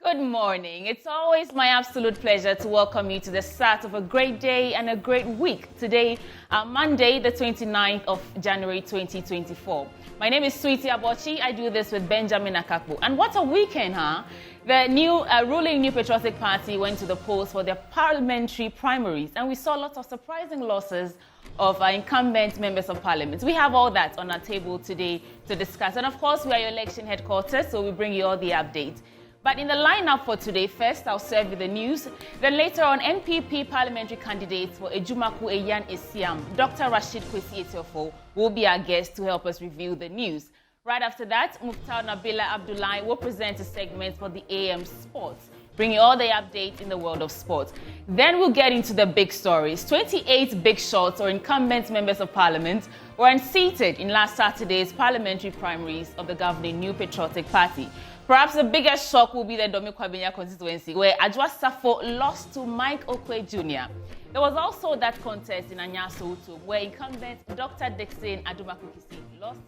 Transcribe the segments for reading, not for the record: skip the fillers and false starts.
Good morning. It's always my absolute pleasure to welcome you to the start of a great day and a great week. Today, Monday, the 29th of January 2024. My name is Festus Aboagye. I do this with Benjamin Akakpo. And what a weekend, huh? The new ruling New Patriotic Party went to the polls for their parliamentary primaries, and we saw lots of surprising losses of incumbent members of parliament. We have all that on our table today to discuss. And of course, we are your election headquarters, so we bring you all the updates. But in the lineup for today, first I'll serve you the news. Then later on, NPP parliamentary candidates for Ejumaku Eyan Esiam, Dr. Rashid Kwesi Etiofo, will be our guest to help us review the news. Right after that, Mukhtar Nabila Abdullahi will present a segment for the AM Sports, bringing all the updates in the world of sports. Then we'll get into the big stories. 28 big shots or incumbent members of parliament were unseated in last Saturday's parliamentary primaries of the governing New Patriotic Party. Perhaps the biggest shock will be the Domi-Kwabenya constituency, where Ajwa Safo lost to Mike Okwe Jr. There was also that contest in Anyaso, where incumbent Dr. Dixon Adumakukisi lost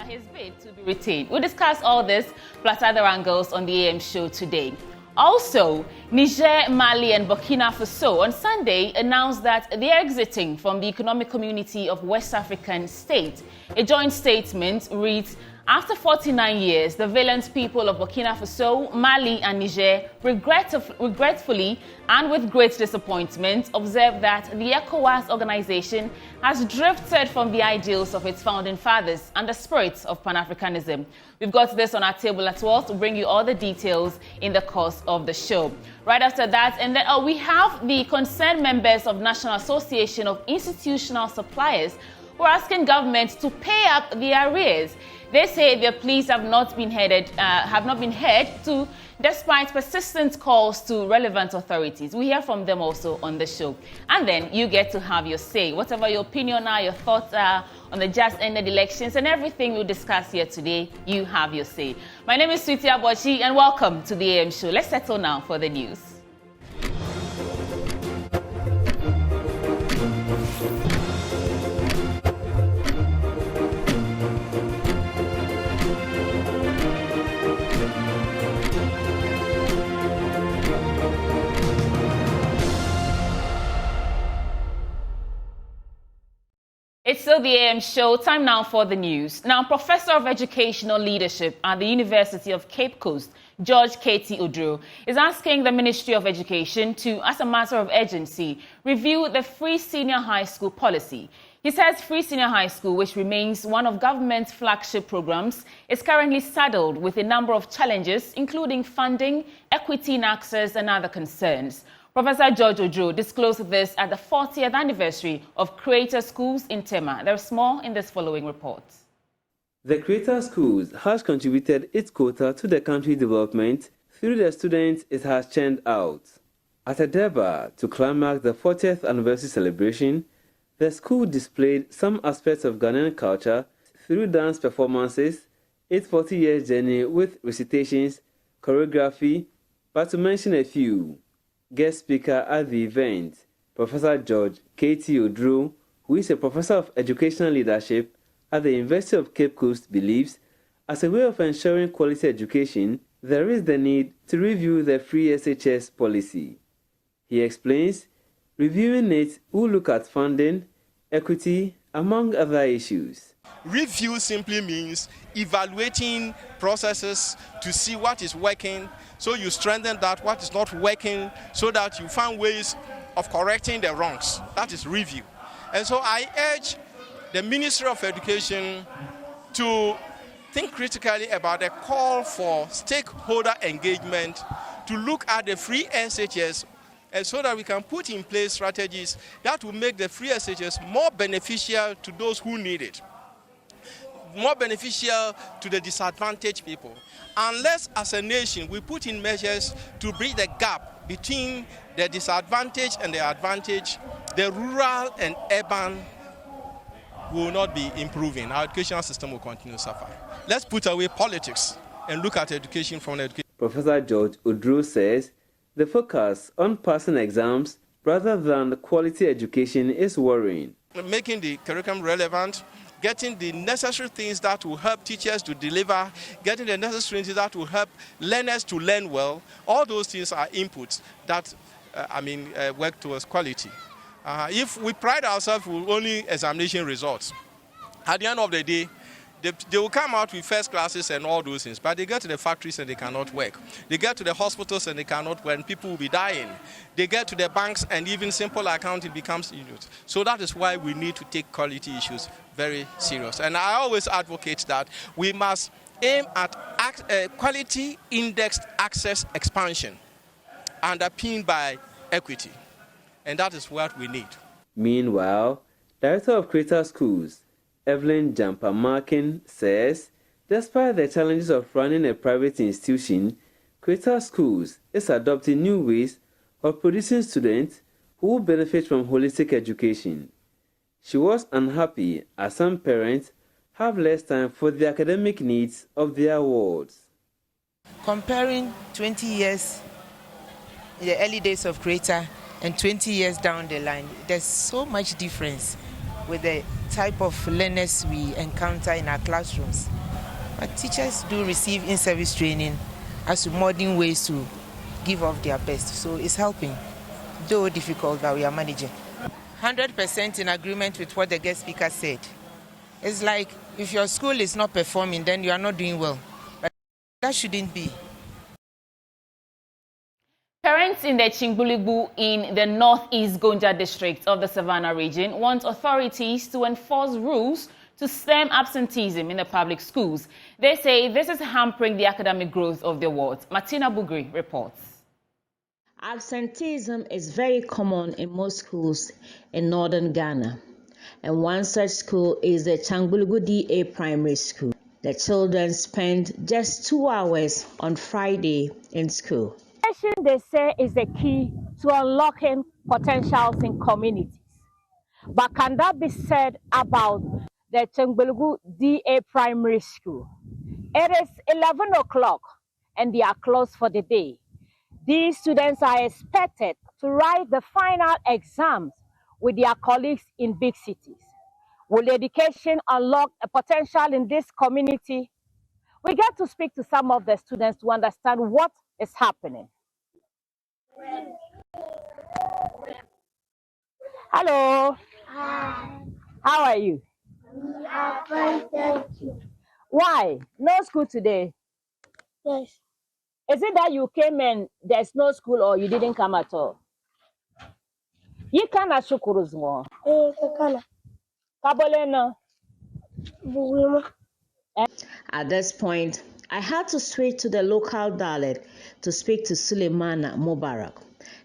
his bid to be retained. We'll discuss all this, plus other angles on the AM show today. Also, Niger, Mali, and Burkina Faso on Sunday announced that they are exiting from the Economic Community of West African States. A joint statement reads, after 49 years, the valiant people of Burkina Faso, Mali, and Niger regretfully and with great disappointment observe that the ECOWAS organization has drifted from the ideals of its founding fathers and the spirit of Pan-Africanism. We've got this on our table as well to bring you all the details in the course of the show. Right after that, and then we have the concerned members of National Association of Institutional Suppliers who are asking government to pay up the arrears. They say their pleas have not been heard to, despite persistent calls to relevant authorities. We hear from them also on the show. And then you get to have your say. Whatever your opinion are, your thoughts are on the just ended elections and everything we'll discuss here today, you have your say. My name is Festus Aboagye and welcome to the AM show. Let's settle now for the news. It's still the AM show. Time now for the news. Now, Professor of Educational Leadership at the University of Cape Coast, George K.T. Oduro, is asking the Ministry of Education to, as a matter of urgency, review the free senior high school policy. He says free senior high school, which remains one of government's flagship programs, is currently saddled with a number of challenges, including funding, equity in access, and other concerns. Professor George Oduro disclosed this at the 40th anniversary of Creator Schools in Tema. There's more in this following report. The Creator Schools has contributed its quota to the country's development through the students it has churned out. At a Durbar to climax the 40th anniversary celebration, the school displayed some aspects of Ghanaian culture through dance performances, its 40-year journey with recitations, choreography, but to mention a few. Guest speaker at the event, Professor George K.T. Oduro, who is a professor of educational leadership at the University of Cape Coast, believes, as a way of ensuring quality education, there is the need to review the free SHS policy. He explains, reviewing it will look at funding, equity, among other issues. Review simply means evaluating processes to see what is working, so you strengthen that, what is not working, so that you find ways of correcting the wrongs. That is review. And so I urge the Ministry of Education to think critically about a call for stakeholder engagement to look at the free SHS, and so that we can put in place strategies that will make the free SHS more beneficial to those who need it, more beneficial to the disadvantaged people. Unless as a nation we put in measures to bridge the gap between the disadvantaged and the advantaged, the rural and urban will not be improving. Our educational system will continue to suffer. Let's put away politics and look at education from education. Professor George Oduro says the focus on passing exams rather than quality education is worrying. Making the curriculum relevant, getting the necessary things that will help teachers to deliver, getting the necessary things that will help learners to learn well. All those things are inputs that, work towards quality. If we pride ourselves with only examination results, at the end of the day, they will come out with first classes and all those things, but they get to the factories and they cannot work. They get to the hospitals and they cannot work, and people will be dying. They get to the banks and even simple accounting becomes idiots. So that is why we need to take quality issues very serious. And I always advocate that we must aim at quality indexed access expansion underpinned by equity. And that is what we need. Meanwhile, Director of Creator Schools, Evelyn Jampa-Markin, says, despite the challenges of running a private institution, Creator Schools is adopting new ways of producing students who will benefit from holistic education. She was unhappy as some parents have less time for the academic needs of their wards. Comparing 20 years in the early days of Creator and 20 years down the line, there's so much difference with the type of learners we encounter in our classrooms. But teachers do receive in-service training as to modern ways to give off their best. So it's helping, though difficult, but we are managing. 100% in agreement with what the guest speaker said. It's like if your school is not performing, then you are not doing well. But that shouldn't be. Parents in the Chingbuligbu in the northeast Gonja district of the Savannah region want authorities to enforce rules to stem absenteeism in the public schools. They say this is hampering the academic growth of their wards. Martina Bugri reports. Absenteeism is very common in most schools in northern Ghana. And one such school is the Changbuligbu DA Primary School. The children spend just 2 hours on Friday in school. They say is the key to unlocking potentials in communities. But can that be said about the Changbuligbu DA Primary School? It is 11 o'clock and they are closed for the day. These students are expected to write the final exams with their colleagues in big cities. Will education unlock a potential in this community? We get to speak to some of the students to understand what is happening. Hello. Hi. How are you? We are fine, thank you. Why? No school today? Yes. Is it that you came and there's no school or you didn't come at all? You can ashukuru more. Kakana. Kabolena. Buwima. At this point, I had to switch to the local dialect to speak to Suleimana Mubarak.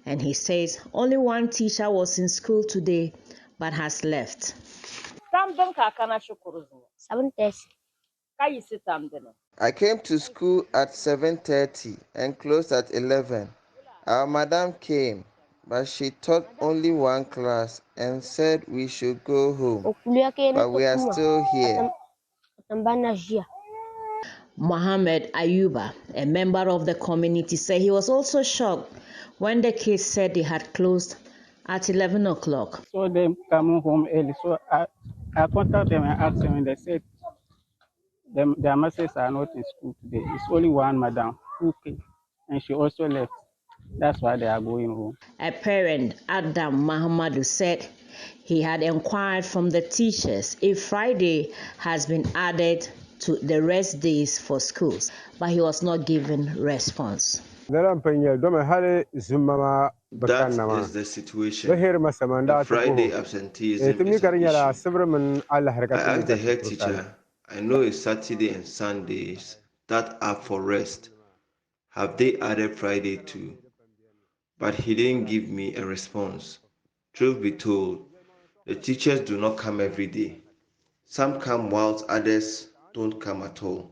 And he says only one teacher was in school today but has left. 7:30. I came to school at 7:30 and closed at 11. Our madam came, but she taught only one class and said we should go home. But we are still here. Mohammed Ayuba, a member of the community, said he was also shocked when the kids said they had closed at 11 o'clock. So them coming home early. So I contacted them and asked them, and they said their masters are not in school today. It's only one madam who came, and she also left. That's why they are going home. A parent, Adam Mahamadu, said he had inquired from the teachers if Friday has been added to the rest days for schools, but he was not given response. That is the situation. The Friday absenteeism is an issue. I asked the head teacher, I know it's Saturday and Sundays that are for rest. Have they added Friday too? But he didn't give me a response. Truth be told, the teachers do not come every day. Some come whilst others don't come at all.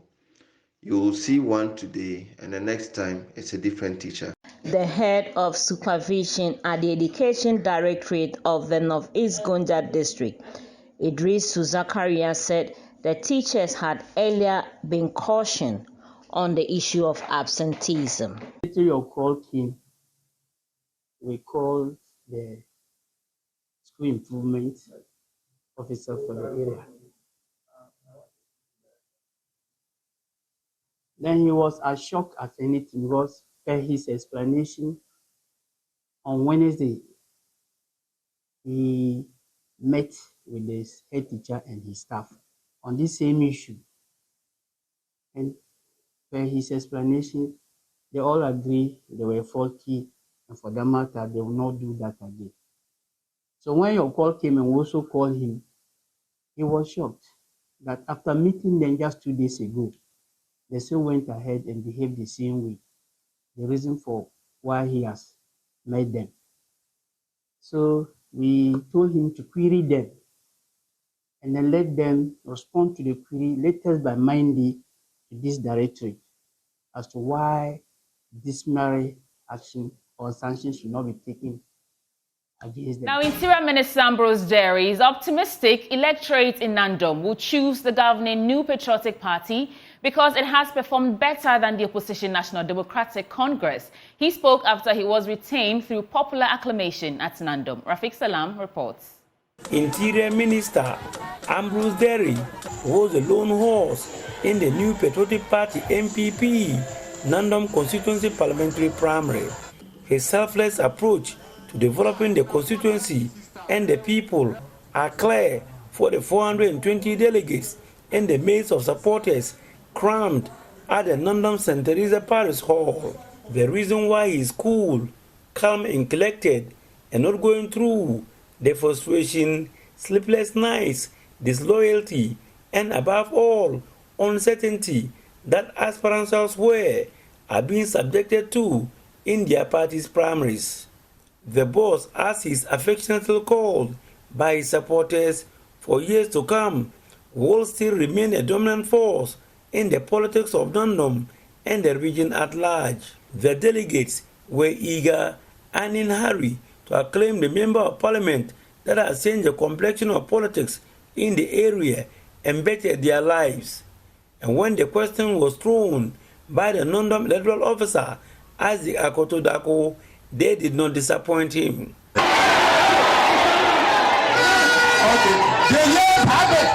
You will see one today and the next time it's a different teacher. The head of supervision at the Education Directorate of the Northeast Gonja District, Idris Zakaria, said the teachers had earlier been cautioned on the issue of absenteeism. Your call came. We called the school improvement officer for the area. Then he was as shocked as anything because per his explanation, on Wednesday, he met with his head teacher and his staff on this same issue. And per his explanation, they all agree they were faulty, and for that matter, they will not do that again. So when your call came and we also called him, he was shocked that after meeting them just 2 days ago, they still went ahead and behaved the same way. The reason for why he has met them. So we told him to query them and then let them respond to the query latest by Monday to this directorate as to why disciplinary action or sanctions should not be taken against them. Now, Interior Minister Ambrose Derry is optimistic electorate in Nandom will choose the governing New Patriotic Party because it has performed better than the opposition National Democratic Congress. He spoke after he was retained through popular acclamation at Nandom. Rafiq Salam reports. Interior Minister Ambrose Derry was a lone horse in the New Patriotic Party NPP Nandom constituency parliamentary primary. His selfless approach to developing the constituency and the people are clear for the 420 delegates and the maze of supporters crammed at the Nandom St. Teresa Parish Hall. The reason why he is cool, calm and collected and not going through the frustration, sleepless nights, disloyalty, and above all, uncertainty that aspirants elsewhere are being subjected to in their party's primaries. The boss, as he is affectionately called by his supporters for years to come, will still remain a dominant force in the politics of Nandom and the region at large. The delegates were eager and in a hurry to acclaim the member of parliament that has changed the complexion of politics in the area and bettered their lives. And when the question was thrown by the Nandom electoral officer, Isaac Akotodako, they did not disappoint him. Okay. The years have it.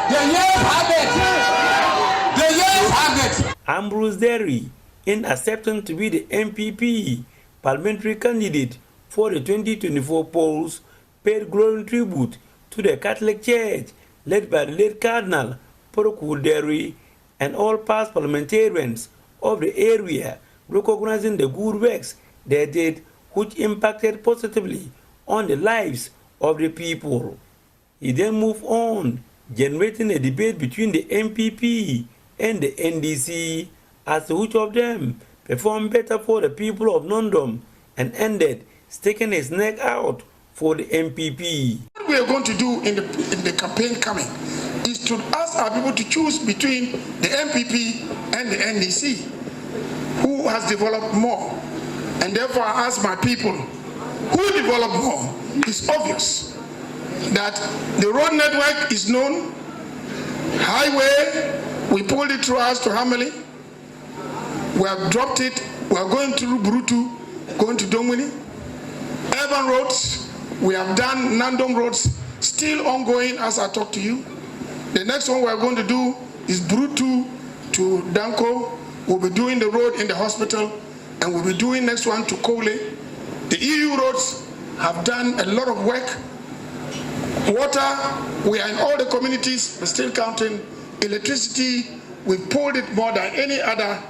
Ambrose Derry, in accepting to be the MPP parliamentary candidate for the 2024 polls, paid glowing tribute to the Catholic Church led by the late Cardinal Paroku Derry and all past parliamentarians of the area, recognizing the good works they did which impacted positively on the lives of the people. He then moved on, generating a debate between the MPP and the NDC as to which of them performed better for the people of Nandom, and ended sticking his neck out for the MPP. What we are going to do in the campaign coming is to ask our people to choose between the MPP and the NDC, who has developed more. And therefore I ask my people, who developed more? It's obvious that the road network is known. Highway, we pulled it through us to Hameli. We have dropped it. We are going through Brutu, going to Domini. Urban roads, we have done Nandom roads, still ongoing as I talk to you. The next one we are going to do is Brutu to Danko. We'll be doing the road in the hospital, and we'll be doing next one to Kole. The EU roads have done a lot of work. Water, we are in all the communities, we're still counting. Electricity, we've pulled it more than any other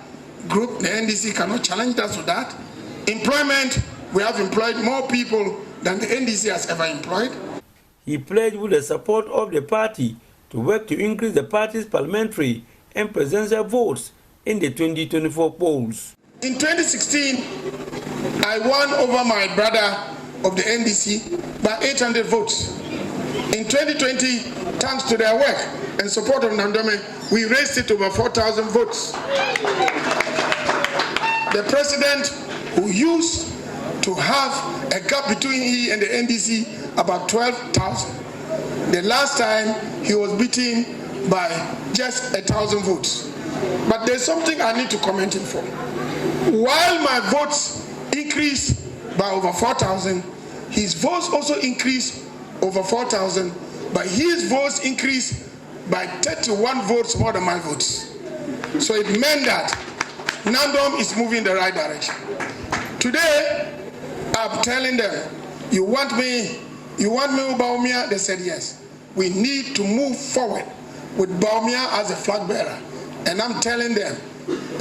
group. The NDC cannot challenge us with that. Employment, we have employed more people than the NDC has ever employed. He pledged with the support of the party to work to increase the party's parliamentary and presidential votes in the 2024 polls. In 2016, I won over my brother of the NDC by 800 votes. In 2020, thanks to their work and support of Nandome, we raised it to over 4,000 votes. The president, who used to have a gap between he and the NDC about 12,000. The last time he was beaten by just 1,000 votes. But there's something I need to comment him for. While my votes increased by over 4,000, his votes also increased over 4,000, but his votes increased by 31 votes more than my votes. So it meant that Nandom is moving in the right direction. Today, I'm telling them, you want me with Baumia? They said yes. We need to move forward with Baumia as a flag bearer. And I'm telling them,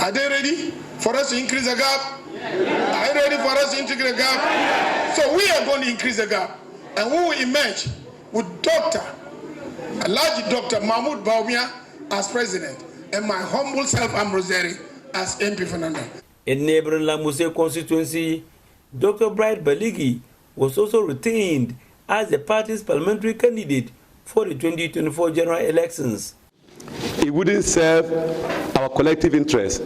are they ready for us to increase the gap? Are you ready for us to increase the gap? So we are going to increase the gap. And we will emerge with Alhaji Dr. Mahmoud Baumia as president, and my humble self, Ambroseri, as MP for Nandom. In neighboring Lamuse constituency, Dr. Bright Baligi was also retained as the party's parliamentary candidate for the 2024 general elections. It wouldn't serve our collective interest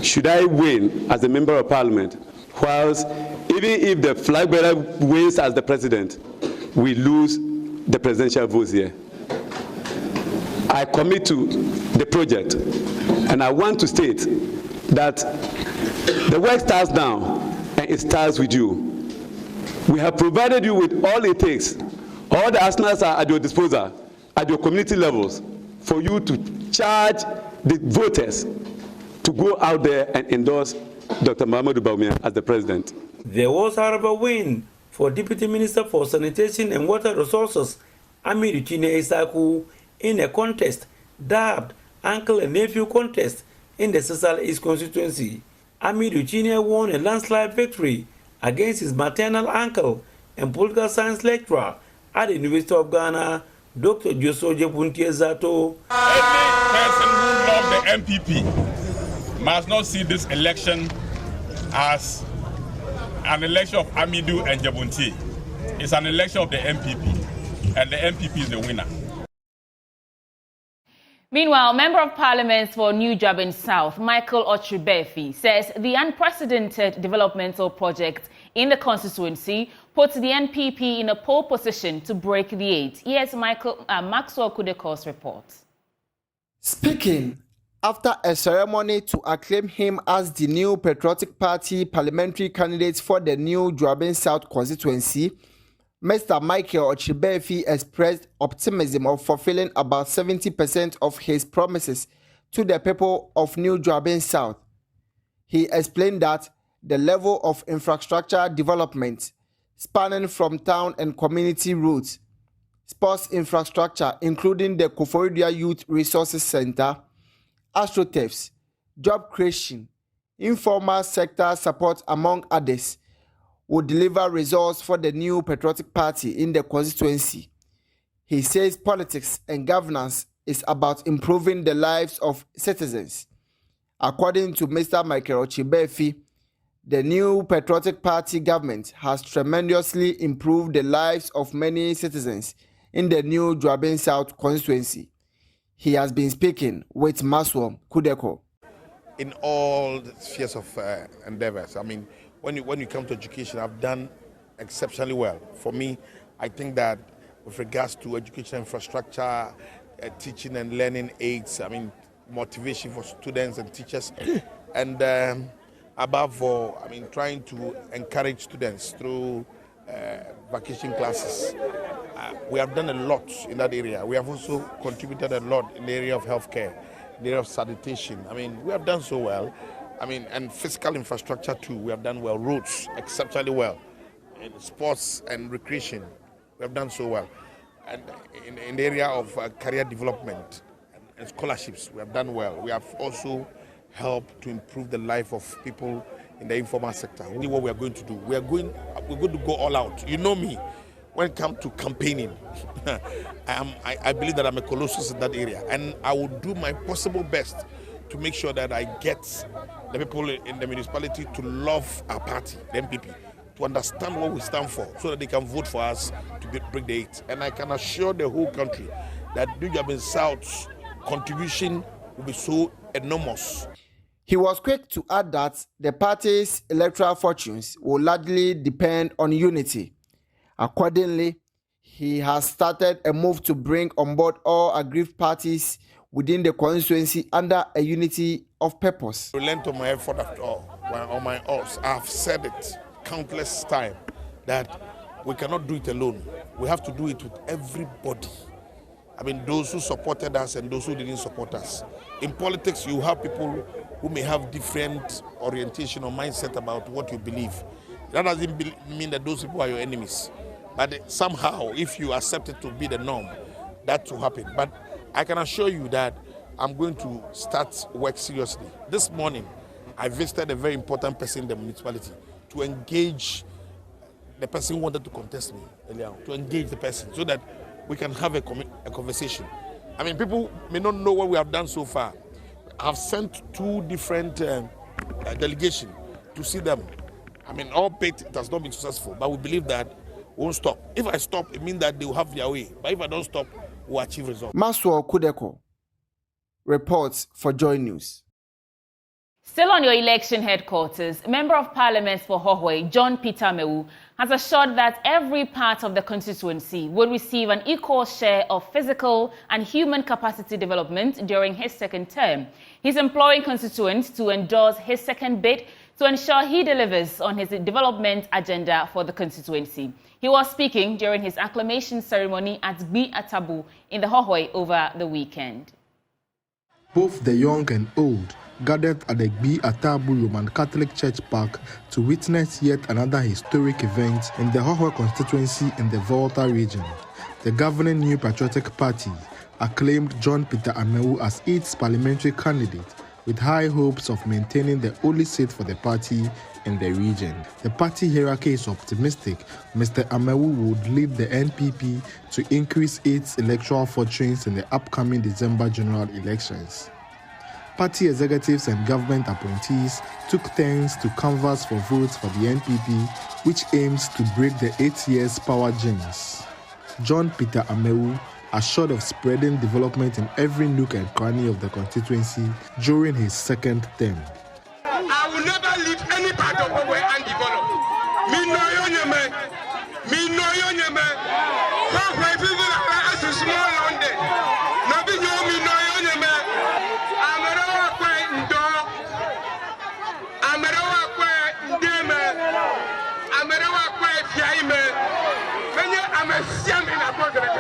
should I win as a member of parliament, whilst even if the flag bearer wins as the president, we lose the presidential votes here. I commit to the project, and I want to state that the work starts now, and it starts with you. We have provided you with all it takes. All the arsenals are at your disposal, at your community levels, for you to charge the voters to go out there and endorse Dr. Mahmoud Baumia as the president. There was, however, a win for Deputy Minister for Sanitation and Water Resources, Amidu Chine Isaku, in a contest dubbed Uncle and Nephew Contest in the Sesal East constituency. Amidu Chine won a landslide victory against his maternal uncle and political science lecturer at the University of Ghana, Dr. Josoje Puntie Zato. Any person who loves the MPP must not see this election as an election of Amidu and Jabunti. It's an election of the MPP, and the MPP is the winner. Meanwhile, Member of Parliament for New Jabin South, Michael Ochibefi, says the unprecedented developmental project in the constituency puts the NPP in a pole position to break the 8. Here's Maxwell Kudeko's report. Speaking after a ceremony to acclaim him as the new Patriotic Party parliamentary candidate for the New Jabin South constituency, Mr. Michael Ochibefi expressed optimism of fulfilling about 70% of his promises to the people of New Jabin South. He explained that the level of infrastructure development, spanning from town and community routes, sports infrastructure, including the Koforidua Youth Resources Center, astroturfs, job creation, informal sector support, among others, will deliver results for the new Patriotic Party in the constituency. He says politics and governance is about improving the lives of citizens. According to Mr. Michael Ochibefi, the new Patriotic Party government has tremendously improved the lives of many citizens in the New Jabin South constituency. He has been speaking with Maswam Kudeko. In all the spheres of endeavors, I mean, when you come to education, I've done exceptionally well. For me, I think that with regards to education infrastructure, teaching and learning aids, I mean, motivation for students and teachers, and above all, I mean, trying to encourage students through vacation classes. We have done a lot in that area. We have also contributed a lot in the area of healthcare, in the area of sanitation. I mean, we have done so well. I mean, and physical infrastructure too, we have done well. Roads, exceptionally well. In sports and recreation, we have done so well. And in the area of career development and scholarships, we have done well. We have also helped to improve the life of people in the informal sector. What we are going to do, we're going to go all out. You know me, when it comes to campaigning, I believe that I'm a colossus in that area, and I will do my possible best to make sure that I get the people in the municipality to love our party, the MPP, to understand what we stand for, so that they can vote for us to break the 8. And I can assure the whole country that New Jabin South's contribution will be so enormous. He was quick to add that the party's electoral fortunes will largely depend on unity. Accordingly, he has started a move to bring on board all aggrieved parties within the constituency under a unity of purpose. I relent on my effort after all, on my odds. I've said it countless times that we cannot do it alone. We have to do it with everybody. I mean, those who supported us and those who didn't support us. In politics, you have people who may have different orientation or mindset about what you believe. That doesn't mean that those people are your enemies. But somehow, if you accept it to be the norm, that will happen. But I can assure you that I'm going to start work seriously. This morning, I visited a very important person in the municipality to engage the person who wanted to contest me earlier, to engage the person so that we can have a conversation. I mean, people may not know what we have done so far. I've sent 2 different delegations to see them. I mean, all bit it has not been successful, but we believe that we won't stop. If I stop, it means that they will have their way. But if I don't stop, we'll achieve results. Maswo Kudeko reports for Joy News. Still on your election headquarters, Member of Parliament for Hohwe, John Peter Mewu, has assured that every part of the constituency will receive an equal share of physical and human capacity development during his second term. He's imploring constituents to endorse his second bid to ensure he delivers on his development agenda for the constituency. He was speaking during his acclamation ceremony at Gbi Atabu in the Hohwe over the weekend. Both the young and old gathered at the Gbi Atabu Roman Catholic Church Park to witness yet another historic event in the Hohwe constituency in the Volta region. The governing New Patriotic Party acclaimed John Peter Amewu as its parliamentary candidate, with high hopes of maintaining the only seat for the party in the region. The party hierarchy is optimistic Mr. Amewu would lead the NPP to increase its electoral fortunes in the upcoming December general elections. Party executives and government appointees took turns to canvass for votes for the NPP, which aims to break the 8 years power jinx. John Peter Amewu assured of spreading development in every nook and cranny of the constituency during his second term. I will never leave any part of Hohwe undeveloped. Hohwe people are as a small London. Nothing you me no yonyeme. Amarawa kwa ndo. Amarawa kwa ndeme. Amarawa kwa fiaime. Menye amesiam in a program.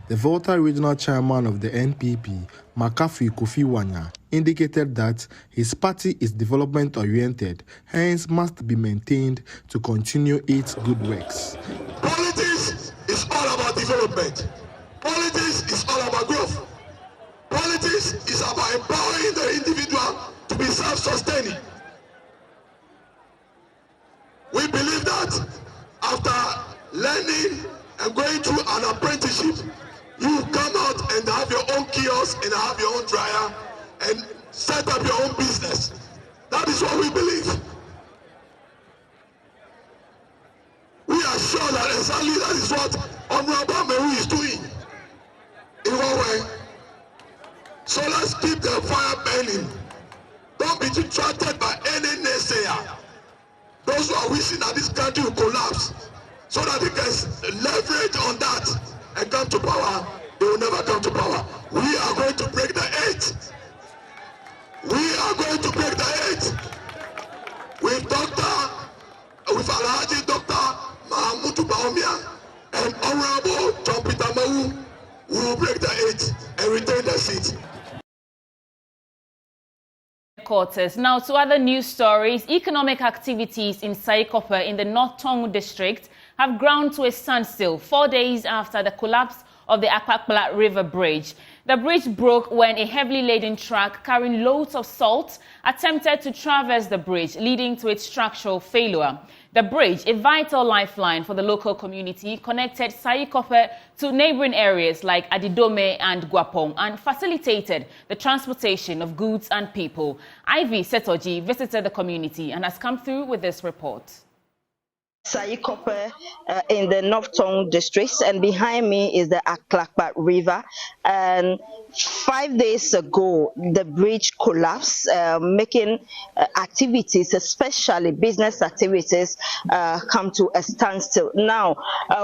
The Volta regional chairman of the NPP, Makafi Kofi Wanya, indicated that his party is development-oriented, hence must be maintained to continue its good works. Politics is all about development. Politics is all about growth. Politics is about empowering the individual to be self-sustaining. We believe that after learning and going through an apprenticeship, you come out and have your own kiosk and have your own dryer and set up your own business. That is what we believe. We are sure that exactly that is what Honorable Mewu is doing in Hohwe. So let's keep the fire burning. Don't be distracted by any naysayer. Those who are wishing that this country will collapse so that they can leverage on that and come to power, they will never come to power. We are going to break the 8. We are going to break the 8. With Alhaji Dr. Mahamudu Baumia and Honorable John Peter Amewu, we will break the 8 and retain the seat. Quarters. Now to other news stories. Economic activities in Saikope in the North Tongu district have ground to a standstill 4 days after the collapse of the Akpakpala River Bridge. The bridge broke when a heavily laden truck carrying loads of salt attempted to traverse the bridge, leading to its structural failure. The bridge, a vital lifeline for the local community, connected Saikope to neighboring areas like Adidome and Guapong and facilitated the transportation of goods and people. Ivy Setoji visited the community and has come through with this report. Sayikope in the North Tongue districts, and behind me is the Aklakpat River. And 5 days ago, the bridge collapsed, making activities, especially business activities, come to a standstill. Now,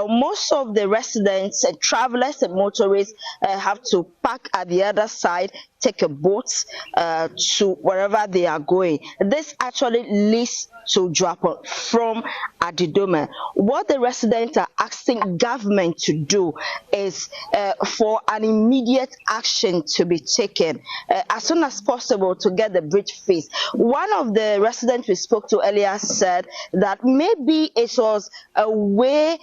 most of the residents, travelers and motorists have to park at the other side, take a boat to wherever they are going. This actually leads to Drapo from Adidome. What the residents are asking government to do is for an immediate action to be taken as soon as possible to get the bridge fixed. One of the residents we spoke to earlier said that maybe it was a way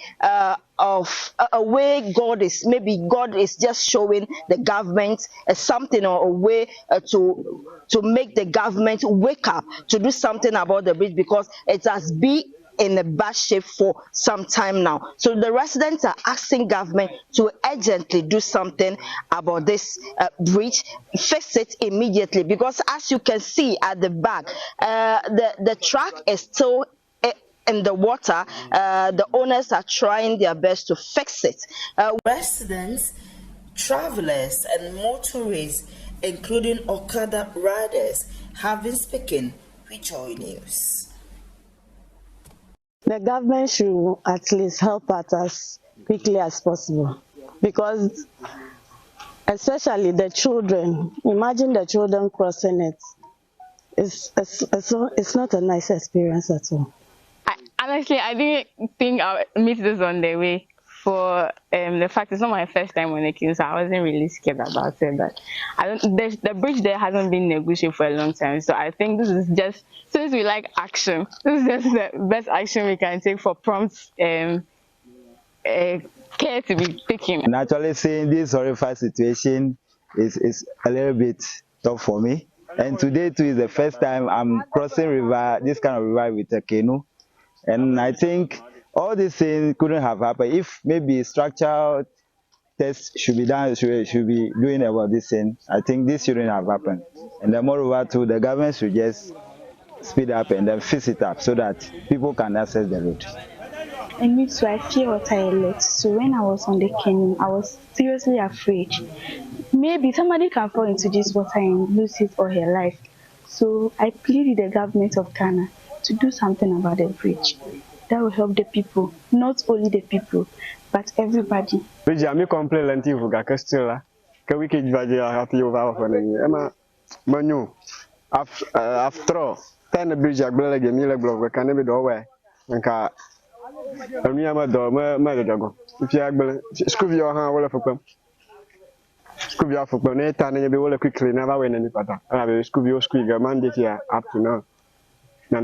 of a way God is just showing the government something, or a way to make the government wake up to do something about the bridge, because it has been in a bad shape for some time now. So the residents are asking government to urgently do something about this bridge, fix it immediately, because as you can see at the back, the track is still in the water. The owners are trying their best to fix it. Residents, travelers and motorists, including Okada riders, have been speaking with Joy News. The government should at least help us as quickly as possible, because especially the children, imagine the children crossing it. It's not a nice experience at all. Honestly, I didn't think I would meet this on the way. For the fact it's not my first time on the queue, so I wasn't really scared about it. But the bridge there hasn't been negotiated for a long time, so I think this is just, since we like action, this is just the best action we can take for prompt care to be taken. Naturally, seeing this horrific situation is a little bit tough for me. And today too is the first time I'm crossing this kind of river with a canoe, and I think all these things couldn't have happened if maybe structural tests should be done, should be doing about this thing. I think this shouldn't have happened. And then moreover too, the government should just speed up and then fix it up so that people can access the road. And me too, I fear water a lot. So when I was on the canoe, I was seriously afraid. Maybe somebody can fall into this water and lose his or her life. So I plead with the government of Ghana to do something about the bridge. That will help the people, not only the people, but everybody. Bridge, I'm complain for Gakastilla. Can we get happy over for Emma Manu? After all, 10 bridge, I believe a million block, we can never do away. And car, a mere mother. If you are screw your hand, well, for them. Screw your for Bonnet, and you'll be well quickly, never win any pattern. I will screw your squeaker Monday here up to now. We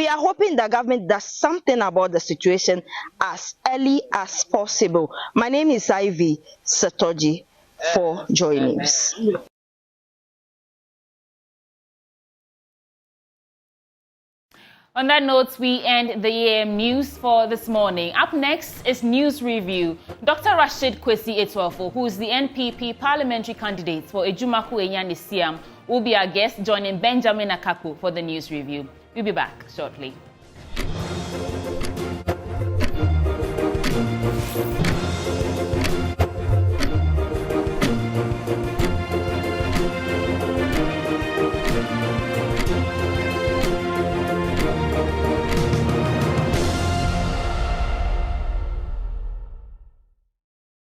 are hoping the government does something about the situation as early as possible. My name is Ivy Satoji for Joy News. On that note, we end the AM news for this morning. Up next is News Review. Dr. Rashid Kwesi Etuafo, who is the NPP parliamentary candidate for Ejumaku Enyan Isiam, will be our guest, joining Benjamin Akaku for the News Review. We'll be back shortly.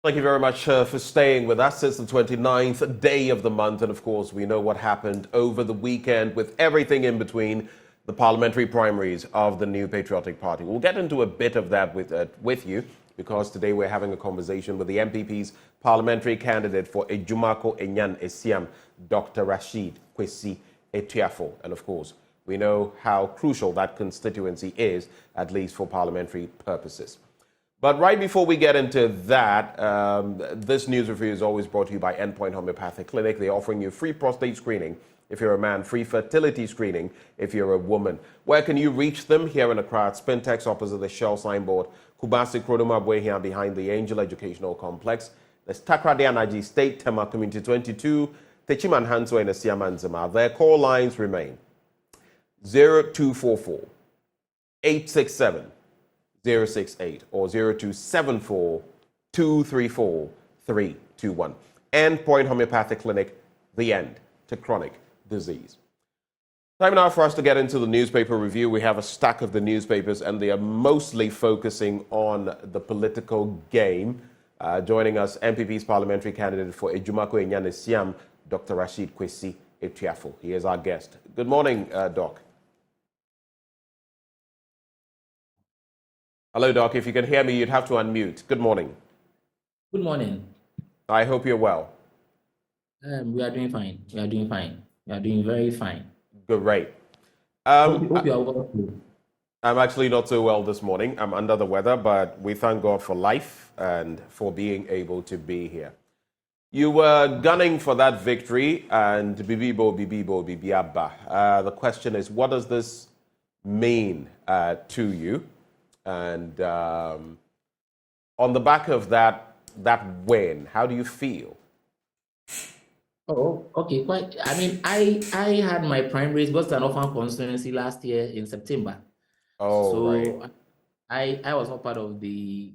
Thank you very much for staying with us. It's the 29th day of the month, and of course, we know what happened over the weekend with everything in between the parliamentary primaries of the New Patriotic Party. We'll get into a bit of that with you, because today we're having a conversation with the MPP's parliamentary candidate for Ejumako Enyan Esiam, Dr. Rashid Kwesi Etuafo. And of course, we know how crucial that constituency is, at least for parliamentary purposes. But right before we get into that, this news review is always brought to you by Endpoint Homeopathic Clinic. They're offering you free prostate screening if you're a man, free fertility screening if you're a woman. Where can you reach them? Here in Accra, Spintex opposite the Shell signboard, Kubasi Krodoma Bwehia behind the Angel Educational Complex. There's Takrade Anaji State, Tema Community 22, Techiman Hanso and Asiamanzima. Their call lines remain 0244 867 068 or 0274 234 321. Endpoint Homeopathic Clinic, the end to chronic disease. Time now for us to get into the newspaper review. We have a stack of the newspapers, and they are mostly focusing on the political game. Joining us, MPP's parliamentary candidate for Ejumako Enyane Siam, Dr. Rashid Kwesi Etuafo. He is our guest. Good morning, Doc. Hello, Doc. If you can hear me, you'd have to unmute. Good morning. Good morning. I hope you're well. We are doing fine. We are doing fine. We are doing very fine. Great. Hope you are well too. I'm actually not so well this morning. I'm under the weather, but we thank God for life and for being able to be here. You were gunning for that victory, and Bibibo, Bibiaba. The question is, what does this mean to you? And on the back of that win, how do you feel? Oh, okay. Quite. I mean, I had my primaries, but an orphan constituency last year in September. Oh, so right. I was not part of the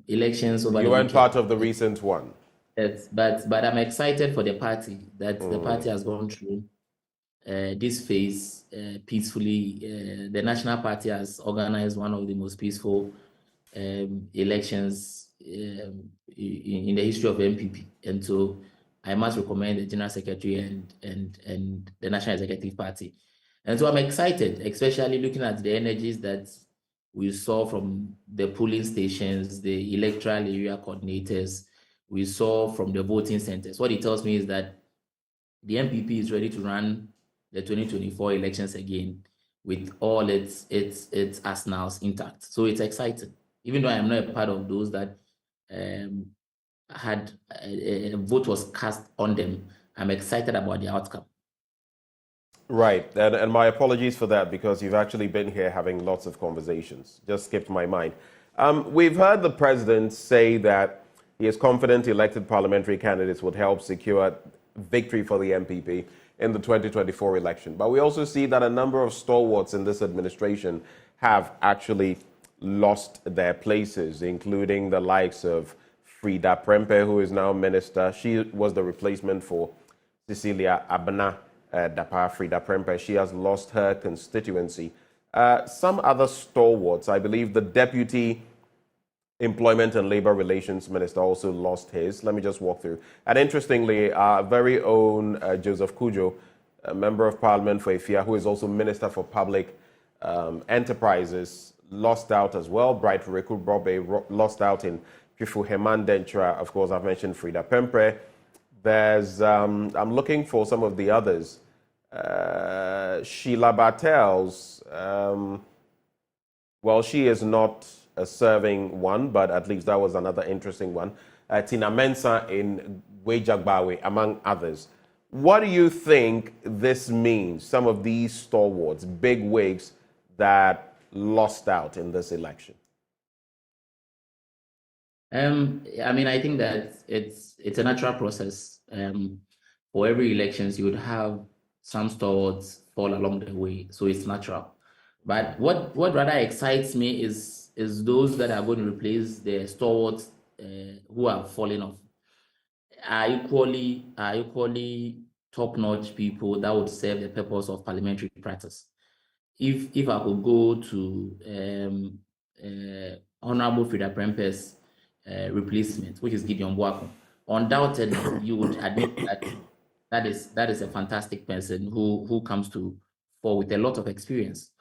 elections over. You weren't part of the recent one. Yes, but I'm excited for the party that the party has gone through this phase peacefully. The National Party has organized one of the most peaceful elections in the history of MPP, and so I must recommend the General Secretary and the National Executive Party. And so I'm excited, especially looking at the energies that we saw from the polling stations, the electoral area coordinators, we saw from the voting centers. What it tells me is that the MPP is ready to run the 2024 elections again with all its arsenals intact. So it's exciting. Even though I am not a part of those that had a vote was cast on them, I'm excited about the outcome. Right, and my apologies for that, because you've actually been here having lots of conversations. Just skipped my mind. We've heard the president say that he is confident elected parliamentary candidates would help secure victory for the MPP in the 2024 election. But we also see that a number of stalwarts in this administration have actually lost their places, including the likes of Frida Prempeh, who is now minister. She was the replacement for Cecilia Abena. Dapa Frida Prempeh. She has lost her constituency. Some other stalwarts, I believe the Deputy Employment and Labor Relations Minister also lost his. Let me just walk through. And interestingly, our very own Joseph Kujo, a Member of Parliament for Ifia, who is also Minister for Public Enterprises, lost out as well. Bright Reku Brobe lost out in Kifu Heman Dentra. Of course, I've mentioned Frida Prempeh. There's, I'm looking for some of the others. Sheila Bartels, well, she is not a serving one, but at least that was another interesting one. Tina Mensah in Wejagbawe, among others. What do you think this means, some of these stalwarts, big wigs that lost out in this election? I mean, I think that it's a natural process. For every elections, you would have some stalwarts fall along the way, so it's natural. But what rather excites me is those that are going to replace the stalwarts who have fallen off. Are equally top-notch people that would serve the purpose of parliamentary practice. If I could go to Honorable Frida Prempeh's replacement, which is Gideon Boakun, undoubtedly you would admit that is a fantastic person who comes to fore with a lot of experience,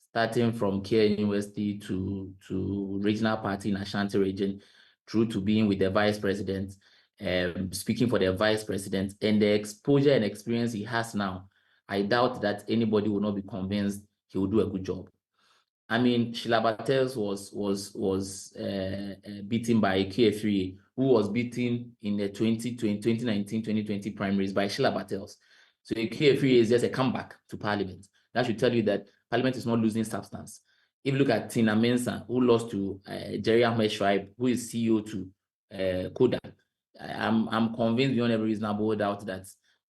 starting from Care University to regional party in Ashanti region, through to being with the vice president, speaking for the vice president, and the exposure and experience he has now. I doubt that anybody will not be convinced he will do a good job. I mean, Sheila Bartels was beaten by QF3, who was beaten in the 2019-2020 primaries by Sheila Bartels. So QF3 is just a comeback to Parliament. That should tell you that Parliament is not losing substance. If you look at Tina Mensah, who lost to Jerry Ahmed Schreib, who is CEO to Kodak, I'm convinced beyond every reasonable doubt that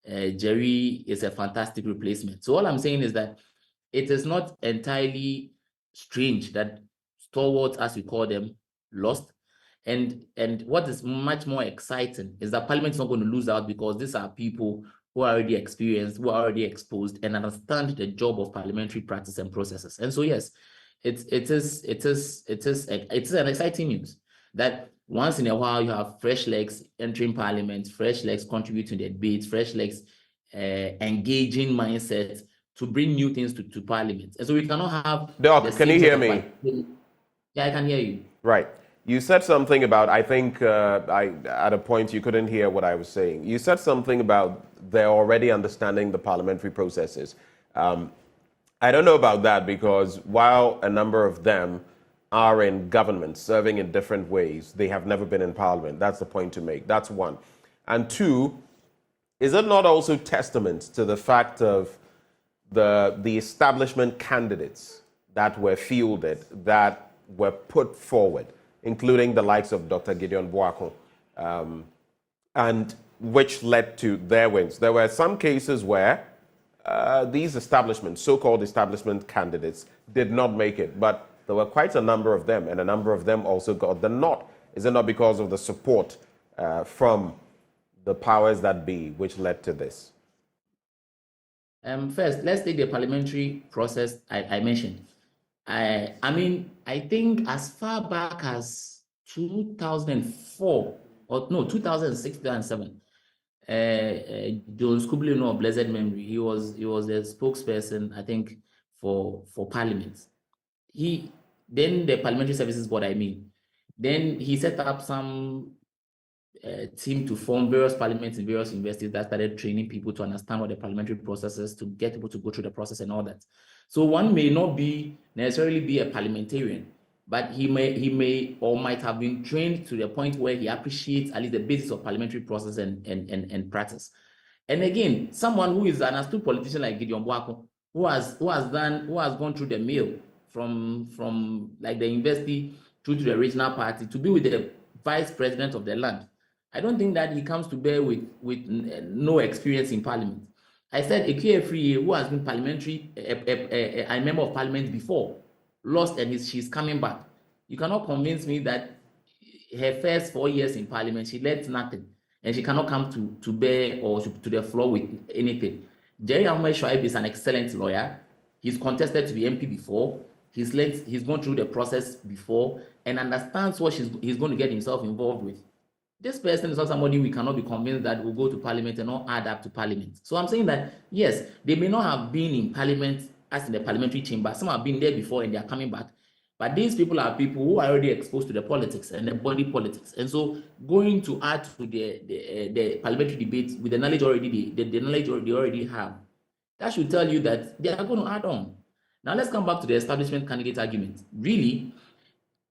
Jerry is a fantastic replacement. So all I'm saying is that it is not entirely strange that stalwarts, as we call them, lost. And what is much more exciting is that Parliament is not going to lose out, because these are people who are already experienced, who are already exposed, and understand the job of parliamentary practice and processes. And so yes, it is an exciting news that once in a while you have fresh legs entering Parliament, fresh legs contributing to the debate, fresh legs engaging mindsets to bring new things to Parliament. And so we cannot have... Doc, can you hear me? Yeah, I can hear you. Right. You said something about, I think at a point you couldn't hear what I was saying. You said something about they're already understanding the parliamentary processes. I don't know about that, because while a number of them are in government, serving in different ways, they have never been in Parliament. That's the point to make. That's one. And two, is it not also testament to the fact of the establishment candidates that were fielded, that were put forward, including the likes of Dr. Gideon Boycott, and which led to their wins? There were some cases where these establishment, so-called establishment candidates, did not make it, but there were quite a number of them, and a number of them also got the nod. Is it not because of the support from the powers that be which led to this? First, let's take the parliamentary process I mentioned. I mean, I think as far back as 2004, or no, 2006, 2007, John Skublino of blessed memory, he was the spokesperson, I think, for Parliament. Then the Parliamentary Services Board, then he set up some team to form various parliaments in various universities that started training people to understand what the parliamentary process is, to get people to go through the process and all that. So one may not necessarily be a parliamentarian, but he may or might have been trained to the point where he appreciates at least the basis of parliamentary process and practice. And again, someone who is an astute politician like Gideon Boycott, who has gone through the mill from like the university through to the regional party to be with the vice president of the land. I don't think that he comes to bear with no experience in Parliament. I said Ekwe, who has been parliamentary, a member of Parliament before, lost, and she's coming back. You cannot convince me that her first 4 years in Parliament, she led nothing, and she cannot come to bear or to the floor with anything. Jerry Ahmed Shoaib is an excellent lawyer. He's contested to be MP before. He's gone through the process before and understands what he's going to get himself involved with. This person is not somebody we cannot be convinced that will go to Parliament and not add up to Parliament. So I'm saying that, yes, they may not have been in Parliament as in the parliamentary chamber. Some have been there before and they are coming back. But these people are people who are already exposed to the politics and the body politics. And so going to add to the parliamentary debate with the knowledge they already have, that should tell you that they are going to add on. Now let's come back to the establishment candidate argument. Really,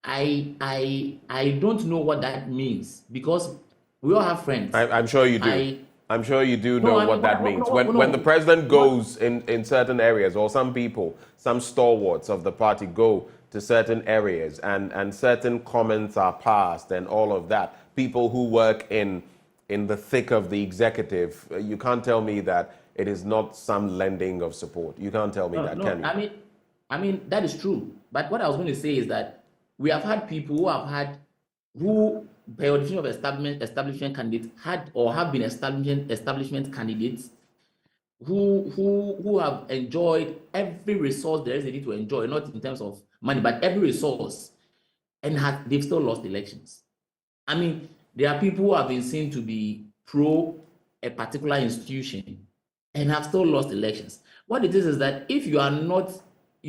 I don't know what that means, because we all have friends. I'm sure you do. I'm sure you do know what that means. When the president goes in certain areas, or some people, some stalwarts of the party go to certain areas and certain comments are passed and all of that, people who work in the thick of the executive, you can't tell me that it is not some lending of support. You can't tell me that, can you? I mean, that is true. But what I was going to say is that we have had people who by definition of establishment candidates, had or have been establishment candidates who have enjoyed every resource there is needed to enjoy, not in terms of money, but every resource, and they've still lost elections. I mean, there are people who have been seen to be pro a particular institution and have still lost elections. What it is that if you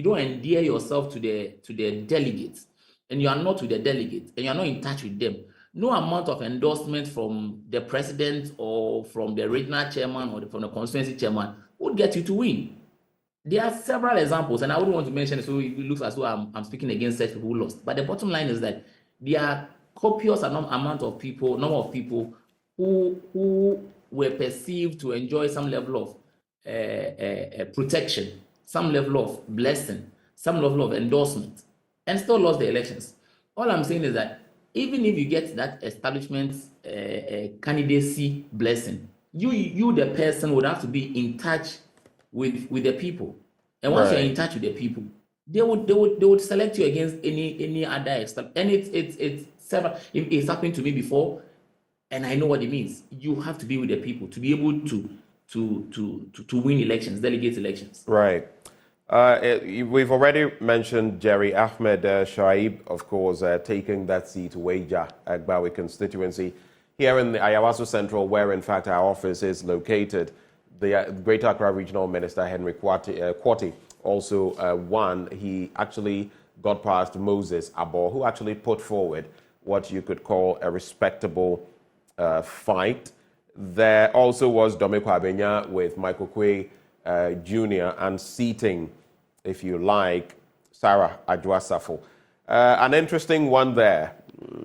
don't endear yourself to the delegates, and you are not with the delegates, and you are not in touch with them, no amount of endorsement from the president or from the regional chairman or from the constituency chairman would get you to win. There are several examples, and I wouldn't want to mention it, so it looks as though I'm speaking against such people who lost. But the bottom line is that there are copious number of people who were perceived to enjoy some level of protection, some level of blessing, some level of endorsement, and still lost the elections. All I'm saying is that even if you get that establishment candidacy blessing, you the person would have to be in touch with the people. And once you're in touch with the people, they would select you against any other extent. And it's several. It's happened to me before, and I know what it means. You have to be with the people to be able to win elections, delegate elections. Right. We've already mentioned Jerry Ahmed Shaib, of course, taking that seat, Weija, Agbawi constituency. Here in the Ayawaso Central, where in fact our office is located, the Greater Accra Regional Minister Henry Quartey also won. He actually got past Moses Abo, who actually put forward what you could call a respectable fight. There also was Domeko Abenya with Michael Kwe Jr. unseating, if you like, Sarah Adjwasafo. An interesting one there.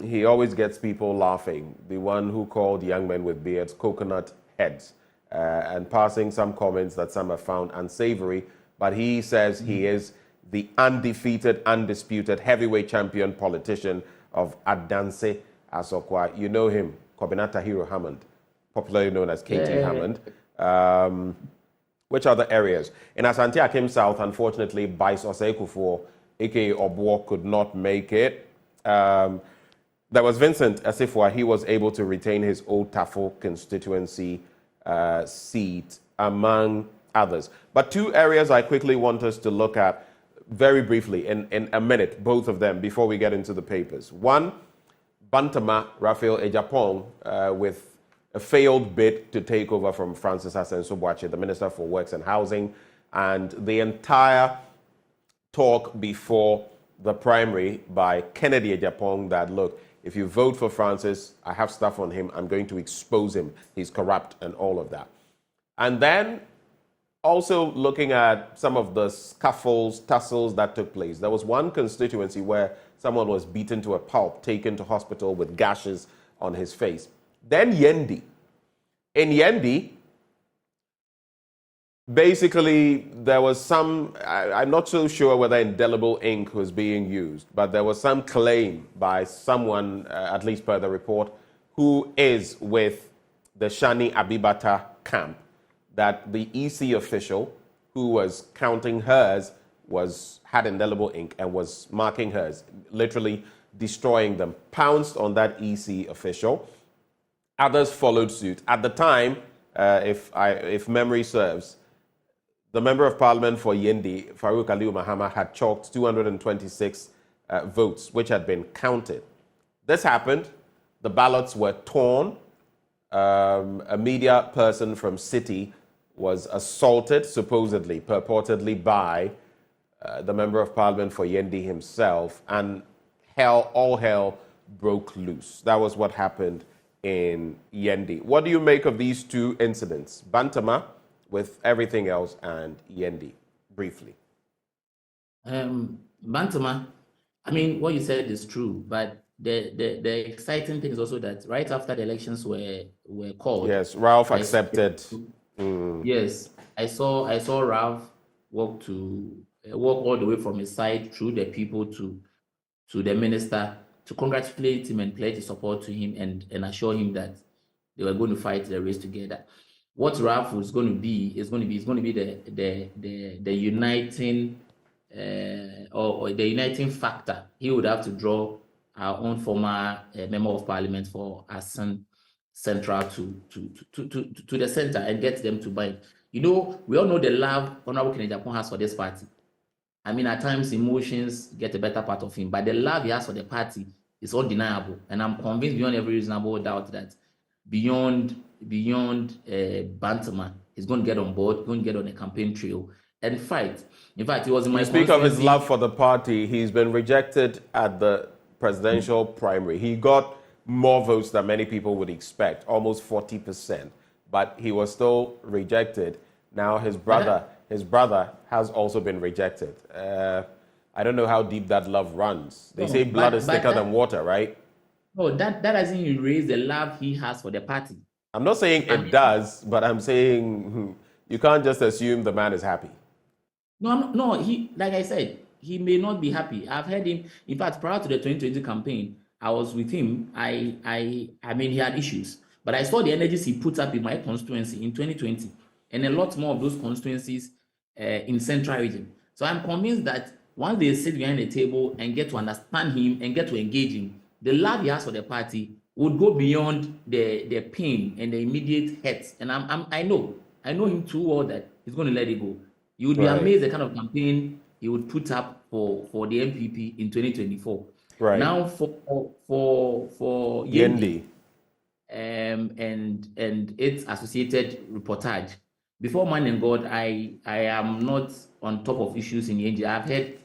He always gets people laughing. The one who called young men with beards coconut heads and passing some comments that some have found unsavory. But he says he is the undefeated, undisputed heavyweight champion politician of Adanse Asokwa. You know him, Kobinata Hero Hammond, popularly known as KT Hammond. Which other areas? In Asante Akim South, unfortunately, Bice Osei-Kufuor, aka Obuo, could not make it. There was Vincent Asifwa. He was able to retain his Old Tafo constituency seat, among others. But two areas I quickly want us to look at very briefly in a minute, both of them, before we get into the papers. One, Bantama Raphael Ejapong with a failed bid to take over from Francis Asenso-Boakye, the Minister for Works and Housing, and the entire talk before the primary by Kennedy Ejapong that, look, if you vote for Francis, I have stuff on him, I'm going to expose him, he's corrupt and all of that. And then also looking at some of the scuffles, tussles that took place. There was one constituency where someone was beaten to a pulp, taken to hospital with gashes on his face. Then Yendi. In Yendi, basically there was some, I'm not so sure whether indelible ink was being used, but there was some claim by someone, at least per the report, who is with the Shani Abibata camp, that the EC official who was counting hers had indelible ink and was marking hers, literally destroying them, pounced on that EC official. Others followed suit. At the time, if memory serves, the Member of Parliament for Yendi, Farouk Aliu Mahama, had chalked 226 votes, which had been counted. This happened. The ballots were torn. A media person from City was assaulted, supposedly, purportedly by the Member of Parliament for Yendi himself, and all hell broke loose. That was what happened in Yendi. What do you make of these two incidents? Bantama with everything else and Yendi, briefly. Bantama, I mean, what you said is true, but the exciting thing is also that right after the elections were called. Yes, Ralph accepted. Yes, I saw Ralph walk all the way from his side through the people to the minister to congratulate him and pledge his support to him and assure him that they were going to fight the race together. What Ralph was going to be is going to be the uniting or the uniting factor. He would have to draw our own former member of parliament for Asen Central to the center and get them to bind. You know, we all know the love Honorable Kennedy Ejapong has for this party. I mean, at times emotions get a better part of him, but the love he has for the party is undeniable. And I'm convinced beyond every reasonable doubt that beyond Bantama, he's going to get on board, going to get on a campaign trail and fight. In fact, he was in my speak of his love for the party. He's been rejected at the presidential primary. He got more votes than many people would expect, almost 40%, but he was still rejected. Now his brother has also been rejected. I don't know how deep that love runs. They say blood is thicker than water, right? No, that doesn't erase the love he has for the party. I'm not saying it does, but I'm saying you can't just assume the man is happy. No, he, like I said, he may not be happy. I've heard him, in fact, prior to the 2020 campaign, I was with him. I mean, he had issues. But I saw the energies he put up in my constituency in 2020, and a lot more of those constituencies in Central Region. So I'm convinced that once they sit behind the table and get to understand him and get to engage him, the love he has for the party would go beyond the pain and the immediate hurt. And I know him too well that he's going to let it go. You would be amazed the kind of campaign he would put up for the MPP in 2024. Right. Now for Yendi and its associated reportage. Before Man and God, I am not on top of issues in Yendi. I've heard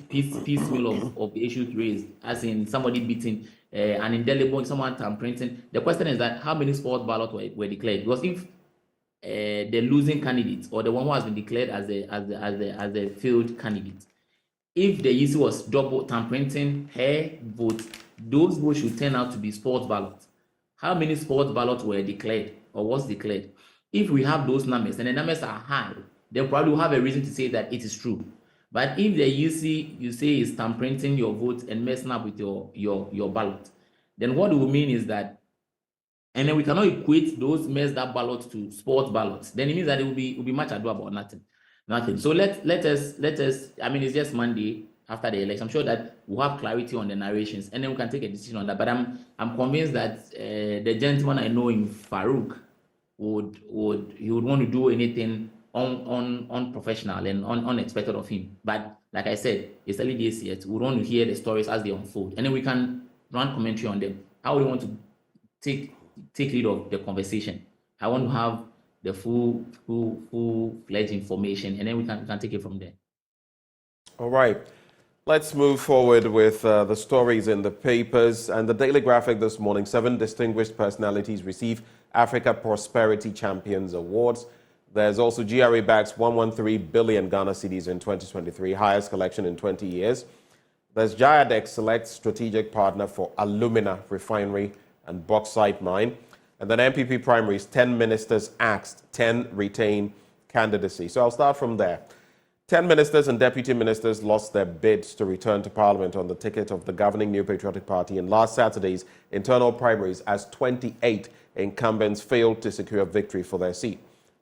piecemeal of the issues raised, as in somebody beating an indelible, someone tampering. The question is that how many sports ballots were declared? Because if the losing candidate or the one who has been declared as the failed candidate, if the issue was double tampering her vote, those votes should turn out to be sports ballots. How many sports ballots were declared or was declared? If we have those numbers and the numbers are high, then probably we'll have a reason to say that it is true. But if the UC you say is tampering your vote and messing up with your ballot, then what it will mean is that, and then we cannot equate those messed up ballots to sports ballots. Then it means that it will be much ado about nothing. So let us. I mean, it's just Monday after the election. I'm sure that we'll have clarity on the narrations, and then we can take a decision on that. But I'm convinced that the gentleman I know in Farouk would want to do anything unprofessional and unexpected of him. But like I said, it's early days yet. We want to hear the stories as they unfold, and then we can run commentary on them. How we want to take lead of the conversation. I want to have the full-fledged information, and then we can take it from there. All right. Let's move forward with the stories in the papers. And the Daily Graphic this morning, 7 distinguished personalities receive Africa Prosperity Champions Awards. There's also GRA backs 113 billion Ghana cedis in 2023, highest collection in 20 years. There's Jayadec selects strategic partner for alumina refinery and bauxite mine. And then MPP primaries, 10 ministers axed, 10 retain candidacy. So I'll start from there. 10 ministers and deputy ministers lost their bids to return to Parliament on the ticket of the governing New Patriotic Party in last Saturday's internal primaries, as 28 incumbents failed to secure victory for their seat.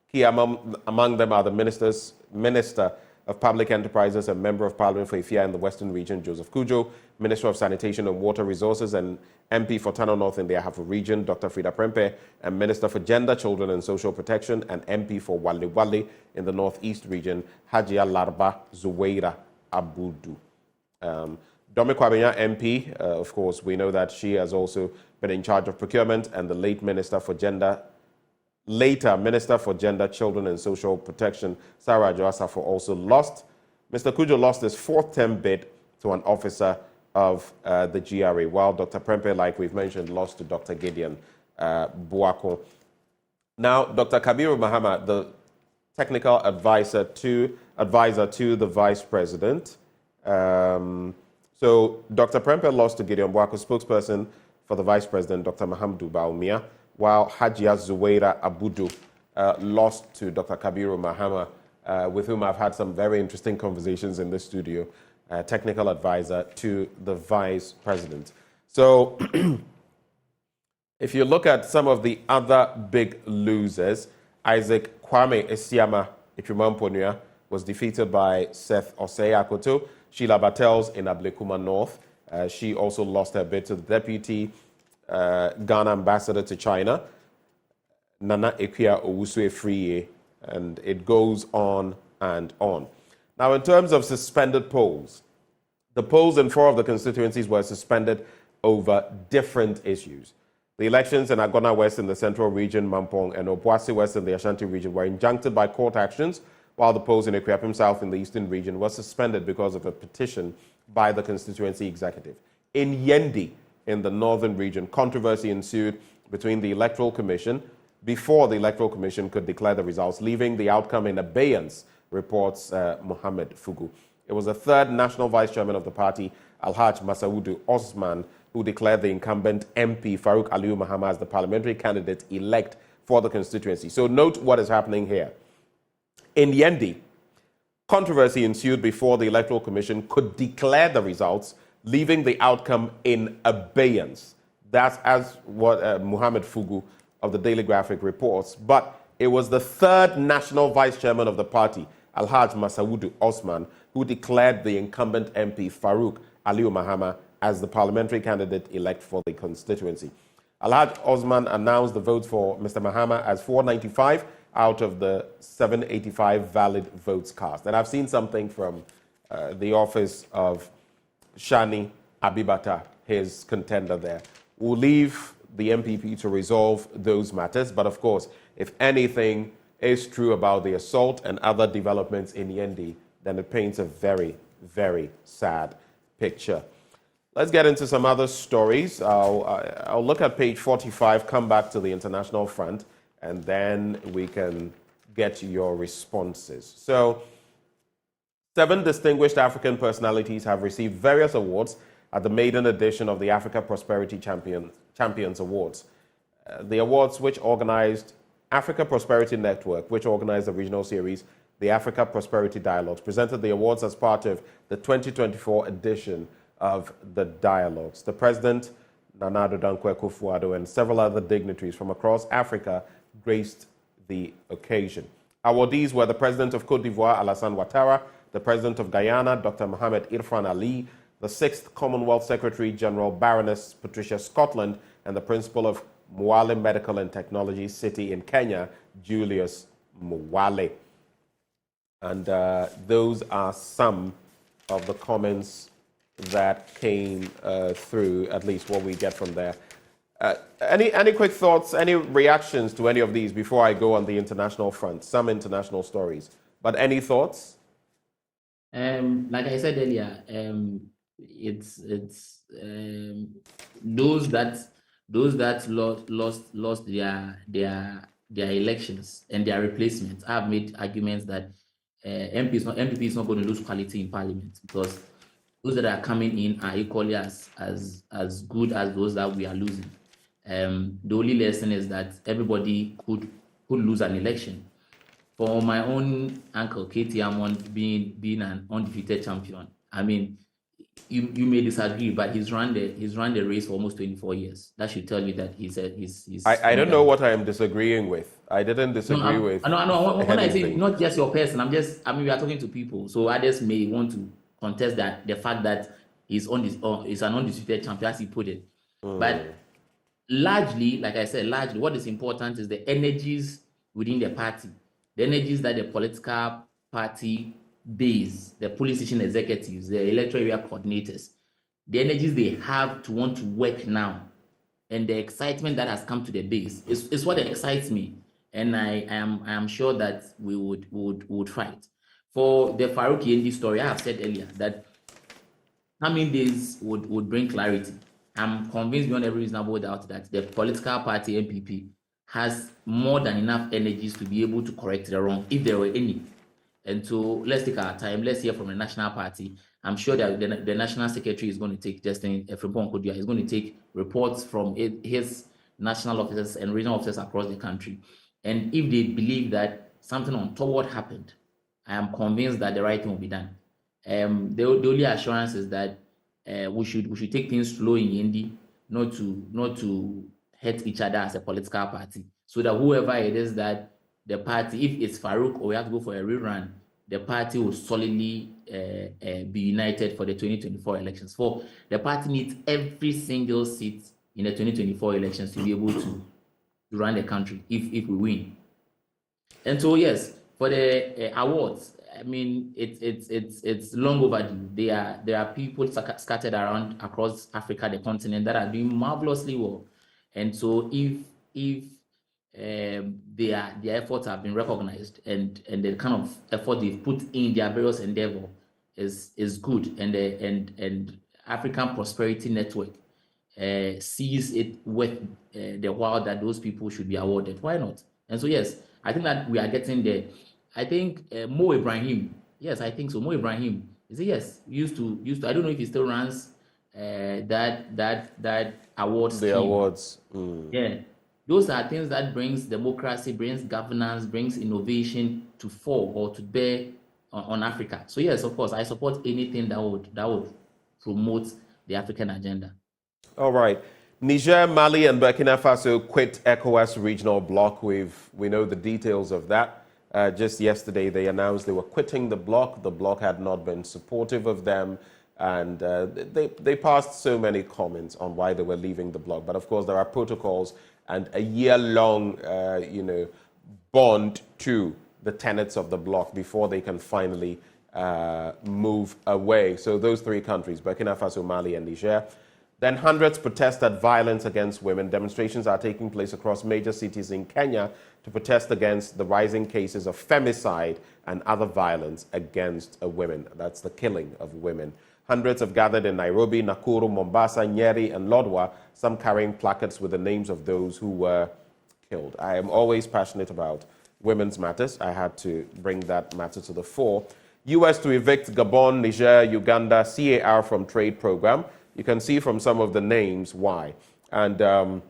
Key among them are the Minister of Public Enterprises and Member of Parliament for Ifia in the Western Region, Joseph Kujo, Minister of Sanitation and Water Resources and MP for Tano North in the Ahafo Region, Dr. Frida Prempeh, and Minister for Gender, Children and Social Protection and MP for Wale Wale in the Northeast Region, Hajia Larba Zuweira Abudu. Domi Kwabenya MP, of course, we know that she has also been in charge of procurement, and the later Minister for Gender, Children and Social Protection, Sarah Joasafo, also lost. Mr. Kujo lost his 4th term bid to an officer of the GRA, while Dr. Prempeh, like we've mentioned, lost to Dr. Gideon Buako. Now, Dr. Kabiru Mahama, the technical advisor to the Vice President. So Dr. Prempeh lost to Gideon Buako, spokesperson for the Vice President, Dr. Mahamadou Baumia, while Hajia Zuweira Abudu lost to Dr. Kabiru Mahama, with whom I've had some very interesting conversations in this studio, technical advisor to the Vice President. So if you look at some of the other big losers, Isaac Kwame Esiama Ifrimamponua was defeated by Seth Osei Akoto. Sheila Battels in Ablekuma North. She also lost her bid to the Deputy Ghana Ambassador to China, Nana Ekwia Owusu Efriye, and it goes on and on. Now, in terms of suspended polls, the polls in 4 of the constituencies were suspended over different issues. The elections in Agona West in the Central Region, Mampong, and Obuasi West in the Ashanti Region were injuncted by court actions, while the polls in Equiapim South in the Eastern Region were suspended because of a petition by the constituency executive. In Yendi, in the Northern Region, controversy ensued between the Electoral Commission before the Electoral Commission could declare the results, leaving the outcome in abeyance, reports Mohammed Fugu. It was the 3rd national vice chairman of the party, Alhaj Masaudu Osman, who declared the incumbent MP Farouk Aliyu Mahama as the parliamentary candidate elect for the constituency. So note what is happening here. In Yendi, controversy ensued before the Electoral Commission could declare the results, leaving the outcome in abeyance. That's as what Muhammad Fugu of the Daily Graphic reports. But it was the third national vice chairman of the party, Alhaj Masaudu Osman, who declared the incumbent MP Farouk Aliu Mahama as the parliamentary candidate-elect for the constituency. Alhaj Osman announced the votes for Mr. Mahama as 495 out of the 785 valid votes cast. And I've seen something from the office of Shani Abibata, his contender there. We'll leave the MPP to resolve those matters, but of course, if anything is true about the assault and other developments in Yendi, then it paints a very, very sad picture. Let's get into some other stories. I'll look at page 45, come back to the international front, and then we can get your responses. So, 7 distinguished African personalities have received various awards at the maiden edition of the Africa Prosperity Champions Awards. The awards which organized Africa Prosperity Network, which organized the regional series, the Africa Prosperity Dialogues, presented the awards as part of the 2024 edition of the Dialogues. The President, Nana Addo Dankwa Akufo-Addo, and several other dignitaries from across Africa graced the occasion. Awardees were the President of Cote d'Ivoire, Alassane Ouattara, the President of Guyana, Dr. Mohamed Irfan Ali, the 6th Commonwealth Secretary General Baroness Patricia Scotland, and the Principal of Mwale Medical and Technology City in Kenya, Julius Mwale. And those are some of the comments that came through, at least what we get from there. Any quick thoughts, any reactions to any of these before I go on the international front? Some international stories, but any thoughts? Like I said earlier, it's those that lost their elections and their replacements. I've made arguments that MPP is not going to lose quality in Parliament, because those that are coming in are equally as good as those that we are losing. The only lesson is that everybody could lose an election. For my own uncle, Katie Amon, being an undefeated champion, I mean, you may disagree, but he's run the race for almost 24 years. That should tell you that he's. I don't know what I am disagreeing with. I didn't disagree with. No. When I say not just your person, we are talking to people, so others may want to contest that the fact that he's an undisputed champion, as he put it. But largely, like I said, what is important is the energies within the party, the energies that the political party base, the police station executives, the electoral area coordinators, the energies they have to want to work now, and the excitement that has come to the base is what excites me, and I am sure that we would fight. For the Farouk Yendi story, I have said earlier that coming days would bring clarity. I'm convinced beyond every reasonable doubt that the political party MPP has more than enough energies to be able to correct the wrong, if there were any. And so let's take our time. Let's hear from the national party. I'm sure that the national secretary is going to take Justin Efrempong Kodia is going to take reports from his national officers and regional officers across the country. And if they believe that something untoward happened, I am convinced that the right thing will be done. The only assurance is that we should take things slow in Yendi, not to hurt each other as a political party, so that whoever it is that the party, if it's Farouk or we have to go for a rerun, the party will solidly be united for the 2024 elections. For the party needs every single seat in the 2024 elections to be able to run the country if we win. And so yes, for the awards, I mean it's long overdue. There are people scattered around across Africa, the continent, that are doing marvelously well. And so if their efforts have been recognized and the kind of effort they've put in their various endeavor is good, and African Prosperity Network sees it worth the while that those people should be awarded. Why not? And so yes, I think that we are getting there. I think Mo Ibrahim, yes, I think so. Mo Ibrahim, is it? Yes, used to. I don't know if he still runs that awards. The awards. Yeah, those are things that brings democracy, brings governance, brings innovation to fore or to bear on Africa. So yes, of course, I support anything that would promote the African agenda. All right. Niger, Mali, and Burkina Faso quit ECOWAS regional bloc. We know the details of that. Just yesterday, they announced they were quitting the bloc. The bloc had not been supportive of them, and they passed so many comments on why they were leaving the bloc. But of course, there are protocols and a year-long, bond to the tenets of the bloc before they can finally move away. So those three countries, Burkina Faso, Mali, and Niger. Then hundreds protested violence against women. Demonstrations are taking place across major cities in Kenya to protest against the rising cases of femicide and other violence against women. That's the killing of women. Hundreds have gathered in Nairobi, Nakuru, Mombasa, Nyeri, and Lodwar, some carrying placards with the names of those who were killed. I am always passionate about women's matters. I had to bring that matter to the fore. U.S. to evict Gabon, Niger, Uganda, CAR from trade program. You can see from some of the names why. And Joe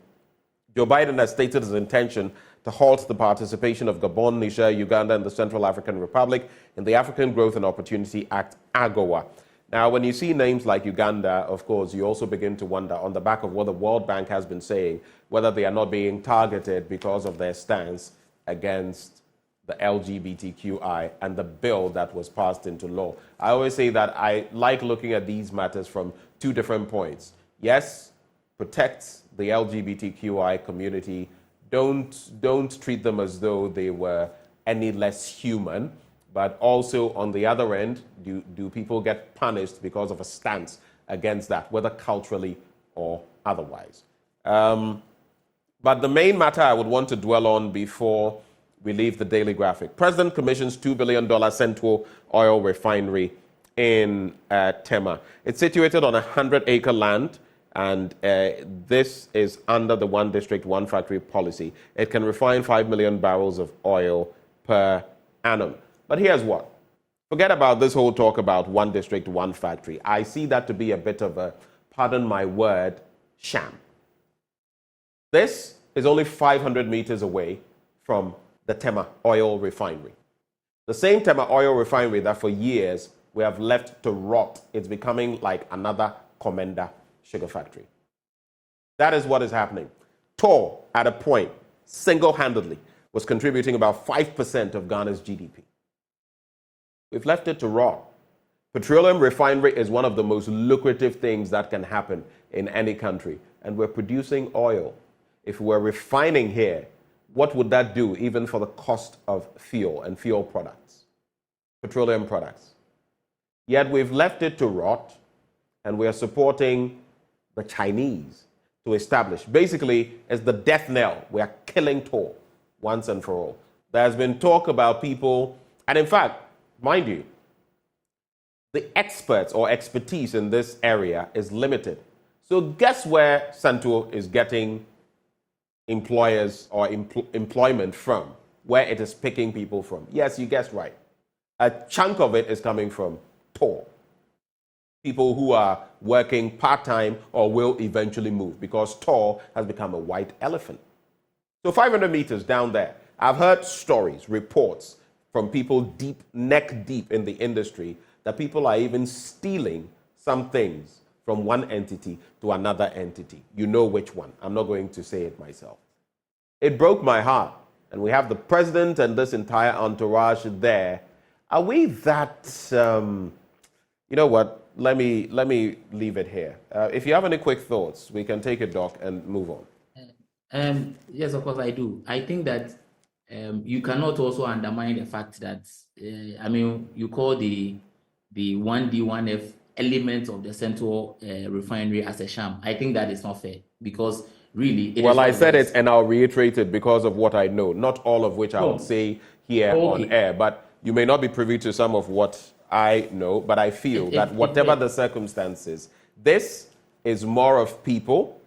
Biden has stated his intention to halt the participation of Gabon, Niger, Uganda, and the Central African Republic in the African Growth and Opportunity Act, AGOA. Now, when you see names like Uganda, of course, you also begin to wonder, on the back of what the World Bank has been saying, whether they are not being targeted because of their stance against the LGBTQI and the bill that was passed into law. I always say that I like looking at these matters from two different points. Yes, protect the LGBTQI community. Don't treat them as though they were any less human. But also, on the other end, do people get punished because of a stance against that, whether culturally or otherwise? But the main matter I would want to dwell on before we leave the daily graphic. President commissions $2 billion Central oil refinery in Tema. It's situated on 100-acre land, and this is under the one district, one factory policy. It can refine 5 million barrels of oil per annum. But here's what. Forget about this whole talk about one district, one factory. I see that to be a bit of a, pardon my word, sham. This is only 500 meters away from the Tema oil refinery. The same Tema oil refinery that for years we have left to rot. It's becoming like another Comenda sugar factory. That is what is happening. Tor, at a point, single-handedly, was contributing about 5% of Ghana's GDP. We've left it to rot. Petroleum refinery is one of the most lucrative things that can happen in any country, and we're producing oil. If we're refining here, what would that do even for the cost of fuel and fuel products, petroleum products? Yet we've left it to rot, and we are supporting the Chinese to establish. Basically, it's the death knell. We are killing Tor once and for all. There has been talk about people, and in fact, mind you, the experts or expertise in this area is limited. So guess where Santo is getting employers or employment from, where it is picking people from? Yes, you guessed right. A chunk of it is coming from Tor. People who are working part-time or will eventually move because Tor has become a white elephant. So 500 meters down there, I've heard stories, reports from people deep, neck deep in the industry that people are even stealing some things from one entity to another entity. You know which one. I'm not going to say it myself. It broke my heart. And we have the president and this entire entourage there. Are we that, you know what? Let me leave it here. If you have any quick thoughts, we can take a doc and move on. Yes, of course I do. I think that you cannot also undermine the fact that, you call the 1D, 1F elements of the Central refinery as a sham. I think that is not fair because really... Well, I said it and I'll reiterate it because of what I know, not all of which I would say here on air, but you may not be privy to some of what I know, but I feel that whatever the circumstances, this is more of people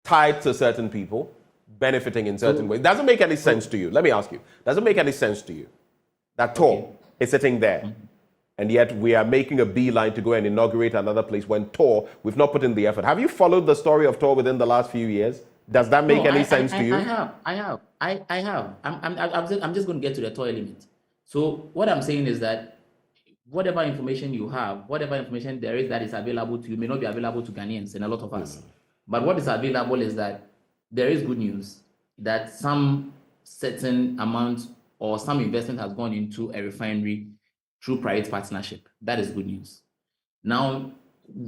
tied to certain people, benefiting in certain ways. Doesn't make any sense to you. Let me ask you. Doesn't make any sense to you that Tor is sitting there, and yet we are making a beeline to go and inaugurate another place when Tor, we've not put in the effort. Have you followed the story of Tor within the last few years? Does that make any sense to you? I have. I'm just going to get to the Tor element. So what I'm saying is that whatever information you have, whatever information there is that is available to you may not be available to Ghanaians and a lot of us. But what is available is that there is good news that some certain amount or some investment has gone into a refinery through private partnership. That is good news. Now,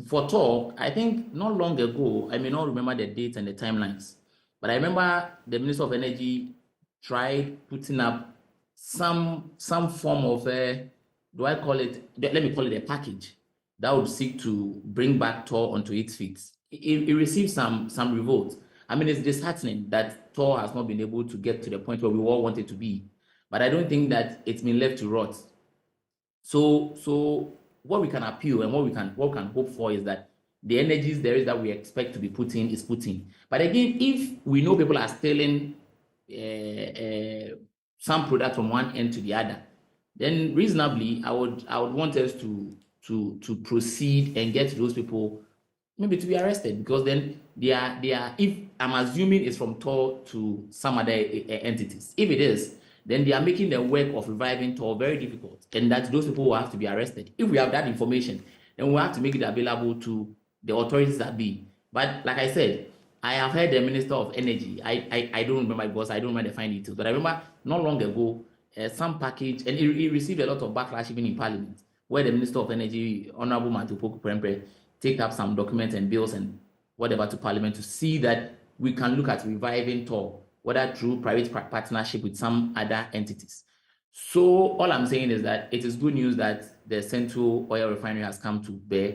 for talk, I think not long ago, I may not remember the dates and the timelines, but I remember the Minister of Energy tried putting up some form of a, let me call it a package that would seek to bring back Tor onto its feet. It received some revolt. I mean, it's disheartening that Tor has not been able to get to the point where we all want it to be, but I don't think that it's been left to rot. So what we can appeal and what we can hope for is that the energies there is that we expect to be put in is put in. But again, if we know people are stealing some product from one end to the other, then reasonably, I would want us to proceed and get those people maybe to be arrested, because then they are if I'm assuming it's from Tor to some other entities. If it is, then they are making the work of reviving Tor very difficult, and that those people will have to be arrested. If we have that information, then we'll have to make it available to the authorities that be. But like I said, I have heard the Minister of Energy, I don't remember because I don't remember the fine details, but I remember not long ago, some package, and he received a lot of backlash even in Parliament, where the Minister of Energy, Honorable Matupoku Prempeh, take up some documents and bills and whatever to Parliament to see that we can look at reviving Tor, whether through private partnership with some other entities. So all I'm saying is that it is good news that the Central Oil Refinery has come to bear.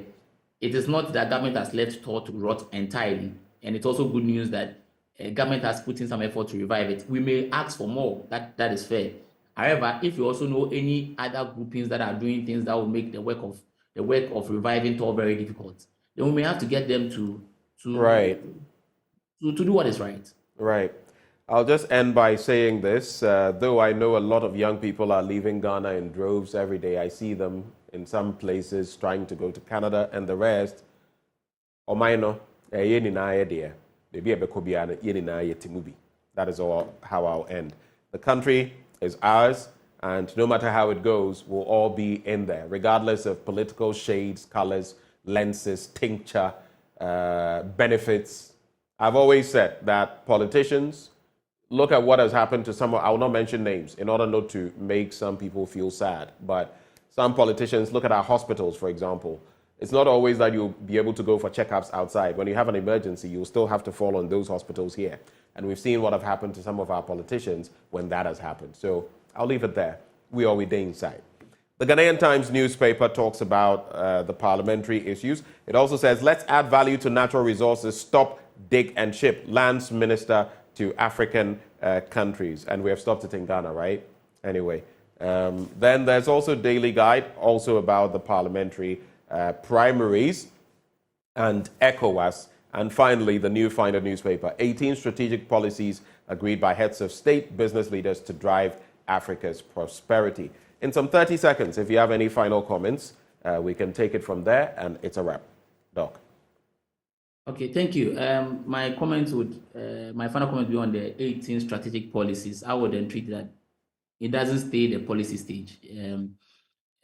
It is not that government has left Tor to rot entirely, and it's also good news that government has put in some effort to revive it. We may ask for more, that is fair. However, if you also know any other groupings that are doing things that will make the work of reviving Tor very difficult, then we may have to get them to do what is right. Right. I'll just end by saying this. Though I know a lot of young people are leaving Ghana in droves every day, I see them in some places trying to go to Canada and the rest. That is all how I'll end. The country is ours, and no matter how it goes, we'll all be in there, regardless of political shades, colors, lenses, tincture, benefits. I've always said that politicians look at what has happened to some, I will not mention names in order not to make some people feel sad, but some politicians look at our hospitals, for example. It's not always that you'll be able to go for checkups outside. When you have an emergency, you'll still have to fall on those hospitals here. And we've seen what have happened to some of our politicians when that has happened. So I'll leave it there. We are with inside. The Ghanaian Times newspaper talks about the parliamentary issues. It also says, let's add value to natural resources, stop, dig and ship. Lands Minister to African countries. And we have stopped it in Ghana, right? Anyway. Then there's also Daily Guide, also about the parliamentary primaries and ECOWAS. And finally, the New Finder newspaper, 18 strategic policies agreed by heads of state, business leaders to drive Africa's prosperity. In some 30 seconds, if you have any final comments, we can take it from there, and it's a wrap. Doc. Okay, thank you. My final comment would be on the 18 strategic policies. I would then treat that it doesn't stay the policy stage.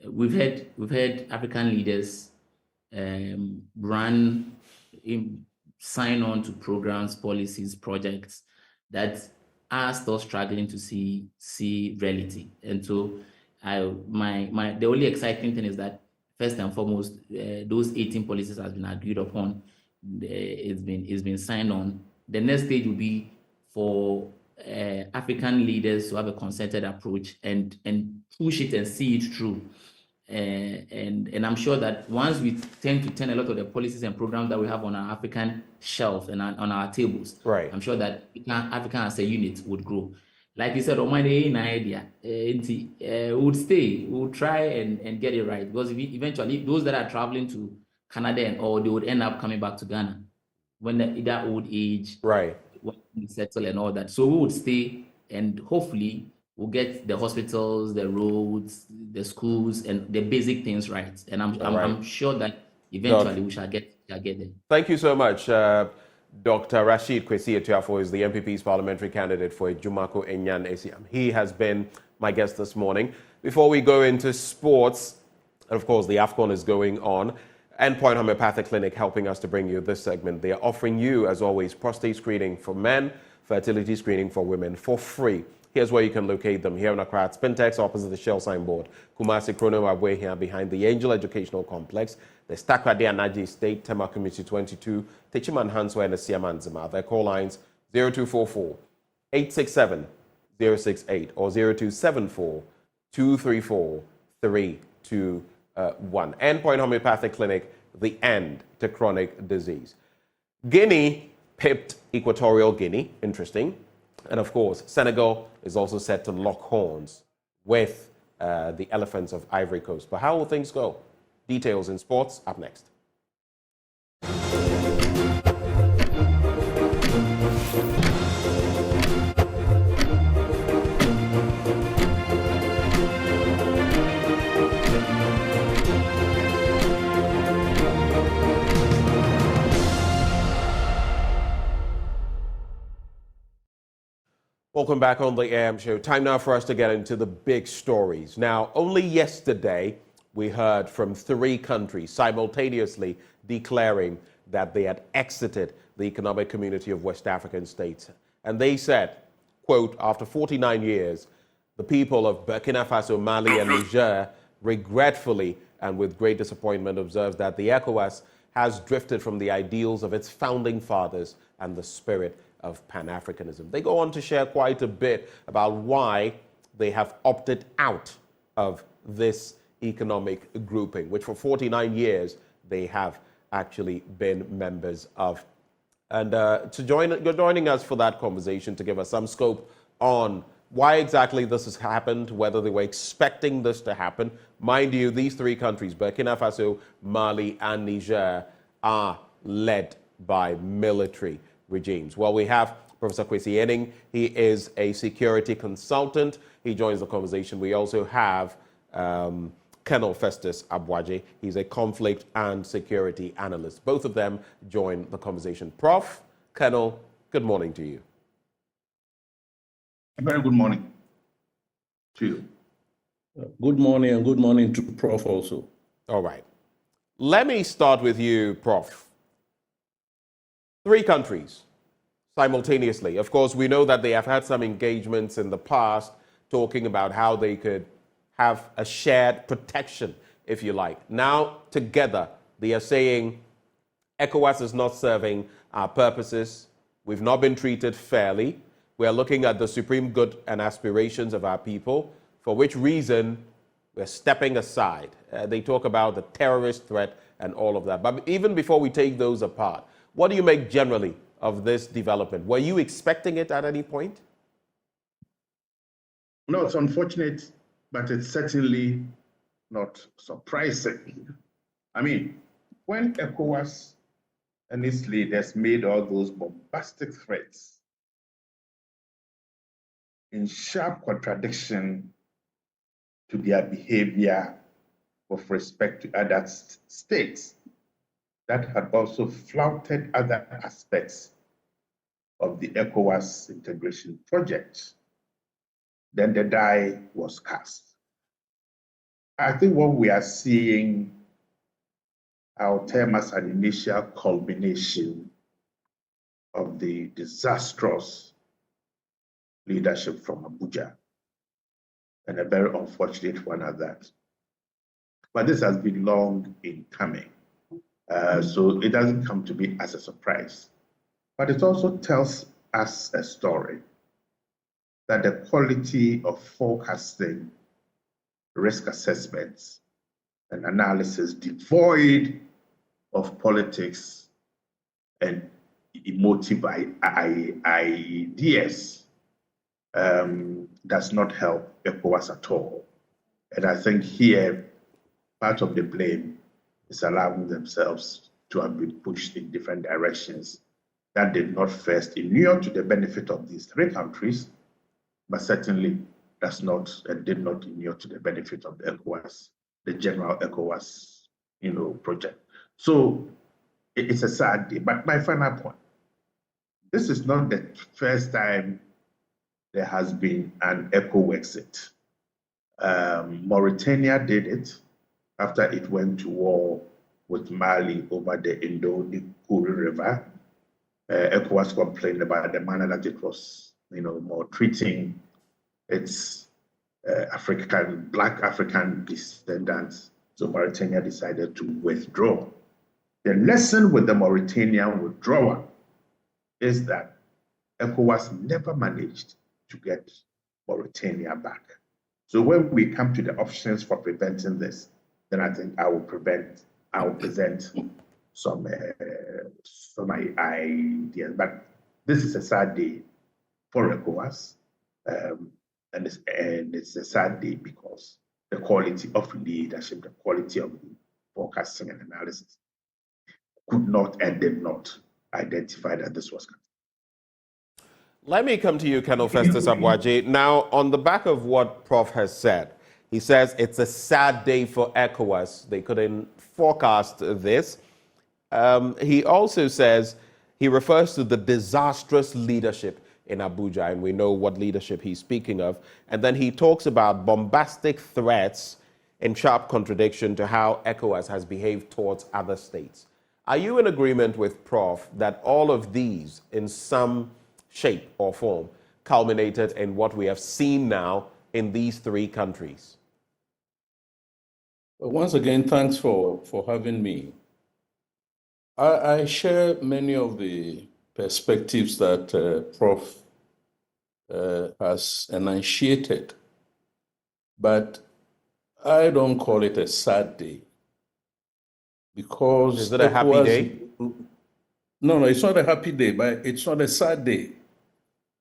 We've had African leaders sign on to programs, policies, projects that are still struggling to see reality. And so the only exciting thing is that first and foremost, those 18 policies has been agreed upon. It's been signed on. The next stage will be for African leaders to have a concerted approach and push it and see it through. And I'm sure that once we tend to turn a lot of the policies and programs that we have on our African shelf and on our tables, right, I'm sure that Africa as a unit would grow. Like you said, on my idea, we would stay, we would try and get it right, because eventually those that are traveling to Canada they would end up coming back to Ghana when they're old age, right, when we settle and all that. So we would stay, and hopefully we'll get the hospitals, the roads, the schools, and the basic things right. And I'm sure that eventually we shall get there. Thank you so much. Dr. Rashid Kwesi Etuafo is the MPP's parliamentary candidate for Jumako Enyan ACM. He has been my guest this morning. Before we go into sports, and of course the AFCON is going on, Endpoint Homeopathic Clinic helping us to bring you this segment. They are offering you, as always, prostate screening for men, fertility screening for women for free. Here's where you can locate them. Here in Accra, at Spintex, opposite the Shell signboard. Kumasi Krono Abwe here behind the Angel Educational Complex. The Stakwade Anaji State, Tema Community 22, Techiman Hanswa and the Siaman Zima. Their call lines 0244 867 068 or 0274 234 321. Endpoint Homeopathic Clinic, the end to chronic disease. Guinea pipped Equatorial Guinea, interesting. And of course, Senegal is also set to lock horns with the Elephants of Ivory Coast. But how will things go? Details in sports up next. Welcome back on the AM show. Time now for us to get into the big stories. Now, only yesterday we heard from 3 countries simultaneously declaring that they had exited the Economic Community of West African States. And they said, quote, after 49 years, the people of Burkina Faso, Mali, and Niger regretfully and with great disappointment observes that the ECOWAS has drifted from the ideals of its founding fathers and the spirit of Pan-Africanism. They go on to share quite a bit about why they have opted out of this economic grouping, which for 49 years they have actually been members of. And you're joining us for that conversation to give us some scope on why exactly this has happened, whether they were expecting this to happen. Mind you, these 3 countries, Burkina Faso, Mali, and Niger, are led by military regimes. Well, we have Professor Kwesi Enning. He is a security consultant. He joins the conversation. We also have Colonel Festus Aboagye. He's a conflict and security analyst. Both of them join the conversation. Prof, Colonel, good morning to you. A very good morning to you. Good morning, and good morning to Prof also. All right. Let me start with you, Prof. 3 countries simultaneously. Of course, we know that they have had some engagements in the past talking about how they could have a shared protection, if you like. Now, together, they are saying ECOWAS is not serving our purposes. We've not been treated fairly. We are looking at the supreme good and aspirations of our people, for which reason we're stepping aside. They talk about the terrorist threat and all of that. But even before we take those apart, what do you make generally of this development? Were you expecting it at any point? No, it's unfortunate, but it's certainly not surprising. I mean, when ECOWAS and its leaders made all those bombastic threats in sharp contradiction to their behavior with respect to other states, that had also flouted other aspects of the ECOWAS integration project, then the die was cast. I think what we are seeing, I'll term as an initial culmination of the disastrous leadership from Abuja, and a very unfortunate one at that. But this has been long in coming. So it doesn't come to me as a surprise. But it also tells us a story that the quality of forecasting, risk assessments, and analysis devoid of politics and emotive ideas does not help ECOWAS at all. And I think here, part of the blame is allowing themselves to have been pushed in different directions that did not first inure to the benefit of these 3 countries, but certainly does not and did not inure to the benefit of the ECOWAS, the general ECOWAS, project. So it's a sad day. But my final point, this is not the first time there has been an ECO exit. Mauritania did it after it went to war with Mali over the Indo-Kuru River. ECOWAS complained about the manner that it was, maltreating its Black African descendants. So Mauritania decided to withdraw. The lesson with the Mauritanian withdrawal is that ECOWAS never managed to get Mauritania back. So when we come to the options for preventing this, then I think I will present some ideas. But this is a sad day for ECOWAS, and it's a sad day because the quality of leadership, the quality of forecasting and analysis could not and did not identify that this was coming. Let me come to you, Colonel Festus Aboagye. Now, on the back of what Prof has said, he says it's a sad day for ECOWAS. They couldn't forecast this. He also says, he refers to the disastrous leadership in Abuja, and we know what leadership he's speaking of. And then he talks about bombastic threats in sharp contradiction to how ECOWAS has behaved towards other states. Are you in agreement with Prof that all of these, in some shape or form, culminated in what we have seen now in these three countries? Once again, thanks for having me. I share many of the perspectives that Prof has enunciated, but I don't call it a sad day. Because is it a happy day? No, it's not a happy day, but it's not a sad day.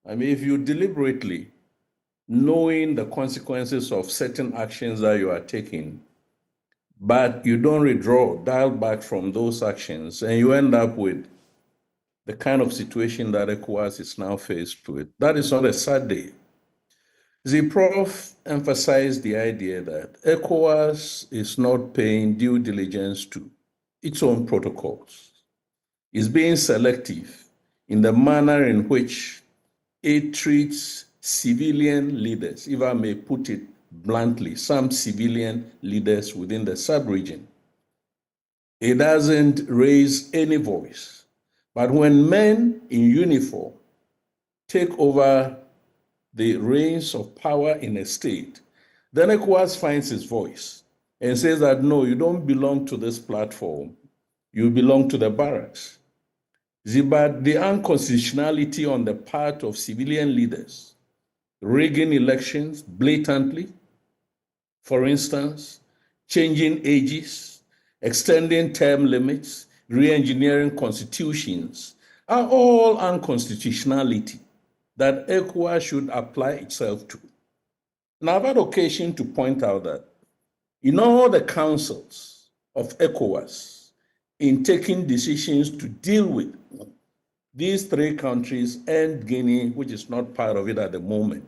I mean, if you deliberately, knowing the consequences of certain actions that you are taking, but you don't withdraw, dial back from those actions, and you end up with the kind of situation that ECOWAS is now faced with, that is not a sad day. The Prof emphasized the idea that ECOWAS is not paying due diligence to its own protocols. It's being selective in the manner in which it treats civilian leaders, if I may put it bluntly, some civilian leaders within the sub-region. It doesn't raise any voice. But when men in uniform take over the reins of power in a state, then ECOWAS finds its voice and says that, no, you don't belong to this platform, you belong to the barracks. But the unconstitutionality on the part of civilian leaders, rigging elections blatantly, for instance, changing ages, extending term limits, re-engineering constitutions, are all unconstitutionality that ECOWAS should apply itself to. Now, I've had occasion to point out that in all the councils of ECOWAS, in taking decisions to deal with these three countries and Guinea, which is not part of it at the moment,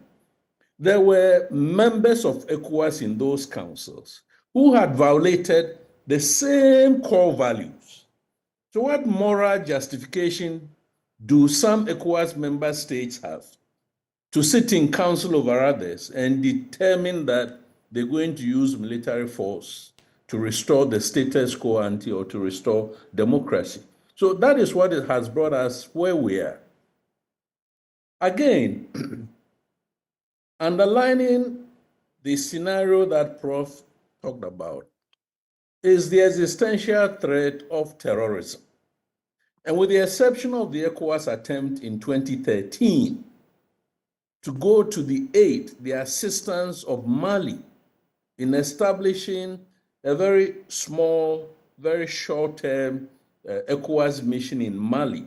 there were members of ECOWAS in those councils who had violated the same core values. So what moral justification do some ECOWAS member states have to sit in council over others and determine that they're going to use military force to restore the status quo ante or to restore democracy? So that is what it has brought us where we are. Again, underlining the scenario that Prof talked about is the existential threat of terrorism. And with the exception of the ECOWAS attempt in 2013 to go to the aid, the assistance of Mali in establishing a very small, very short-term ECOWAS mission in Mali,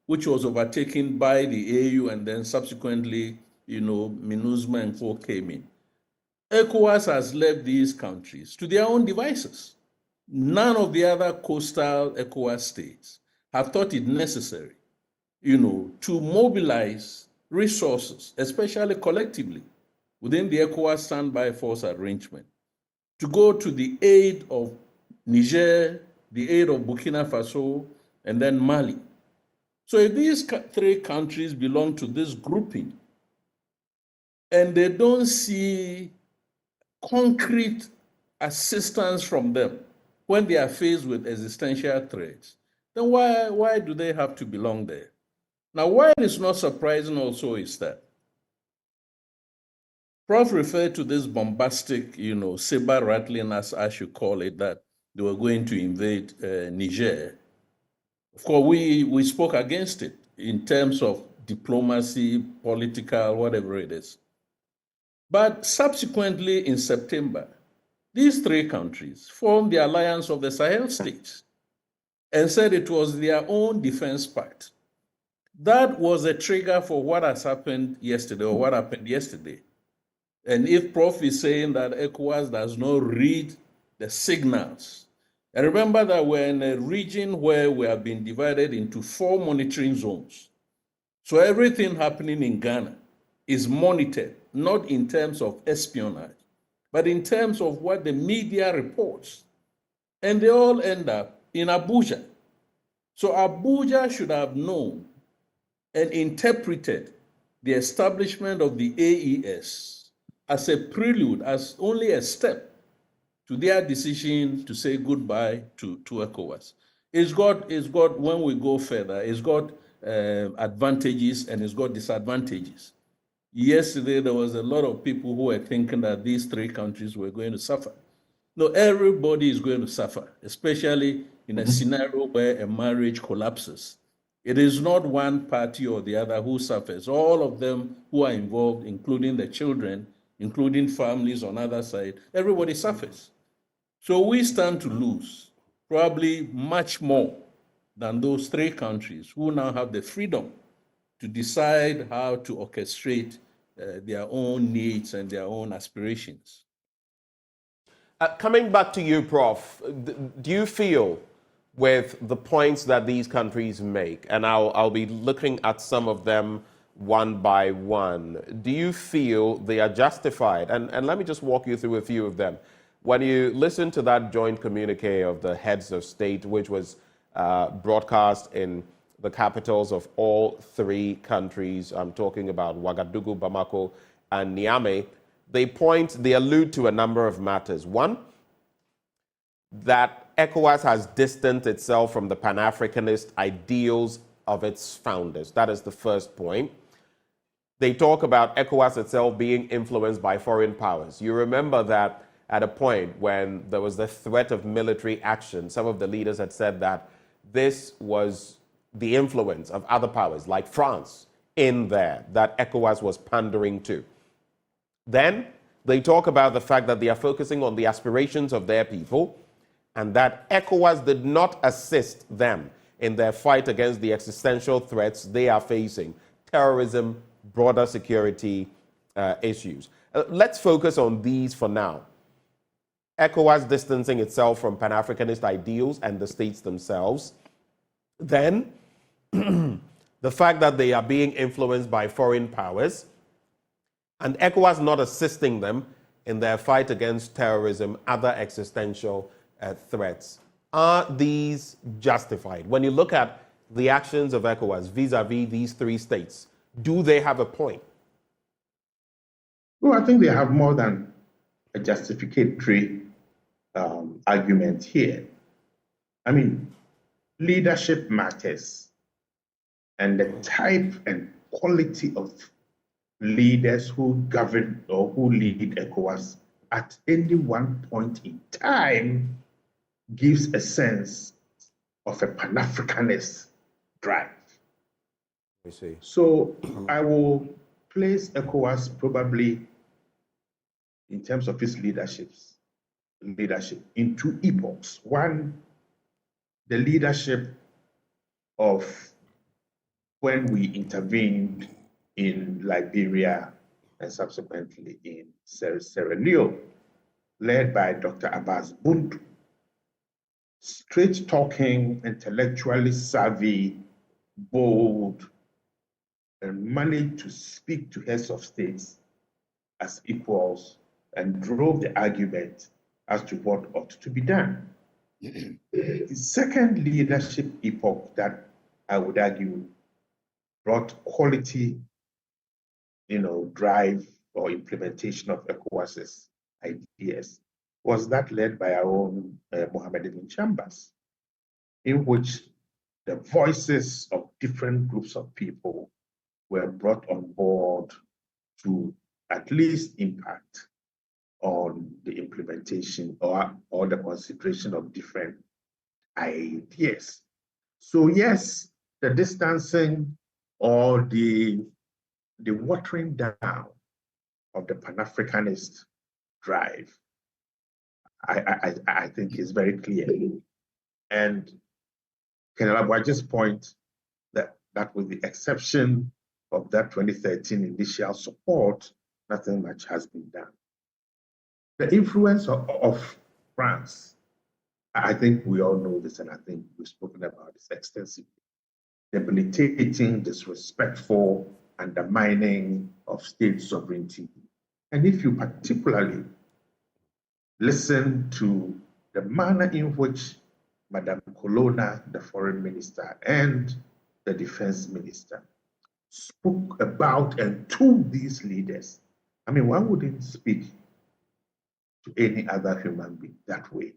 which was overtaken by the AU and then subsequently, MINUSMA and co came in. ECOWAS has left these countries to their own devices. None of the other coastal ECOWAS states have thought it necessary, to mobilize resources, especially collectively, within the ECOWAS standby force arrangement, to go to the aid of Niger, the aid of Burkina Faso, and then Mali. So if these three countries belong to this grouping, and they don't see concrete assistance from them, when they are faced with existential threats, then why do they have to belong there? Now, why it's not surprising also is that Prof referred to this bombastic, saber rattling, as I should call it, that they were going to invade Niger. Of course, we spoke against it in terms of diplomacy, political, whatever it is. But subsequently in September, these three countries formed the Alliance of the Sahel States and said it was their own defense pact. That was a trigger for what has happened yesterday, or what happened yesterday. And if Prof is saying that ECOWAS does not read the signals, and remember that we're in a region where we have been divided into 4 monitoring zones. So everything happening in Ghana is monitored, not in terms of espionage, but in terms of what the media reports. And they all end up in Abuja. So Abuja should have known and interpreted the establishment of the AES as a prelude, as only a step to their decision to say goodbye to ECOWAS. It's got, when we go further, it's got advantages and it's got disadvantages. Yesterday, there was a lot of people who were thinking that these three countries were going to suffer. No, everybody is going to suffer, especially in a scenario where a marriage collapses. It is not one party or the other who suffers. All of them who are involved, including the children, including families on either side, everybody suffers. So we stand to lose probably much more than those three countries who now have the freedom to decide how to orchestrate their own needs and their own aspirations. Coming back to you, Prof, do you feel with the points that these countries make, and I'll be looking at some of them one by one, do you feel they are justified? And let me just walk you through a few of them. When you listen to that joint communique of the heads of state, which was broadcast in the capitals of all three countries, I'm talking about Ouagadougou, Bamako, and Niamey, they allude to a number of matters. One, that ECOWAS has distanced itself from the Pan-Africanist ideals of its founders. That is the first point. They talk about ECOWAS itself being influenced by foreign powers. You remember that at a point when there was the threat of military action, some of the leaders had said that this was the influence of other powers, like France, in there, that ECOWAS was pandering to. Then they talk about the fact that they are focusing on the aspirations of their people, and that ECOWAS did not assist them in their fight against the existential threats they are facing, terrorism, broader security issues. Let's focus on these for now. ECOWAS distancing itself from Pan-Africanist ideals and the states themselves. Then, the fact that they are being influenced by foreign powers, and ECOWAS not assisting them in their fight against terrorism, other existential threats. Are these justified? When you look at the actions of ECOWAS vis-a-vis these three states, do they have a point? Well, I think they have more than a justificatory argument here. I mean, leadership matters, and the type and quality of leaders who govern or who lead ECOWAS at any one point in time gives a sense of a Pan-Africanist drive. I see. So I will place ECOWAS probably in terms of its leadership in two epochs. One, the leadership of when we intervened in Liberia and subsequently in Sierra Leone, led by Dr. Abbas Buntu. Straight-talking, intellectually savvy, bold, and managed to speak to heads of states as equals and drove the argument as to what ought to be done. The second leadership epoch that I would argue brought quality, drive or implementation of ECOWAS's ideas was that led by our own Mohammed Ibn Chambers, in which the voices of different groups of people were brought on board to at least impact on the implementation or the consideration of different ideas. So yes, the distancing or the watering down of the Pan-Africanist drive, I think is very clear. And Colonel Aboagye's point that with the exception of that 2013 initial support, nothing much has been done. The influence of France, I think we all know this, and I think we've spoken about this extensively. Debilitating, disrespectful, undermining of state sovereignty. And if you particularly listen to the manner in which Madame Colonna, the foreign minister, and the defense minister spoke about and to these leaders, I mean, one wouldn't speak to any other human being that way,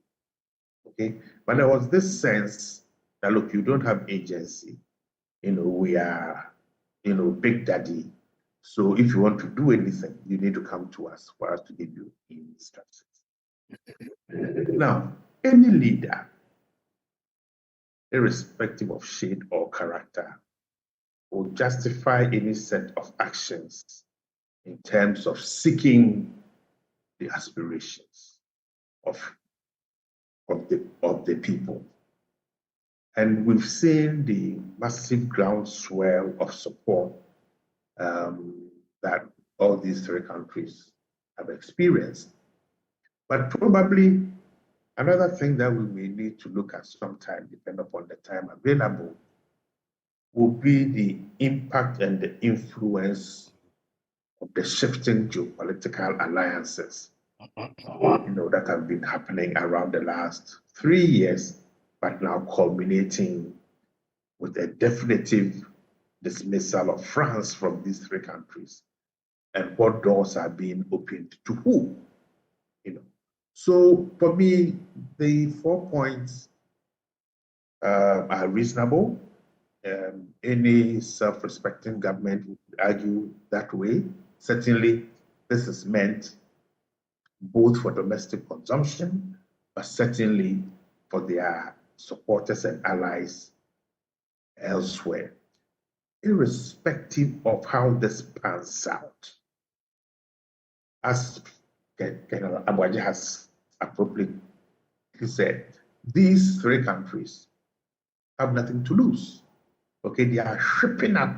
okay? But there was this sense that, look, you don't have agency. We are, big daddy. So if you want to do anything, you need to come to us for us to give you instructions. Now, any leader, irrespective of shade or character, will justify any set of actions in terms of seeking the aspirations of the people. And we've seen the massive groundswell of support that all these three countries have experienced. But probably another thing that we may need to look at sometime, depending upon the time available, will be the impact and the influence of the shifting geopolitical alliances that have been happening around the last 3 years, but now culminating with a definitive dismissal of France from these three countries, and what doors are being opened to who. So for me, the 4 points are reasonable. Any self-respecting government would argue that way. Certainly, this is meant both for domestic consumption, but certainly for their supporters and allies elsewhere. Irrespective of how this pans out, as Colonel Aboagye has appropriately said, these three countries have nothing to lose. Okay, they are shaping up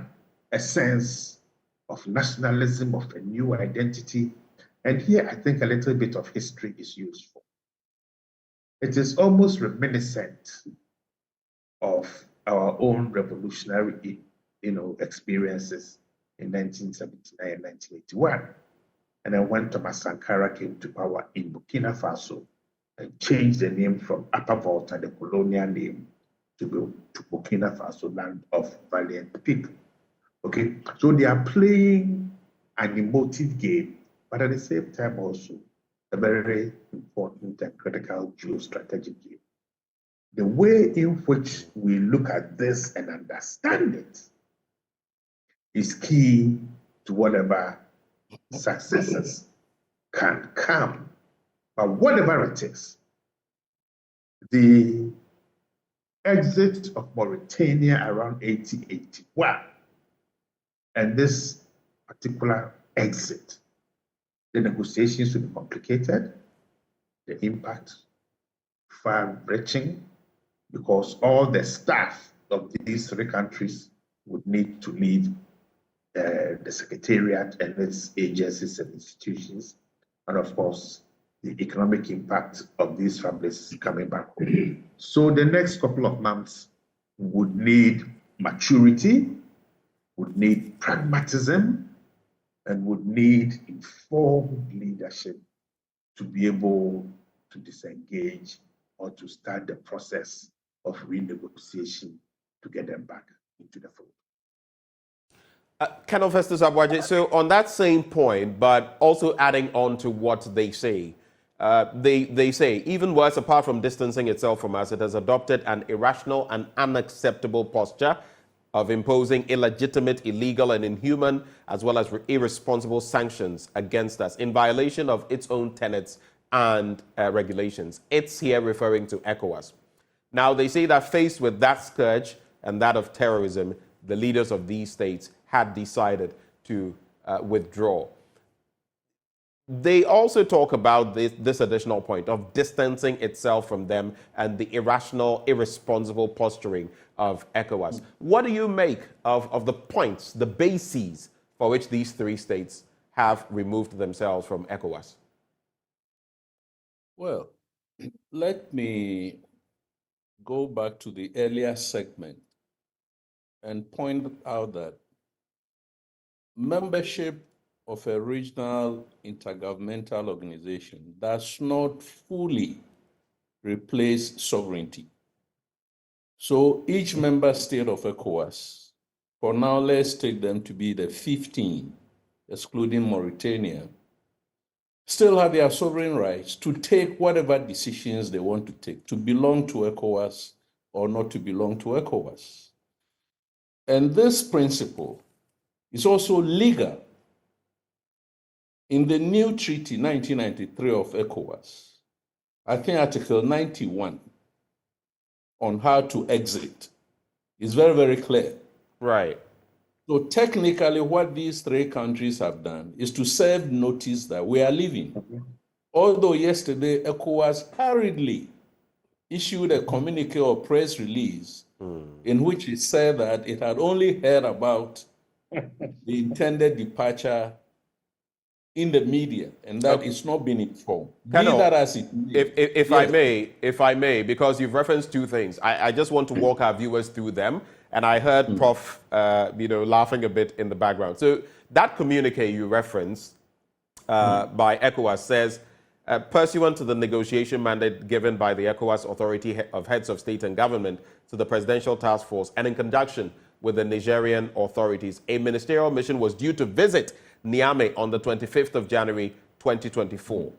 a sense of nationalism, of a new identity. And here I think a little bit of history is useful. It is almost reminiscent of our own revolutionary experiences in 1979 and 1981. And then when Thomas Sankara came to power in Burkina Faso and changed the name from Upper Volta, the colonial name, to Burkina Faso, land of valiant people. Okay, so they are playing an emotive game, but at the same time also a very important and critical geostrategic game. The way in which we look at this and understand it is key to whatever successes can come. But whatever it is, the exit of Mauritania around 1881, and this particular exit, the negotiations will be complicated, the impact far-reaching, because all the staff of these three countries would need to leave the Secretariat and its agencies and institutions, and of course, the economic impact of these families coming back home. So the next couple of months would need maturity, would need pragmatism, and would need informed leadership to be able to disengage or to start the process of renegotiation to get them back into the fold. Colonel Festus Aboagye, so on that same point, but also adding on to what they say, They say, even worse, apart from distancing itself from us, it has adopted an irrational and unacceptable posture of imposing illegitimate, illegal, and inhuman, as well as irresponsible sanctions against us in violation of its own tenets and regulations. It's here referring to ECOWAS. Now, they say that faced with that scourge and that of terrorism, the leaders of these states had decided to withdraw. They also talk about this additional point of distancing itself from them and the irrational, irresponsible posturing of ECOWAS. What do you make of the points, the bases for which these three states have removed themselves from ECOWAS? Well, let me go back to the earlier segment and point out that membership of a regional intergovernmental organization does not fully replace sovereignty. So each member state of ECOWAS, for now, let's take them to be the 15, excluding Mauritania, still have their sovereign rights to take whatever decisions they want to take, to belong to ECOWAS or not to belong to ECOWAS. And this principle is also legal. In the new treaty, 1993 of ECOWAS, I think Article 91 on how to exit is very, very clear. Right. So technically, what these three countries have done is to serve notice that we are leaving. Although yesterday, ECOWAS hurriedly issued a communique or press release in which it said that it had only heard about the intended departure in the media, and that it's not been informed. Colonel, that as it may. If I may, because you've referenced two things, I just want to walk our viewers through them, and I heard Prof. Laughing a bit in the background. So that communique you referenced by ECOWAS says, pursuant to the negotiation mandate given by the ECOWAS Authority of Heads of State and Government to the Presidential Task Force, and in conjunction with the Nigerian authorities, a ministerial mission was due to visit Niamey on the 25th of January 2024.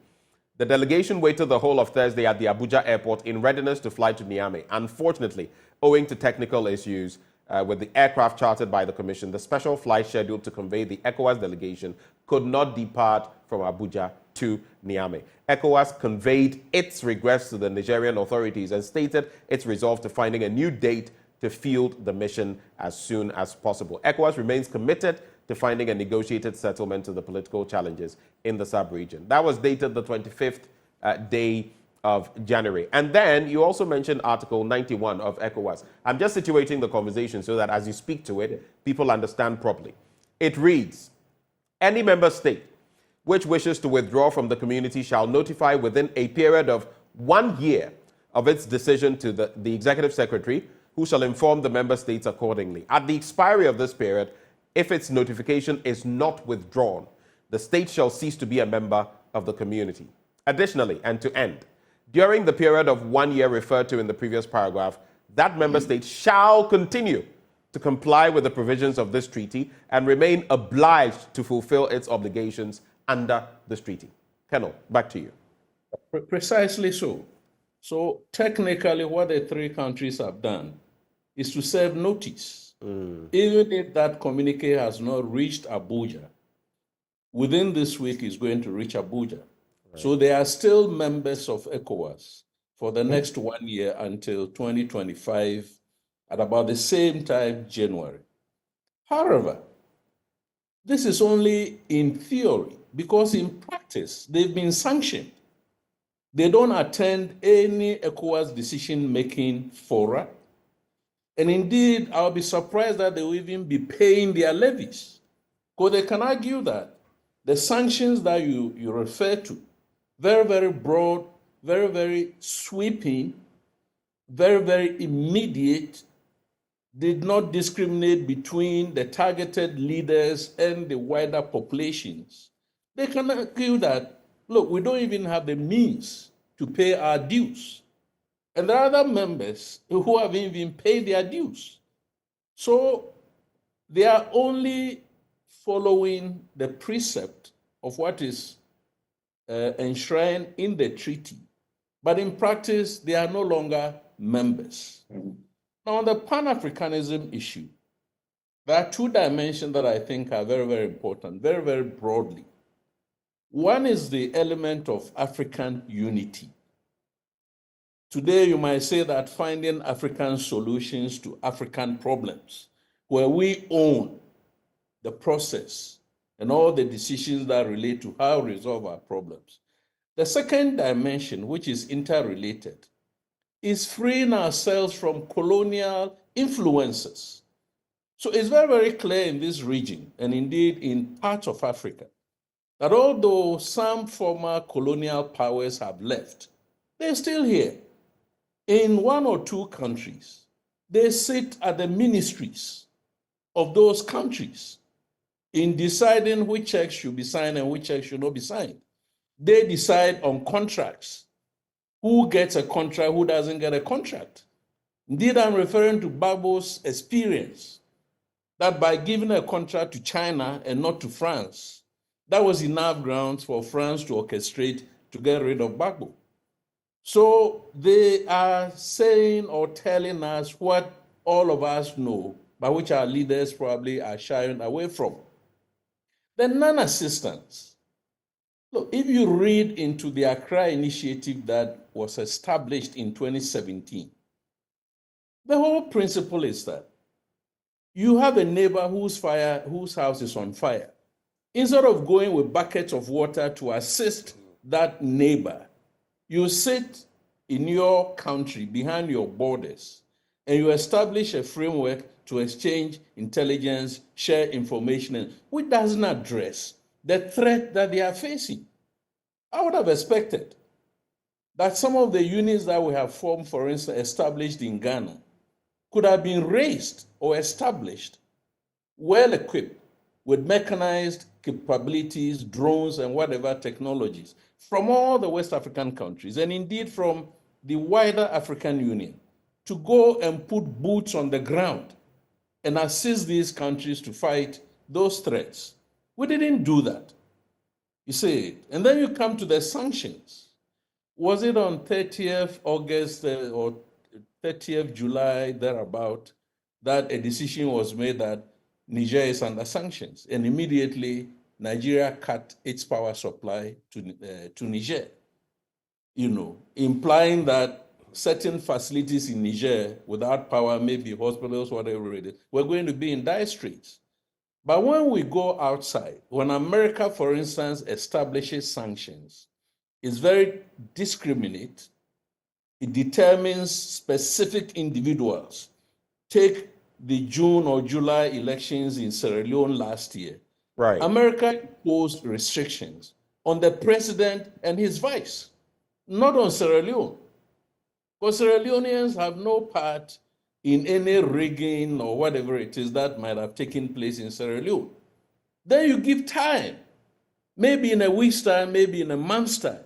The delegation waited the whole of Thursday at the Abuja airport in readiness to fly to Niamey. Unfortunately, owing to technical issues with the aircraft chartered by the Commission, the special flight scheduled to convey the ECOWAS delegation could not depart from Abuja to Niamey. ECOWAS conveyed its regrets to the Nigerian authorities and stated its resolve to finding a new date to field the mission as soon as possible. ECOWAS remains committed to finding a negotiated settlement to the political challenges in the sub-region. That was dated the 25th day of January. And then you also mentioned Article 91 of ECOWAS. I'm just situating the conversation so that as you speak to it, people understand properly. It reads, any member state which wishes to withdraw from the community shall notify within a period of 1 year of its decision to the Executive Secretary, who shall inform the member states accordingly. At the expiry of this period, if its notification is not withdrawn, the state shall cease to be a member of the community. Additionally, and to end, during the period of 1 year referred to in the previous paragraph, that member state shall continue to comply with the provisions of this treaty and remain obliged to fulfill its obligations under this treaty. Colonel, back to you. Precisely so. So technically what the three countries have done is to serve notice. Even if that communique has not reached Abuja, within this week is going to reach Abuja. Right. So they are still members of ECOWAS for the next 1 year until 2025 at about the same time, January. However, this is only in theory because in practice, they've been sanctioned. They don't attend any ECOWAS decision-making fora. And indeed, I'll be surprised that they will even be paying their levies. Because they can argue that the sanctions that you refer to, very, very broad, very, very sweeping, very, very immediate, did not discriminate between the targeted leaders and the wider populations. They can argue that, look, we don't even have the means to pay our dues. And there are other members who haven't even paid their dues. So they are only following the precept of what is enshrined in the treaty, but in practice, they are no longer members. Now, on the Pan-Africanism issue, there are two dimensions that I think are very, very important, very, very broadly. One is the element of African unity. Today, you might say that finding African solutions to African problems, where we own the process and all the decisions that relate to how we resolve our problems. The second dimension, which is interrelated, is freeing ourselves from colonial influences. So it's very, very clear in this region, and indeed in parts of Africa, that although some former colonial powers have left, they're still here. In one or two countries, they sit at the ministries of those countries in deciding which checks should be signed and which checks should not be signed. They decide on contracts. Who gets a contract, who doesn't get a contract. Indeed, I'm referring to Gbagbo's experience that by giving a contract to China and not to France, that was enough grounds for France to orchestrate to get rid of Gbagbo. So they are saying or telling us what all of us know, but which our leaders probably are shying away from. The non-assistance. Look, if you read into the Accra initiative that was established in 2017, the whole principle is that you have a neighbor whose house is on fire. Instead of going with buckets of water to assist that neighbor, you sit in your country, behind your borders, and you establish a framework to exchange intelligence, share information, which doesn't address the threat that they are facing. I would have expected that some of the units that we have formed, for instance, established in Ghana, could have been raised or established, well equipped with mechanized capabilities, drones, and whatever technologies from all the West African countries, and indeed from the wider African Union, to go and put boots on the ground and assist these countries to fight those threats. We didn't do that. You see, and then you come to the sanctions. Was it on 30th August or 30th July, thereabout, that a decision was made that Niger is under sanctions, and immediately Nigeria cut its power supply to Niger, implying that certain facilities in Niger without power, maybe hospitals, whatever it is, were going to be in dire straits. But when we go outside, when America, for instance, establishes sanctions, it's very discriminate. It determines specific individuals. Take the June or July elections in Sierra Leone last year. Right. America imposed restrictions on the president and his vice, not on Sierra Leone. Because Sierra Leoneans have no part in any rigging or whatever it is that might have taken place in Sierra Leone. Then you give time, maybe in a week's time, maybe in a month's time.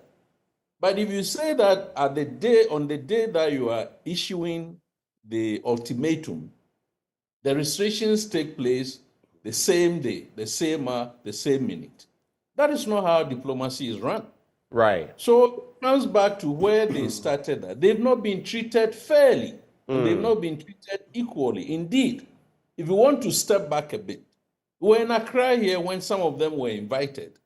But if you say that on the day that you are issuing the ultimatum, the restrictions take place the same day, the same hour, the same minute. That is not how diplomacy is run. Right. So it comes back to where they started that. They've not been treated fairly. And they've not been treated equally. Indeed, if you want to step back a bit, we were in Accra here when some of them were invited.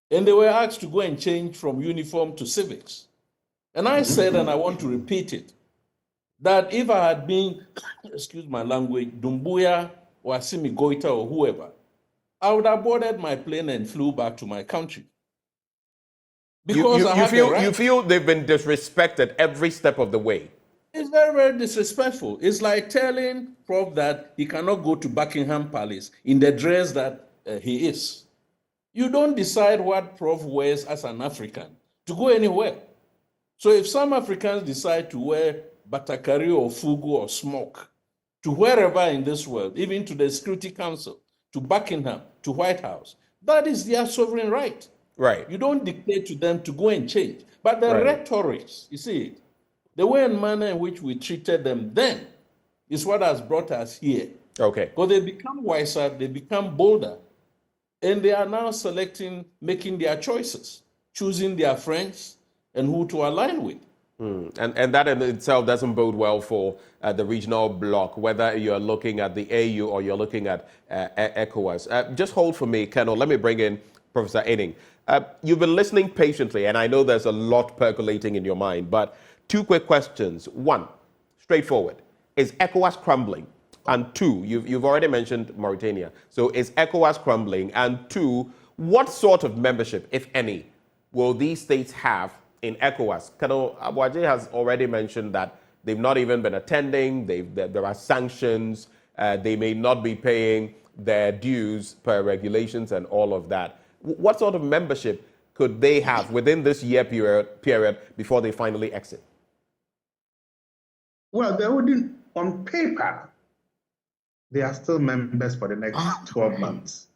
And they were asked to go and change from uniform to civics. And I said, and I want to repeat it, that if I had been, excuse my language, Dumbuya or Assimi Goita or whoever, I would have boarded my plane and flew back to my country. Because you feel they've been disrespected every step of the way. It's very, very disrespectful. It's like telling Prof that he cannot go to Buckingham Palace in the dress that he is. You don't decide what Prof wears as an African to go anywhere. So if some Africans decide to wear batakari or fugu or smoke to wherever in this world, even to the Security Council, to Buckingham, to White House, that is their sovereign right. Right. You don't dictate to them to go and change. But the rhetorics, you see it, the way and manner in which we treated them then is what has brought us here. Okay. Because they become wiser, they become bolder, and they are now making their choices choosing their friends and who to align with. And that in itself doesn't bode well for the regional bloc, whether you're looking at the AU or you're looking at ECOWAS. Just hold for me, Colonel. Let me bring in Professor Enning. You've been listening patiently, and I know there's a lot percolating in your mind, but two quick questions. One, straightforward. Is ECOWAS crumbling? And two, you've already mentioned Mauritania. So is ECOWAS crumbling? And two, what sort of membership, if any, will these states have in ECOWAS? Colonel Aboagye has already mentioned that they've not even been attending, there are sanctions, they may not be paying their dues per regulations and all of that. What sort of membership could they have within this year period before they finally exit? Well, they wouldn't, on paper, they are still members for the next 12 months.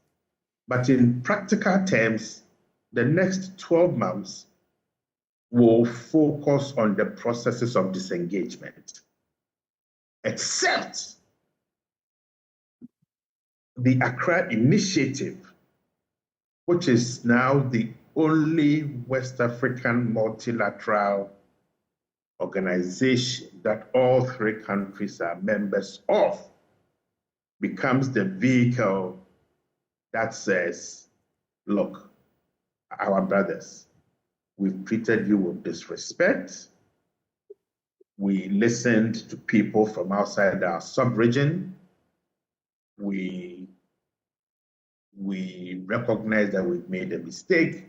But in practical terms, the next 12 months will focus on the processes of disengagement, except the Accra Initiative, which is now the only West African multilateral organization that all three countries are members of, becomes the vehicle that says, look, our brothers, we've treated you with disrespect. We listened to people from outside our sub-region. We recognize that we've made a mistake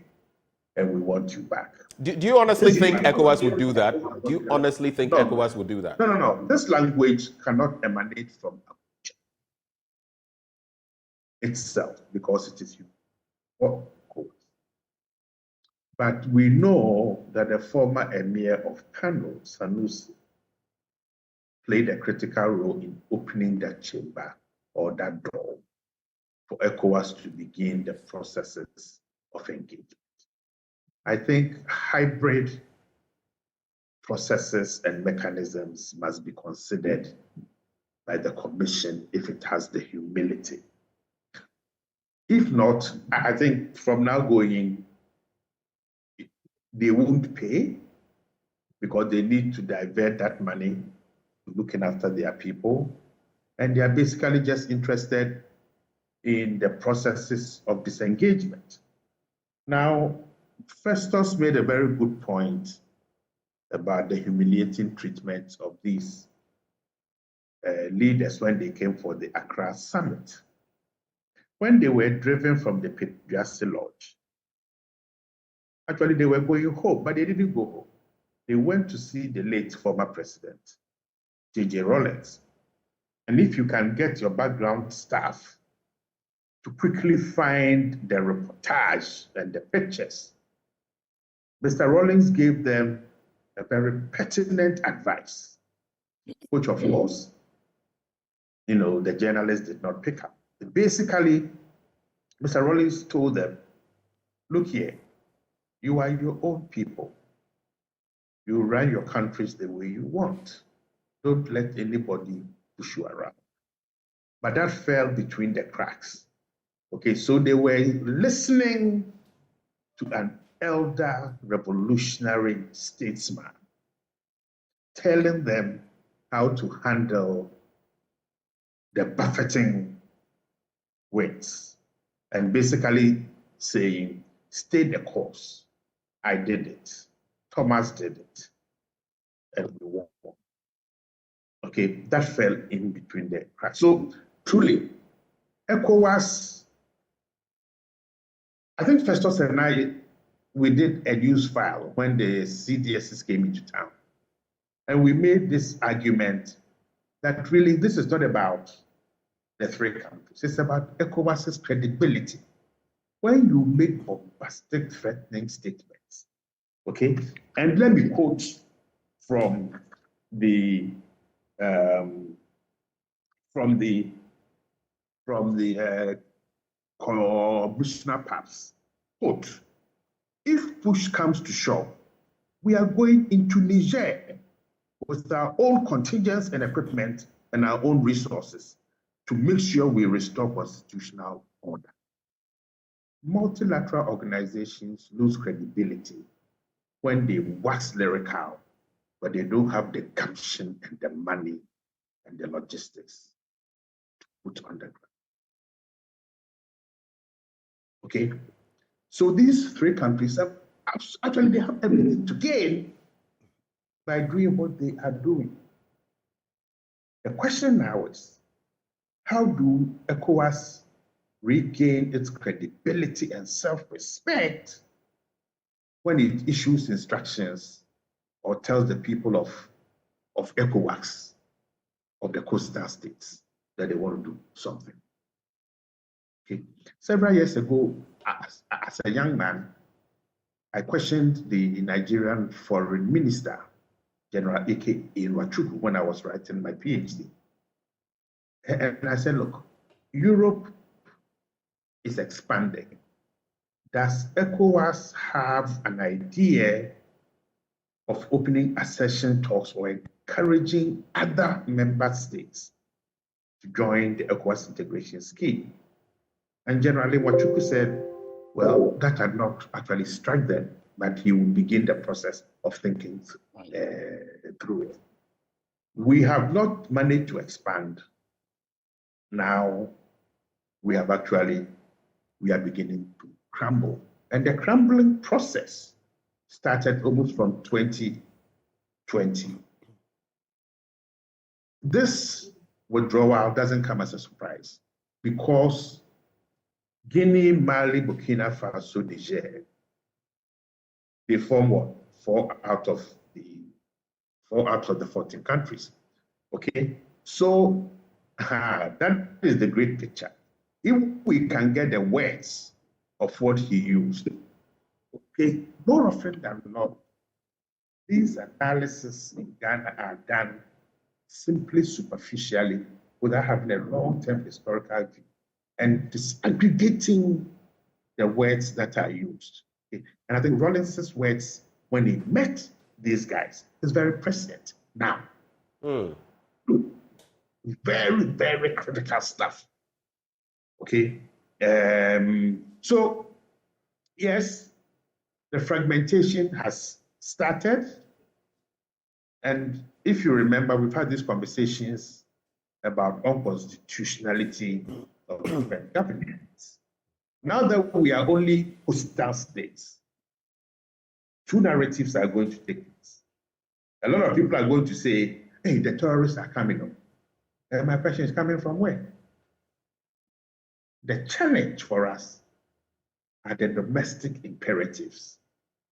and we want you back. Do you honestly think ECOWAS would do that? Do you honestly think ECOWAS would do that? No. This language cannot emanate from itself because it is you. But we know that the former emir of Kano, Sanusi, played a critical role in opening that chamber or that door for ECOWAS to begin the processes of engagement. I think hybrid processes and mechanisms must be considered by the Commission if it has the humility. If not, I think from now going, they won't pay because they need to divert that money to looking after their people. And they are basically just interested in the processes of disengagement. Now, Festus made a very good point about the humiliating treatment of these leaders when they came for the Accra summit. When they were driven from the Pipiasi Lodge, actually they were going home, but they didn't go home. They went to see the late former president, J.J. Rawlings. And if you can get your background staff to quickly find the reportage and the pictures, Mr. Rawlings gave them a very pertinent advice, which of course, the journalists did not pick up. Basically, Mr. Rawlings told them, look here, you are your own people. You run your countries the way you want. Don't let anybody push you around. But that fell between the cracks. Okay, so they were listening to an elder revolutionary statesman telling them how to handle the buffeting winds and basically saying, stay the course. I did it. Thomas did it. And we won. Okay, that fell in between the cracks. So truly, ECOWAS, I think Festus and I, we did a news file when the CDSs came into town. And we made this argument that really this is not about the three countries. It's about ECOWAS's credibility. When you make bombastic threatening statements, okay? And let me quote from the commissioner Paps. Quote, if push comes to shove, we are going into Niger with our own contingents and equipment and our own resources to make sure we restore constitutional order. multilateral organizations lose credibility when they wax lyrical, but they don't have the gumption and the money and the logistics to put on the ground. Okay, so these three countries have actually they have everything to gain by doing what they are doing. The question now is, how do ECOWAS regain its credibility and self-respect when it issues instructions or tells the people of ECOWAS, of the coastal states, that they want to do something? Okay. Several years ago, as a young man, I questioned the Nigerian foreign minister, General Ike Iwachukwu, when I was writing my PhD. And I said, look, Europe is expanding. Does ECOWAS have an idea of opening accession talks or encouraging other member states to join the ECOWAS integration scheme? And General Iwachukwu said, well, that had not actually struck them, but he will begin the process of thinking through it. We have not managed to expand. Now we are beginning to crumble. And the crumbling process started almost from 2020. This withdrawal doesn't come as a surprise because Guinea, Mali, Burkina Faso, Niger, they form what? 4 out of the 14 countries. Okay, so that is the great picture. If we can get the words of what he used, okay, more often than not, these analyses in Ghana are done simply superficially without having a long-term historical view and disaggregating the words that are used. Okay? And I think Rawlinson's words when he met these guys is very prescient now. Very, very critical stuff. Okay. So, yes, the fragmentation has started. And if you remember, we've had these conversations about unconstitutionality of different governments. Now that we are only coastal states, 2 narratives are going to take place. A lot of people are going to say, hey, the terrorists are coming up. And my question is, coming from where? The challenge for us are the domestic imperatives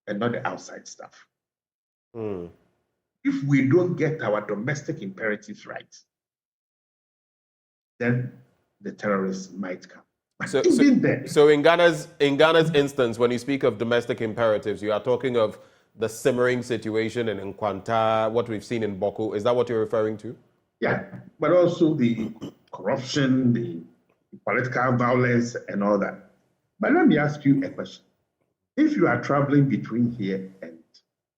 and not the outside stuff. If we don't get our domestic imperatives right, then the terrorists might come. So in Ghana's instance, when you speak of domestic imperatives, you are talking of the simmering situation in Nkwanta, what we've seen in Boko. Is that what you're referring to? Yeah, but also the corruption, the political violence, and all that. But let me ask you a question. If you are traveling between here and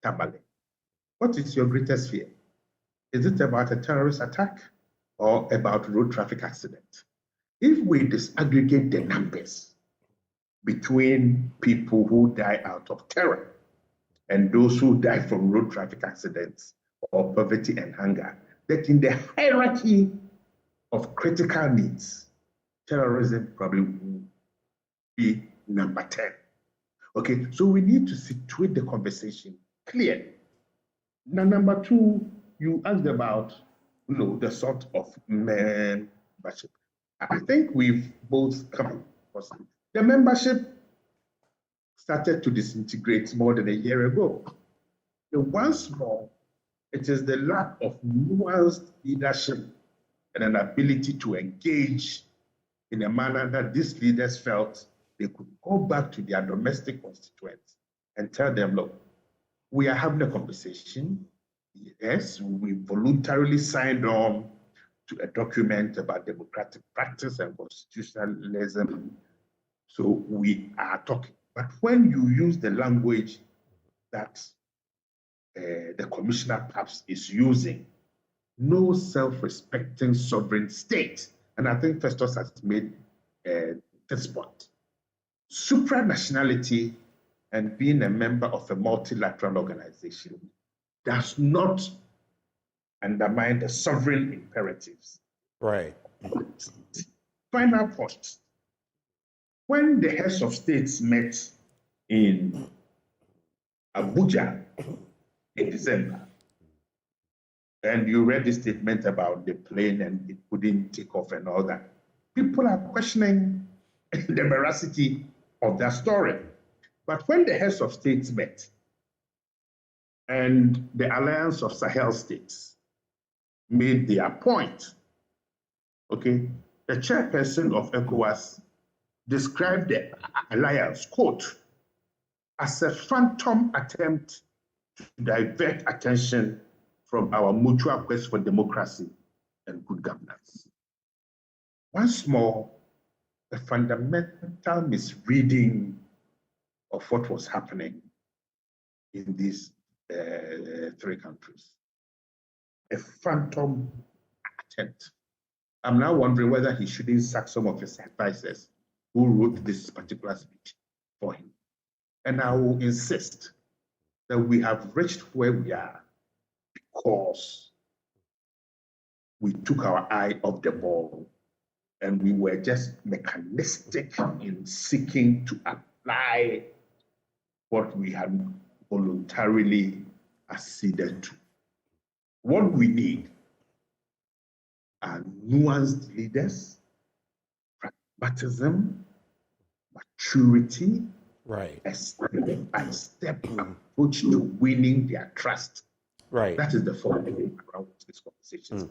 Tamale, what is your greatest fear? Is it about a terrorist attack or about road traffic accident? If we disaggregate the numbers between people who die out of terror and those who die from road traffic accidents or poverty and hunger, that in the hierarchy of critical needs, terrorism probably will be number 10. Okay, so we need to situate the conversation clearly. Now, number 2, you asked about the sort of membership. I think we've both come across it. The membership started to disintegrate more than a year ago. And once more, it is the lack of nuanced leadership and an ability to engage in a manner that these leaders felt they could go back to their domestic constituents and tell them, look, we are having a conversation. Yes, we voluntarily signed on to a document about democratic practice and constitutionalism. So we are talking. But when you use the language that the commissioner perhaps is using, no self-respecting sovereign state, and I think Festus has made this point. supranationality and being a member of a multilateral organization does not undermine the sovereign imperatives. Right. Final point. When the heads of states met in Abuja in December, and you read the statement about the plane and it couldn't take off and all that, people are questioning the veracity of that story. But when the heads of states met and the Alliance of Sahel states made their point, okay, the chairperson of ECOWAS described the alliance, quote, as a phantom attempt to divert attention from our mutual quest for democracy and good governance. Once more, the fundamental misreading of what was happening in these three countries. A phantom attempt. I'm now wondering whether he shouldn't sack some of his advisors who wrote this particular speech for him. And I will insist that we have reached where we are because we took our eye off the ball and we were just mechanistic in seeking to apply what we had voluntarily acceded to. What we need are nuanced leaders, pragmatism, maturity, right, a step-by-step approach to winning their trust. Right. That is the formula around this conversation.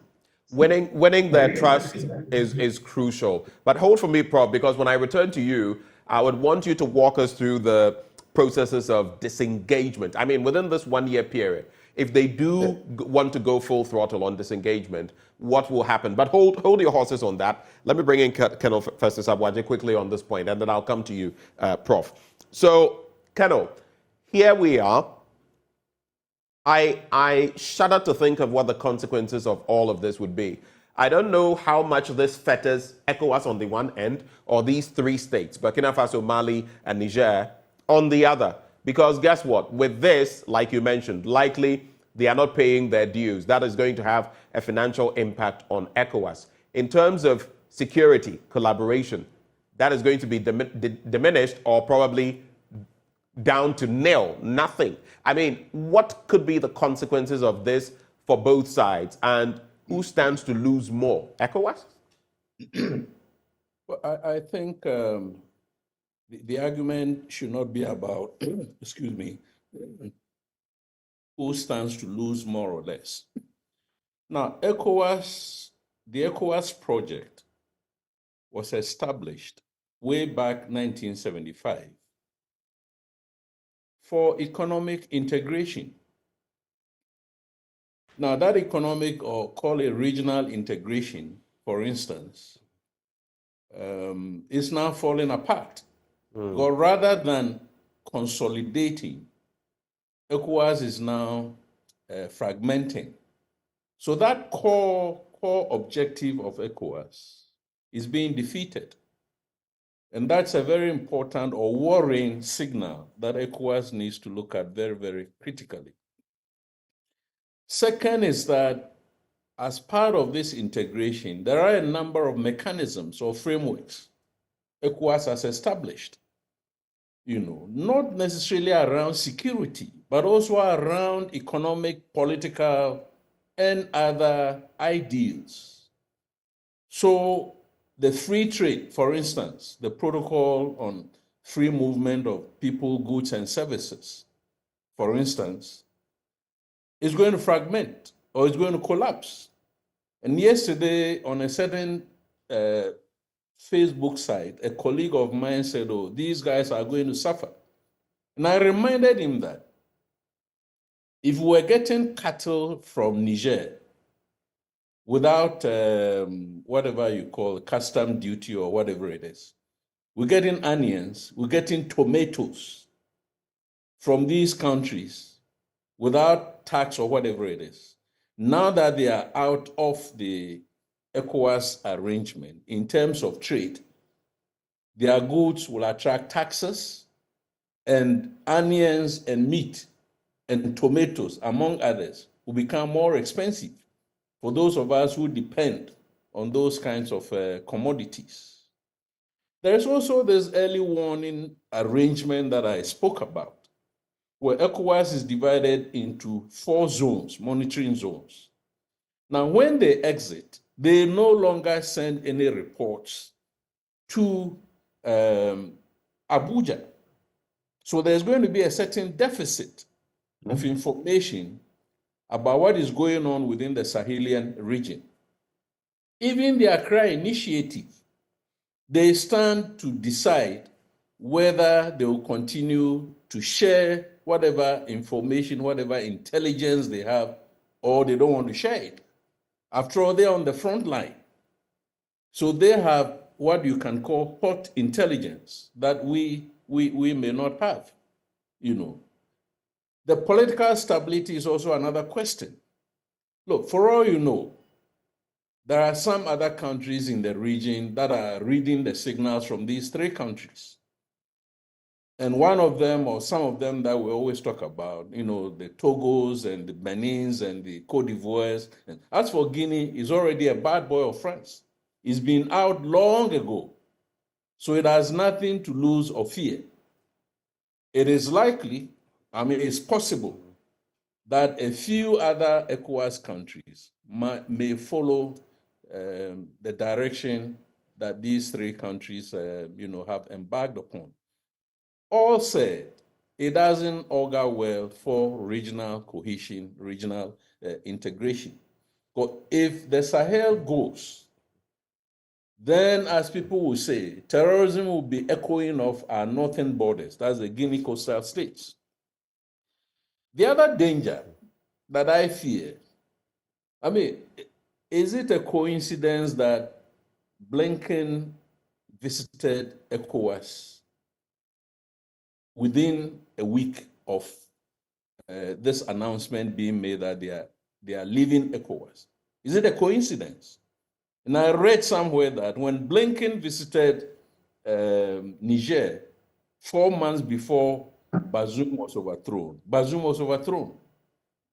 Winning their trust is crucial. But hold for me, Prof, because when I return to you, I would want you to walk us through the processes of disengagement. I mean, within this 1 year period, if they do want to go full throttle on disengagement, what will happen? But hold your horses on that. Let me bring in Colonel Festus Aboagye quickly on this point, and then I'll come to you, Prof. So, Colonel, here we are. I shudder to think of what the consequences of all of this would be. I don't know how much this fetters ECOWAS on the one end, or these three states, Burkina Faso, Mali, and Niger, on the other. Because guess what? With this, like you mentioned, likely they are not paying their dues. That is going to have a financial impact on ECOWAS. In terms of security, collaboration, that is going to be diminished or probably down to nil, nothing. I mean, what could be the consequences of this for both sides? And who stands to lose more? ECOWAS? Well, I think the argument should not be about, excuse me, who stands to lose more or less. Now, the ECOWAS project was established way back 1975 for economic integration. Now, that economic, or call it regional integration, for instance, is now falling apart. But rather than consolidating, ECOWAS is now fragmenting. So that core objective of ECOWAS is being defeated. And that's a very important or worrying signal that ECOWAS needs to look at very, very critically. Second is that as part of this integration, there are a number of mechanisms or frameworks ECOWAS has established, not necessarily around security, but also around economic, political, and other ideals. So the free trade, for instance, the protocol on free movement of people, goods, and services, for instance, is going to fragment or is going to collapse. And yesterday, on a certain Facebook site, a colleague of mine said, oh, these guys are going to suffer. And I reminded him that if we're getting cattle from Niger without whatever you call custom duty or whatever it is, we're getting onions, we're getting tomatoes from these countries without tax or whatever it is. Now that they are out of the ECOWAS arrangement in terms of trade, their goods will attract taxes, and onions and meat and tomatoes, among others, will become more expensive for those of us who depend on those kinds of commodities. There is also this early warning arrangement that I spoke about, where ECOWAS is divided into 4 zones, monitoring zones. Now, when they exit, they no longer send any reports to Abuja. So there's going to be a certain deficit of information about what is going on within the Sahelian region. Even the Accra Initiative, they stand to decide whether they will continue to share whatever information, whatever intelligence they have, or they don't want to share it. After all, they're on the front line. So they have what you can call hot intelligence that we may not have, you know. The political stability is also another question. Look, for all you know, there are some other countries in the region that are reading the signals from these 3 countries. And one of them, or some of them that we always talk about, you know, the Togos and the Benins and the Cote d'Ivoires. And as for Guinea, it's already a bad boy of France. It's been out long ago. So it has nothing to lose or fear. It is likely, I mean, it's possible that a few other ECOWAS countries may follow the direction that these 3 countries, you know, have embarked upon. All said, it doesn't augur well for regional cohesion, regional integration. But if the Sahel goes, then, as people will say, terrorism will be echoing off our northern borders. That's the Guinea coastal states. The other danger that I fear, I mean, is it a coincidence that Blinken visited ECOWAS within a week of this announcement being made that they are leaving ECOWAS? Is it a coincidence? And I read somewhere that when Blinken visited Niger 4 months before Bazoum was overthrown.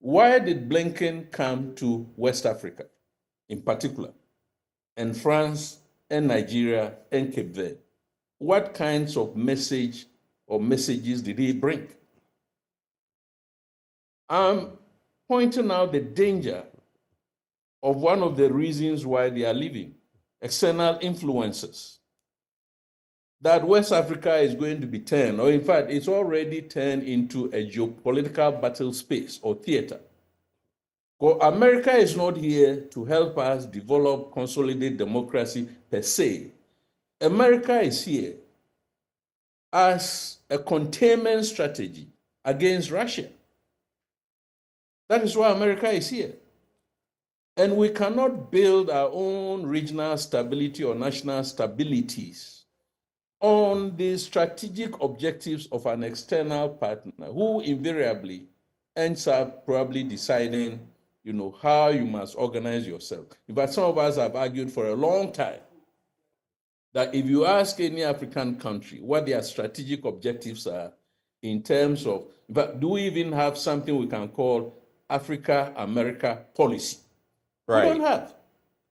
Why did Blinken come to West Africa in particular, and France and Nigeria and Cape Verde? What kinds of messages did he bring? I'm pointing out the danger of one of the reasons why they are leaving, external influences. That West Africa is going to be turned, or in fact, it's already turned into a geopolitical battle space or theater. Well, America is not here to help us develop, consolidate democracy per se. America is here as a containment strategy against Russia. That is why America is here. And we cannot build our own regional stability or national stabilities on the strategic objectives of an external partner who invariably ends up probably deciding, you know, how you must organize yourself. In fact, some of us have argued for a long time that if you ask any African country what their strategic objectives are in terms of, but do we even have something we can call Africa-America policy? Right. We don't have.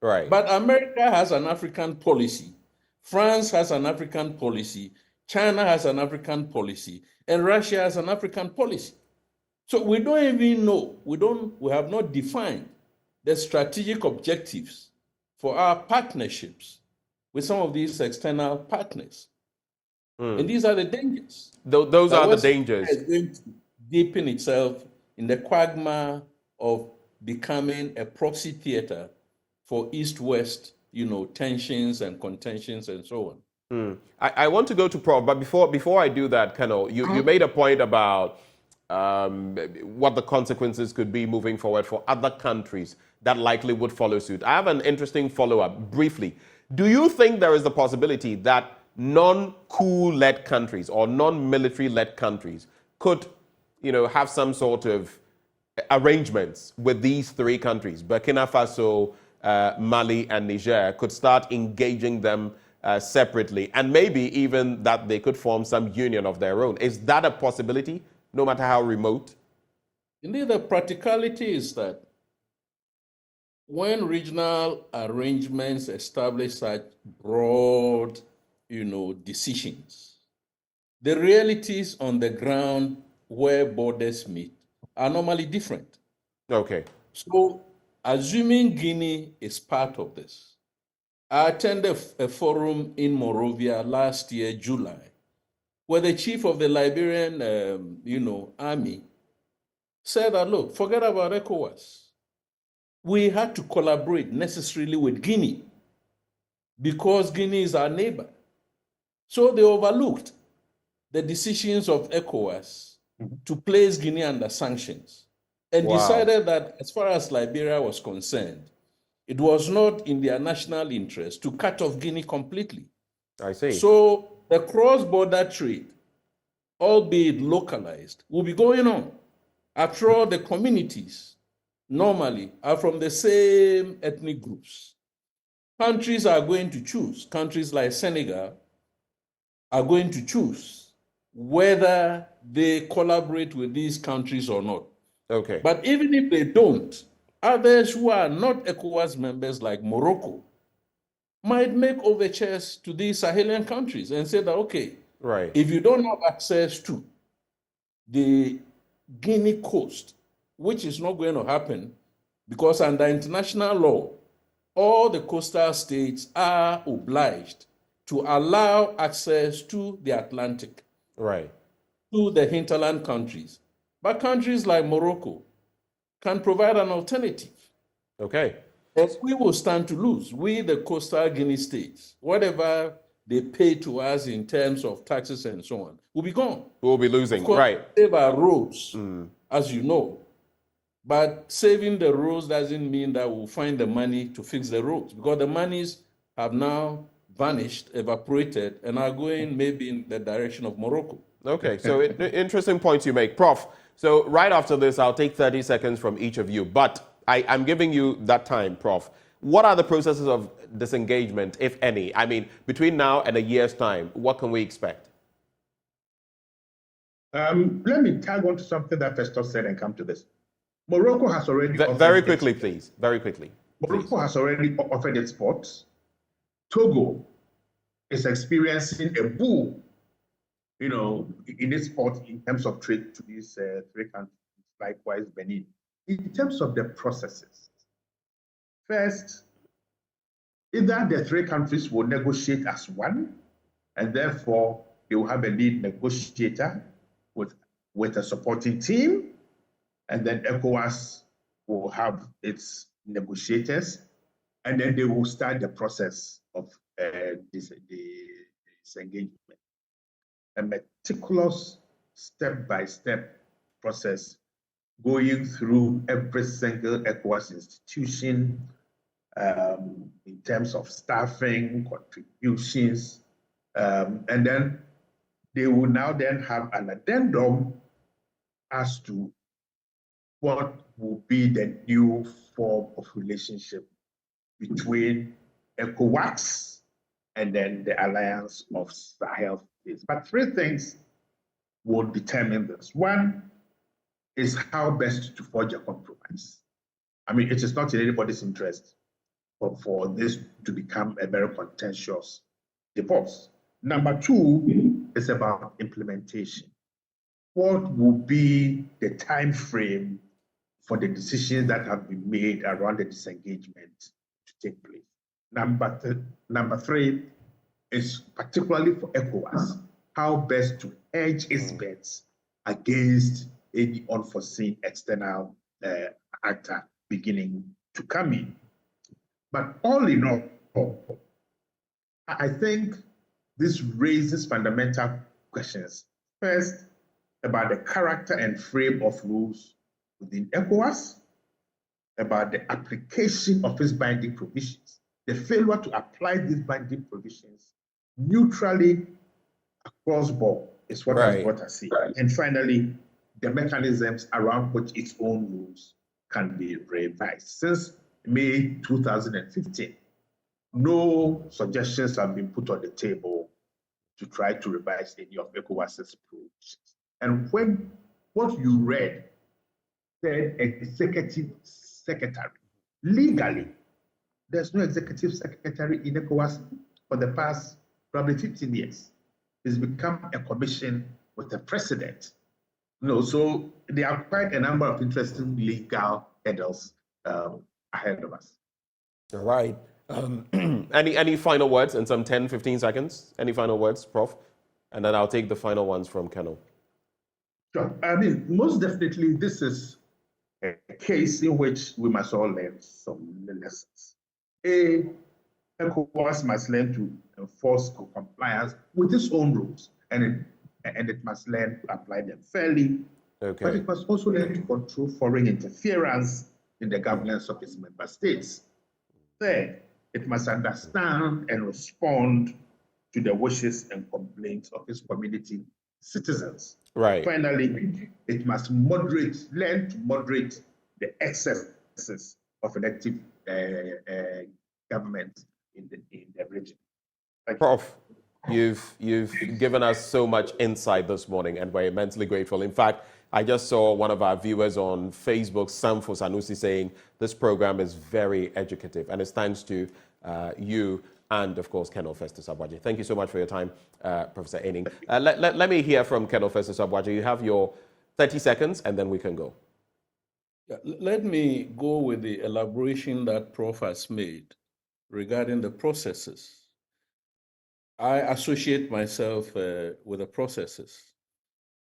Right. But America has an African policy. France has an African policy. China has an African policy. And Russia has an African policy. So we don't even know. We have not defined the strategic objectives for our partnerships with some of these external partners. And these are the dangers. Those are the dangers. It's going to deepen itself in the quagmire of becoming a proxy theater for East-West, you know, tensions and contentions and so on. I want to go to Prof, but before I do that, Colonel, you made a point about what the consequences could be moving forward for other countries that likely would follow suit. I have an interesting follow-up, briefly. Do you think there is the possibility that non-coup-led countries or non-military-led countries could, you know, have some sort of arrangements with these 3 countries, Burkina Faso, Mali, and Niger, could start engaging them separately, and maybe even that they could form some union of their own. Is that a possibility, no matter how remote? Indeed, the practicality is that when regional arrangements establish such broad, decisions, the realities on the ground where borders meet are normally different. Okay. So, assuming Guinea is part of this, I attended a forum in Monrovia last year, July, where the chief of the Liberian, army said that, look, forget about ECOWAS. We had to collaborate necessarily with Guinea because Guinea is our neighbor. So they overlooked the decisions of ECOWAS to place Guinea under sanctions and decided that as far as Liberia was concerned, it was not in their national interest to cut off Guinea completely. I see. So the cross-border trade, albeit localized, will be going on. After all, the communities normally are from the same ethnic groups. Countries are going to choose, countries like Senegal are going to choose whether they collaborate with these countries or not. Okay. But even if they don't, others who are not ECOWAS members like Morocco might make overtures to these Sahelian countries and say that, okay, right, if you don't have access to the Guinea coast, which is not going to happen because under international law, all the coastal states are obliged to allow access to the Atlantic, right, to the hinterland countries. But countries like Morocco can provide an alternative. Okay. As we will stand to lose, we, the coastal Guinea states, whatever they pay to us in terms of taxes and so on, will be gone. We'll be losing, of course, right. Save our roads, as you know. But saving the roads doesn't mean that we'll find the money to fix the roads, because the monies have now vanished, evaporated, and are going maybe in the direction of Morocco. Okay, so interesting points you make. Prof, so right after this, I'll take 30 seconds from each of you, but I'm giving you that time, Prof. What are the processes of disengagement, if any? I mean, between now and a year's time, what can we expect? Let me tag on to something that Festus said and come to this. Morocco has already very quickly, please. Very quickly. Morocco has already offered its ports. Togo is experiencing a boom, in its port in terms of trade to these three countries, likewise Benin. In terms of the processes, first, either the three countries will negotiate as one, and therefore they will have a lead negotiator with a supporting team, and then ECOWAS will have its negotiators, and then they will start the process of disengagement. A meticulous step-by-step process going through every single ECOWAS institution in terms of staffing, contributions, and then they will now then have an addendum as to what will be the new form of relationship between ECOWAS and then the Alliance of Sahel States. But three things will determine this. One is how best to forge a compromise. I mean, it is not in anybody's interest for this to become a very contentious divorce. Number two is about implementation. What will be the time frame for the decisions that have been made around the disengagement to take place? Number three is particularly for ECOWAS, how best to hedge its bets against any unforeseen external actor beginning to come in. But all in all, I think this raises fundamental questions. First, about the character and frame of rules within ECOWAS, about the application of its binding provisions, the failure to apply these binding provisions neutrally across board is what I see. And finally, the mechanisms around which its own rules can be revised. Since May 2015, no suggestions have been put on the table to try to revise any of ECOWAS's provisions. And when what you read said executive secretary, legally, there's no executive secretary in ECOWAS for the past probably 15 years. It's become a commission with a president. So there are quite a number of interesting legal hurdles ahead of us. All right. Any final words in some 10, 15 seconds? Any final words, Prof? And then I'll take the final ones from Kennel. Sure. I mean, most definitely, this is a case in which we must all learn some lessons. ECOWAS must learn to enforce compliance with its own rules, and it must learn to apply them fairly. Okay. But it must also learn to control foreign interference in the governance of its member states. Third, it must understand and respond to the wishes and complaints of its community citizens. Right. Finally, it must learn to moderate the excesses of elective government in the region. Prof, you've given us so much insight this morning, and we're immensely grateful. In fact, I just saw one of our viewers on Facebook, Samfo Sanusi, saying this program is very educative, and it's thanks to you and, of course, Colonel Festus Aboagye. Thank you so much for your time, Professor Enning. Let me hear from Colonel Festus Aboagye. You have your 30 seconds, and then we can go. Yeah, let me go with the elaboration that Prof has made regarding the processes. I associate myself with the processes,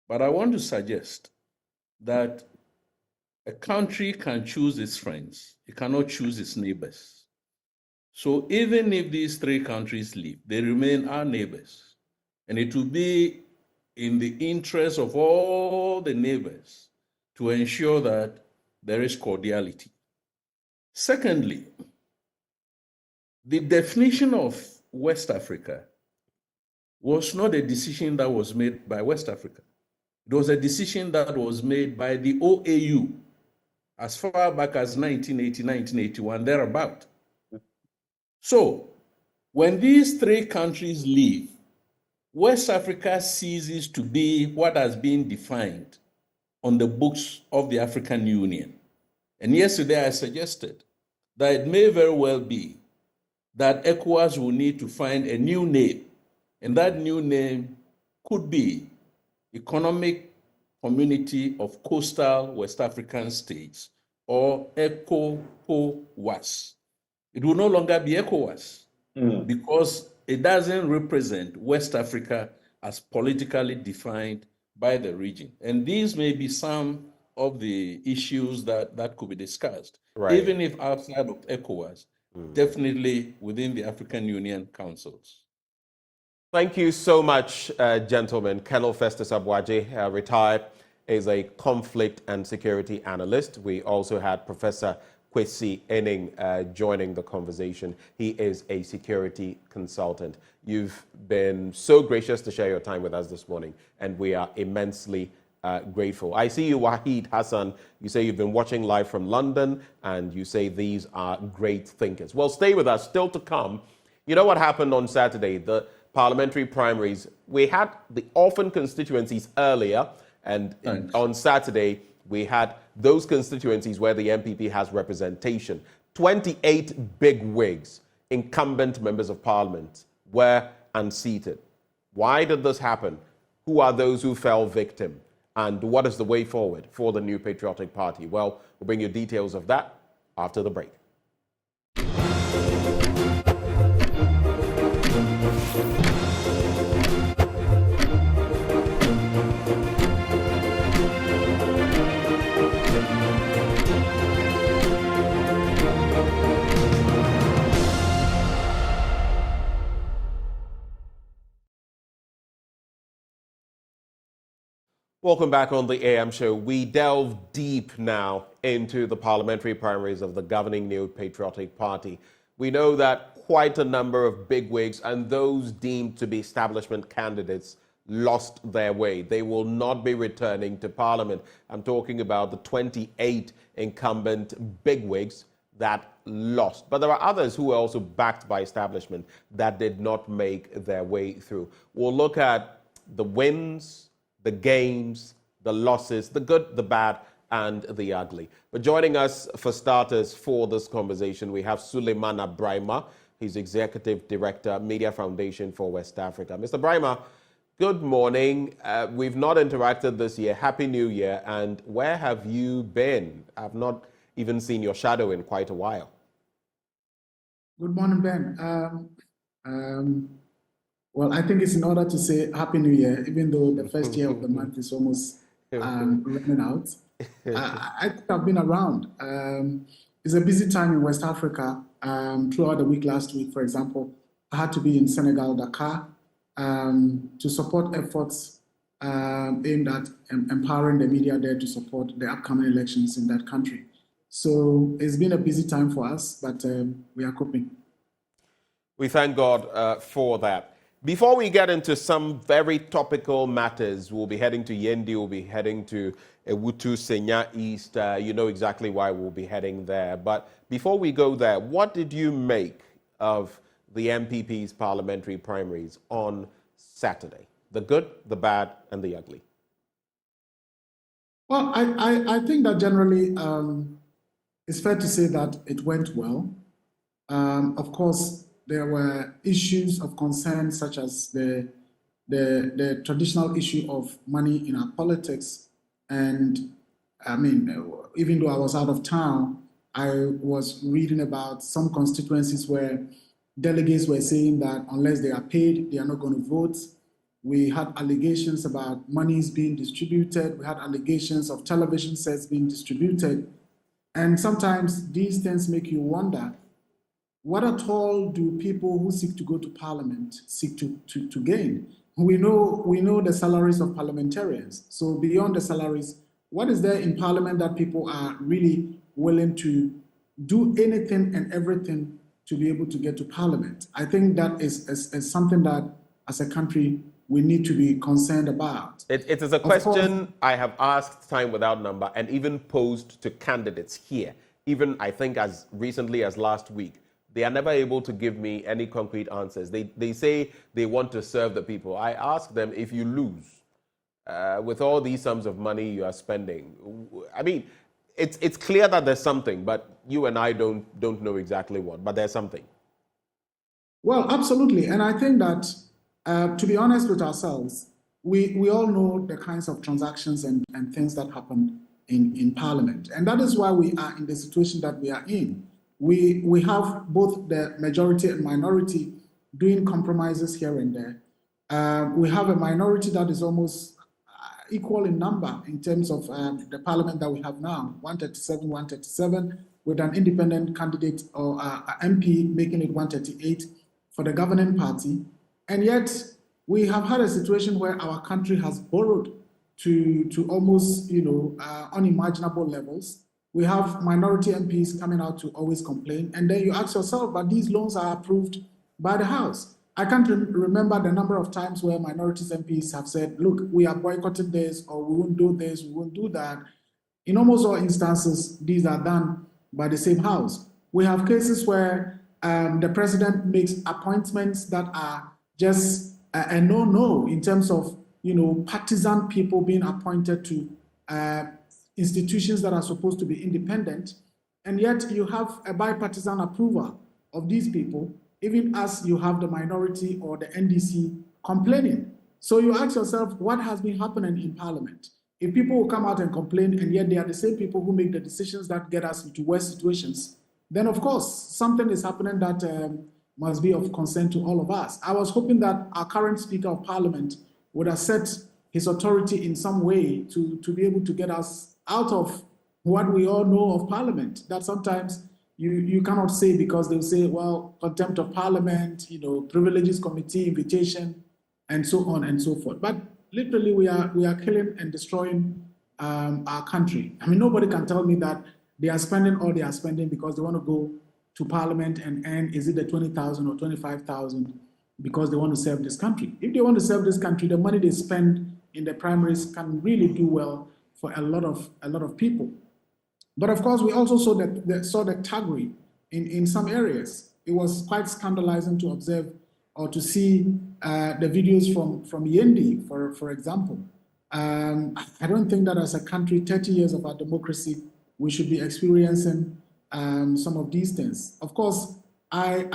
but I want to suggest that a country can choose its friends. It cannot choose its neighbors. So even if these three countries leave, they remain our neighbors. And it will be in the interest of all the neighbors to ensure that there is cordiality. Secondly, the definition of West Africa was not a decision that was made by West Africa. It was a decision that was made by the OAU as far back as 1980, 1981, thereabout. So when these three countries leave, West Africa ceases to be what has been defined on the books of the African Union. And yesterday I suggested that it may very well be that ECOWAS will need to find a new name, and that new name could be Economic Community of Coastal West African States, or ECOWAS. It will no longer be ECOWAS because it doesn't represent West Africa as politically defined by the region. And these may be some of the issues that could be discussed, even if outside of ECOWAS, definitely within the African Union councils. Thank you so much, gentlemen. Colonel Festus Aboagye, retired, is a conflict and security analyst. We also had Professor Kwesi Enning joining the conversation. He is a security consultant. You've been so gracious to share your time with us this morning, and we are immensely grateful. I see you, Wahid Hassan. You say you've been watching live from London, and you say these are great thinkers. Well, stay with us. Still to come, you know what happened on Saturday? The parliamentary primaries. We had the orphan constituencies earlier, and on Saturday, we had those constituencies where the MPP has representation. 28 big wigs, incumbent members of parliament, were unseated. Why did this happen? Who are those who fell victim? And what is the way forward for the New Patriotic Party? Well, we'll bring you details of that after the break. Welcome back on the AM show. We delve deep now into the parliamentary primaries of the governing New Patriotic Party. We know that quite a number of bigwigs and those deemed to be establishment candidates lost their way. They will not be returning to Parliament. I'm talking about the 28 incumbent bigwigs, that lost. But there are others who were also backed by establishment that did not make their way through. We'll look at the wins, the gains, the losses, the good, the bad, and the ugly. But joining us for starters for this conversation, we have Suleiman Brahima. He's Executive Director, Media Foundation for West Africa. Mr. Brahima, good morning. We've not interacted this year. Happy New Year. And where have you been? I've not even seen your shadow in quite a while. Good morning, Ben. Well, I think it's in order to say Happy New Year, even though the first year of the month is almost running out. I think I've been around. It's a busy time in West Africa. Throughout the week last week, for example, I had to be in Senegal, Dakar, to support efforts aimed at empowering the media there to support the upcoming elections in that country. So it's been a busy time for us, but we are coping. We thank God for that. Before we get into some very topical matters, we'll be heading to Yendi, we'll be heading to Ewutu, Senya East. You know exactly why we'll be heading there. But before we go there, what did you make of the MPP's parliamentary primaries on Saturday? The good, the bad, and the ugly. Well, I think that generally it's fair to say that it went well. Of course, there were issues of concern such as the traditional issue of money in our politics. And I mean, even though I was out of town, I was reading about some constituencies where delegates were saying that unless they are paid, they are not going to vote. We had allegations about monies being distributed. We had allegations of television sets being distributed. And sometimes these things make you wonder, what at all do people who seek to go to parliament seek to gain? We know the salaries of parliamentarians. So beyond the salaries, what is there in parliament that people are really willing to do anything and everything to be able to get to parliament? I think that is something that as a country we need to be concerned about. It is a question I have asked time without number and even posed to candidates here, even I think as recently as last week. They are never able to give me any concrete answers. They say they want to serve the people. I ask them, if you lose, with all these sums of money you are spending, I mean, it's clear that there's something, but you and I don't know exactly what, but there's something. Well, absolutely. And I think that, to be honest with ourselves, we all know the kinds of transactions and things that happen in Parliament. And that is why we are in the situation that we are in. We have both the majority and minority doing compromises here and there. We have a minority that is almost equal in number in terms of the parliament that we have now, 137, with an independent candidate or MP making it 138 for the governing party. And yet we have had a situation where our country has borrowed to almost unimaginable levels. We have minority MPs coming out to always complain. And then you ask yourself, but these loans are approved by the House. I can't remember the number of times where minorities MPs have said, look, we are boycotting this, or we won't do this, we won't do that. In almost all instances, these are done by the same House. We have cases where the president makes appointments that are just a no-no in terms of, partisan people being appointed to institutions that are supposed to be independent, and yet you have a bipartisan approval of these people, even as you have the minority or the NDC complaining. So you ask yourself, what has been happening in Parliament? If people will come out and complain, and yet they are the same people who make the decisions that get us into worse situations, then of course, something is happening that must be of concern to all of us. I was hoping that our current Speaker of Parliament would assert his authority in some way to be able to get us out of what we all know of Parliament, that sometimes you cannot say, because they'll say, well, contempt of Parliament, privileges committee, invitation, and so on and so forth. But literally, we are killing and destroying our country. I mean, nobody can tell me that they are spending all they are spending because they want to go to Parliament and earn, is it the 20,000 or 25,000, because they want to serve this country. If they want to serve this country, the money they spend in the primaries can really do well for a lot of people. But of course, we also saw the thuggery in some areas. It was quite scandalizing to observe or to see the videos from Yendi, for example. I don't think that as a country, 30 years of our democracy, we should be experiencing some of these things. Of course, I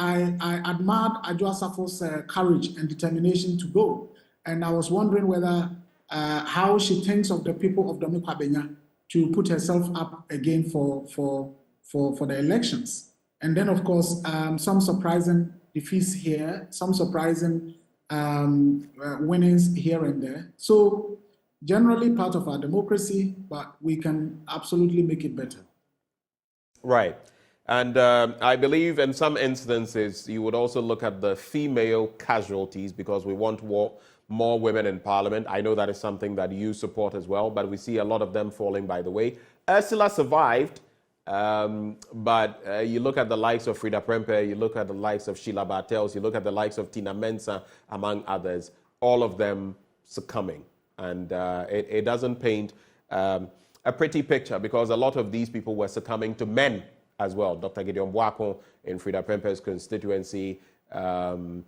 admired Adwoa Safo's courage and determination to go. And I was wondering whether how she thinks of the people of Domikwabenya to put herself up again for the elections. And then, of course, some surprising defeats here, some surprising winnings here and there. So generally part of our democracy, but we can absolutely make it better. Right. And I believe in some instances, you would also look at the female casualties because we want more women in parliament. I know that is something that you support as well, but we see a lot of them falling by the way. Ursula survived, but you look at the likes of Frida Prempeh, you look at the likes of Sheila Bartels, you look at the likes of Tina Mensah, among others, all of them succumbing. And it doesn't paint a pretty picture because a lot of these people were succumbing to men as well. Dr. Gideon Boakon in Frida Prempeh's constituency, the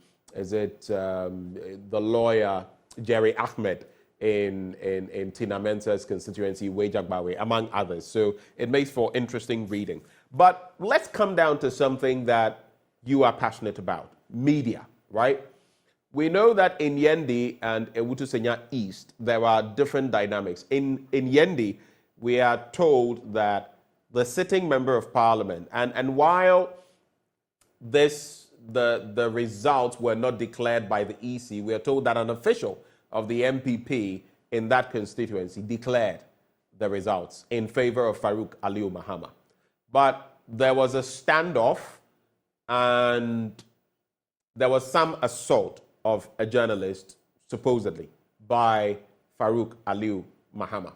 lawyer Jerry Ahmed in Tina Mensah's constituency, Wejagbawe, among others. So it makes for interesting reading. But let's come down to something that you are passionate about, media, right? We know that in Yendi and Ewutu Senya East, there are different dynamics. In Yendi, we are told that the sitting member of parliament, and while the results were not declared by the EC, we are told that an official of the MPP in that constituency declared the results in favor of Farouk Aliu Mahama. But there was a standoff and there was some assault of a journalist, supposedly, by Farouk Aliu Mahama.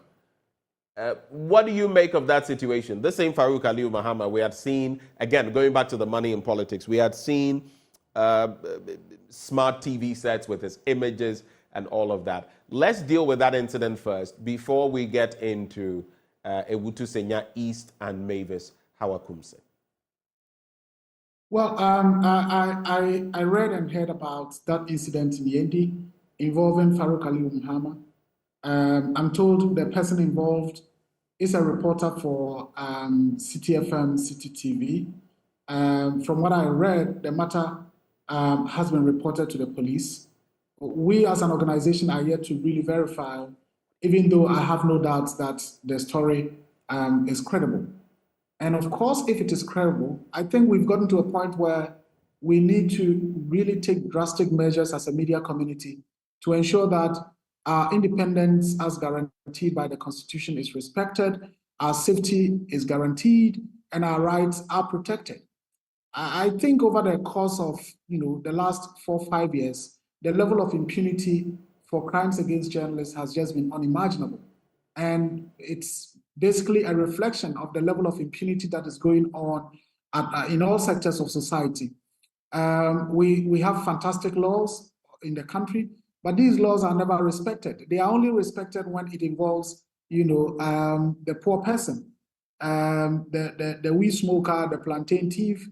What do you make of that situation? The same Farouk Aliu Mahama, we had seen, again, going back to the money in politics, we had seen smart TV sets with his images and all of that. Let's deal with that incident first before we get into Ewutu Senya East and Mavis Hawakumse. Well, I read and heard about that incident in Yendi involving Farouk Aliu Mahama. I'm told the person involved is a reporter for City FM, City TV. From what I read, the matter has been reported to the police. We as an organization are yet to really verify, even though I have no doubts that the story is credible. And of course, if it is credible, I think we've gotten to a point where we need to really take drastic measures as a media community to ensure that our independence as guaranteed by the Constitution is respected, our safety is guaranteed, and our rights are protected. I think over the course of the last 4 or 5 years, the level of impunity for crimes against journalists has just been unimaginable. And it's basically a reflection of the level of impunity that is going on in all sectors of society. We have fantastic laws in the country, but these laws are never respected. They are only respected when it involves, the poor person, the weed smoker, the plantain thief,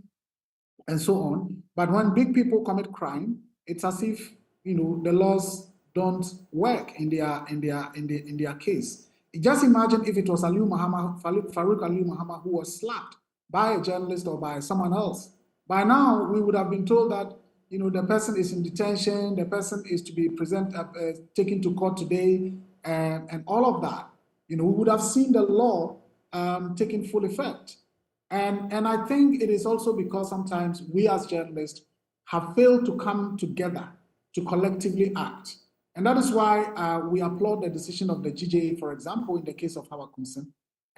and so on. But when big people commit crime, it's as if the laws don't work in their case. Just imagine if it was Farouk Aliu Mahama who was slapped by a journalist or by someone else. By now, we would have been told that the person is in detention, the person is to be taken to court today, and all of that. We would have seen the law taking full effect. And I think it is also because sometimes we as journalists have failed to come together to collectively act. And that is why we applaud the decision of the GJA, for example, in the case of Hawakumse.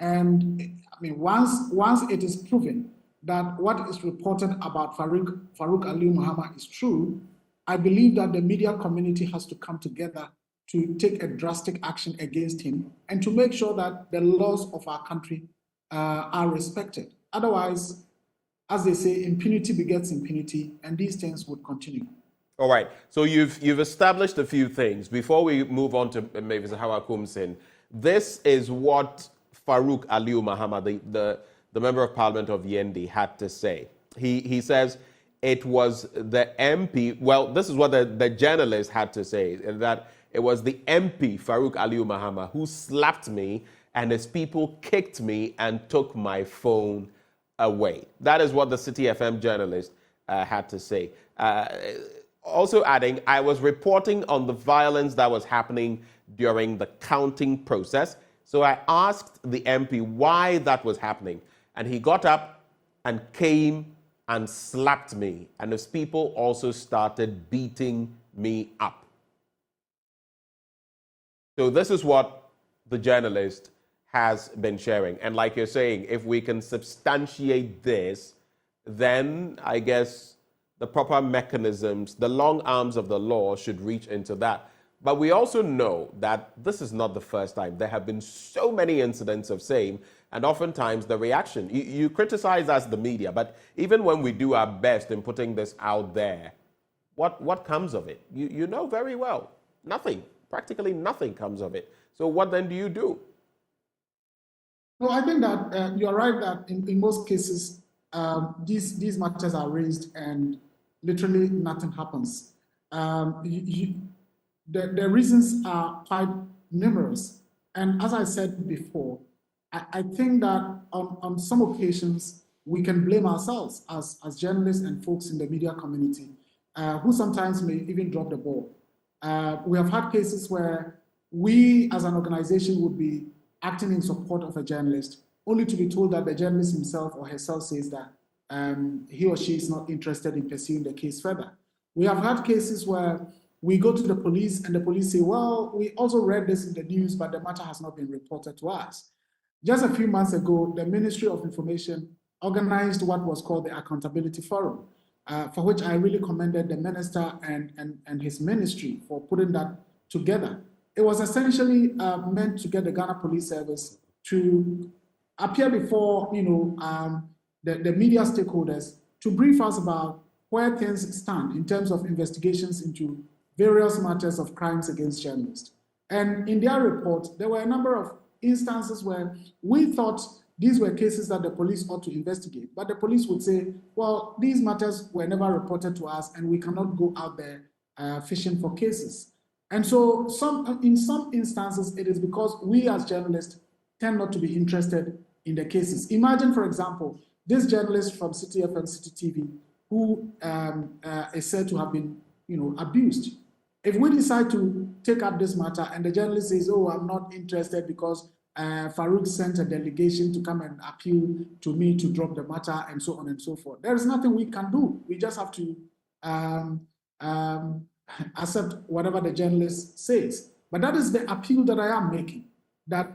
And I mean, once it is proven that what is reported about Farouk Aliu Mahama is true, I believe that the media community has to come together to take a drastic action against him and to make sure that the laws of our country are respected. Otherwise, as they say, impunity begets impunity, and these things would continue. All right. So you've established a few things. Before we move on to Mavis Hawakumse, this is what Farouk Aliu Mahama, the member of parliament of Yendi, had to say. He says it was the MP, well, this is what the journalist had to say, that it was the MP, Farouk Aliu Mahama, who slapped me and his people kicked me and took my phone away. That is what the City FM journalist had to say. Also adding, I was reporting on the violence that was happening during the counting process. So I asked the MP why that was happening. And he got up and came and slapped me. And his people also started beating me up. So this is what the journalist has been sharing. And like you're saying, if we can substantiate this, then I guess the proper mechanisms, the long arms of the law should reach into that. But we also know that this is not the first time. There have been so many incidents of same, and oftentimes the reaction, you criticize us, the media, but even when we do our best in putting this out there, what comes of it? You know very well, nothing, practically nothing comes of it. So what then do you do? No, I think that you're right that in most cases, these matters are raised and literally nothing happens. The reasons are quite numerous. And as I said before, I think that on some occasions, we can blame ourselves as journalists and folks in the media community who sometimes may even drop the ball. We have had cases where we as an organization would be acting in support of a journalist, only to be told that the journalist himself or herself says that he or she is not interested in pursuing the case further. We have had cases where we go to the police and the police say, well, we also read this in the news, but the matter has not been reported to us. Just a few months ago, the Ministry of Information organized what was called the Accountability Forum, for which I really commended the minister and his ministry for putting that together. It was essentially meant to get the Ghana Police Service to appear before the media stakeholders to brief us about where things stand in terms of investigations into various matters of crimes against journalists. And in their report, there were a number of instances where we thought these were cases that the police ought to investigate. But the police would say, well, these matters were never reported to us and we cannot go out there fishing for cases. And so in some instances, it is because we as journalists tend not to be interested in the cases. Imagine, for example, this journalist from City FM, City TV, who is said to have been abused. If we decide to take up this matter and the journalist says, oh, I'm not interested because Farouk sent a delegation to come and appeal to me to drop the matter and so on and so forth, there is nothing we can do. We just have to accept whatever the journalist says. But that is the appeal that I am making, that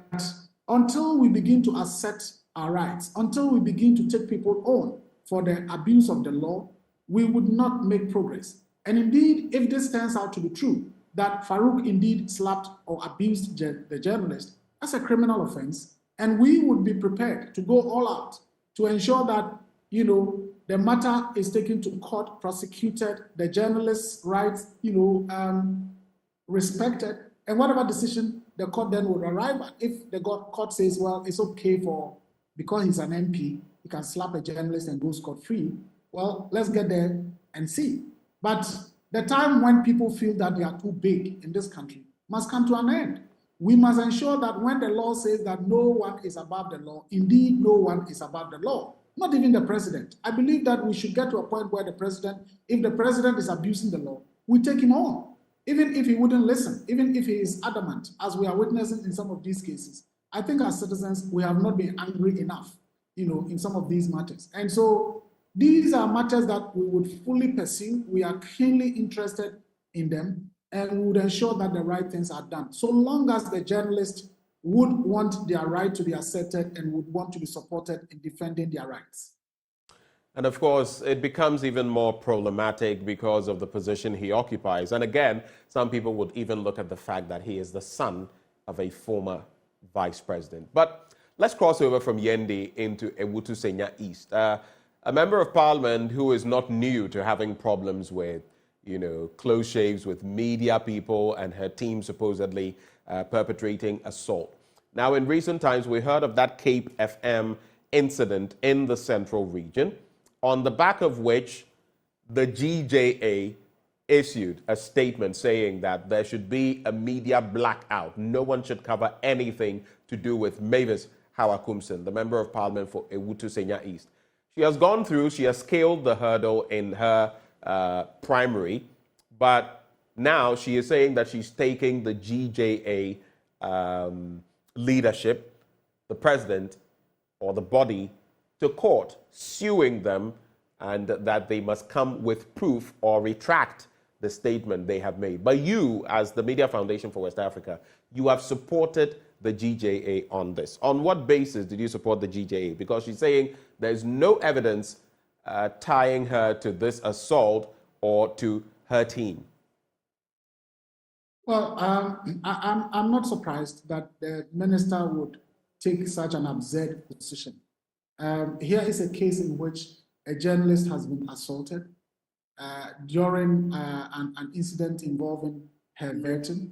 until we begin to assert our rights, until we begin to take people on for the abuse of the law, we would not make progress. And indeed, if this turns out to be true, that Farouk indeed slapped or abused the journalist, that's a criminal offense, and we would be prepared to go all out to ensure that, the matter is taken to court, prosecuted, the journalist's rights, respected, and whatever decision the court then would arrive at. If the court says, well, it's okay because he's an MP, he can slap a journalist and go scot-free, well, let's get there and see. But the time when people feel that they are too big in this country must come to an end. We must ensure that when the law says that no one is above the law, indeed no one is above the law, not even the president. I believe that we should get to a point where if the president is abusing the law, we take him on, even if he wouldn't listen, even if he is adamant, as we are witnessing in some of these cases. I think as citizens, we have not been angry enough, in some of these matters. And so these are matters that we would fully pursue. We are keenly interested in them, and we would ensure that the right things are done, so long as the journalists would want their right to be asserted and would want to be supported in defending their rights. And of course, it becomes even more problematic because of the position he occupies. And again, some people would even look at the fact that he is the son of a former vice president. But let's cross over from Yendi into Ewutu Senya East. A member of parliament who is not new to having problems with, close shaves with media people and her team supposedly perpetrating assault. Now, in recent times, we heard of that Cape FM incident in the central region, on the back of which the GJA issued a statement saying that there should be a media blackout. No one should cover anything to do with Mavis Hawakumson, the Member of Parliament for Ewutu Senya East. She has gone through, she has scaled the hurdle in her primary, but now she is saying that she's taking the GJA leadership, the president or the body, to court, suing them, and that they must come with proof or retract the statement they have made. But you, as the Media Foundation for West Africa, you have supported the GJA on this. On what basis did you support the GJA? Because she's saying there's no evidence tying her to this assault or to her team. Well, I'm not surprised that the minister would take such an absurd position. Here is a case in which a journalist has been assaulted during an incident involving her vetting.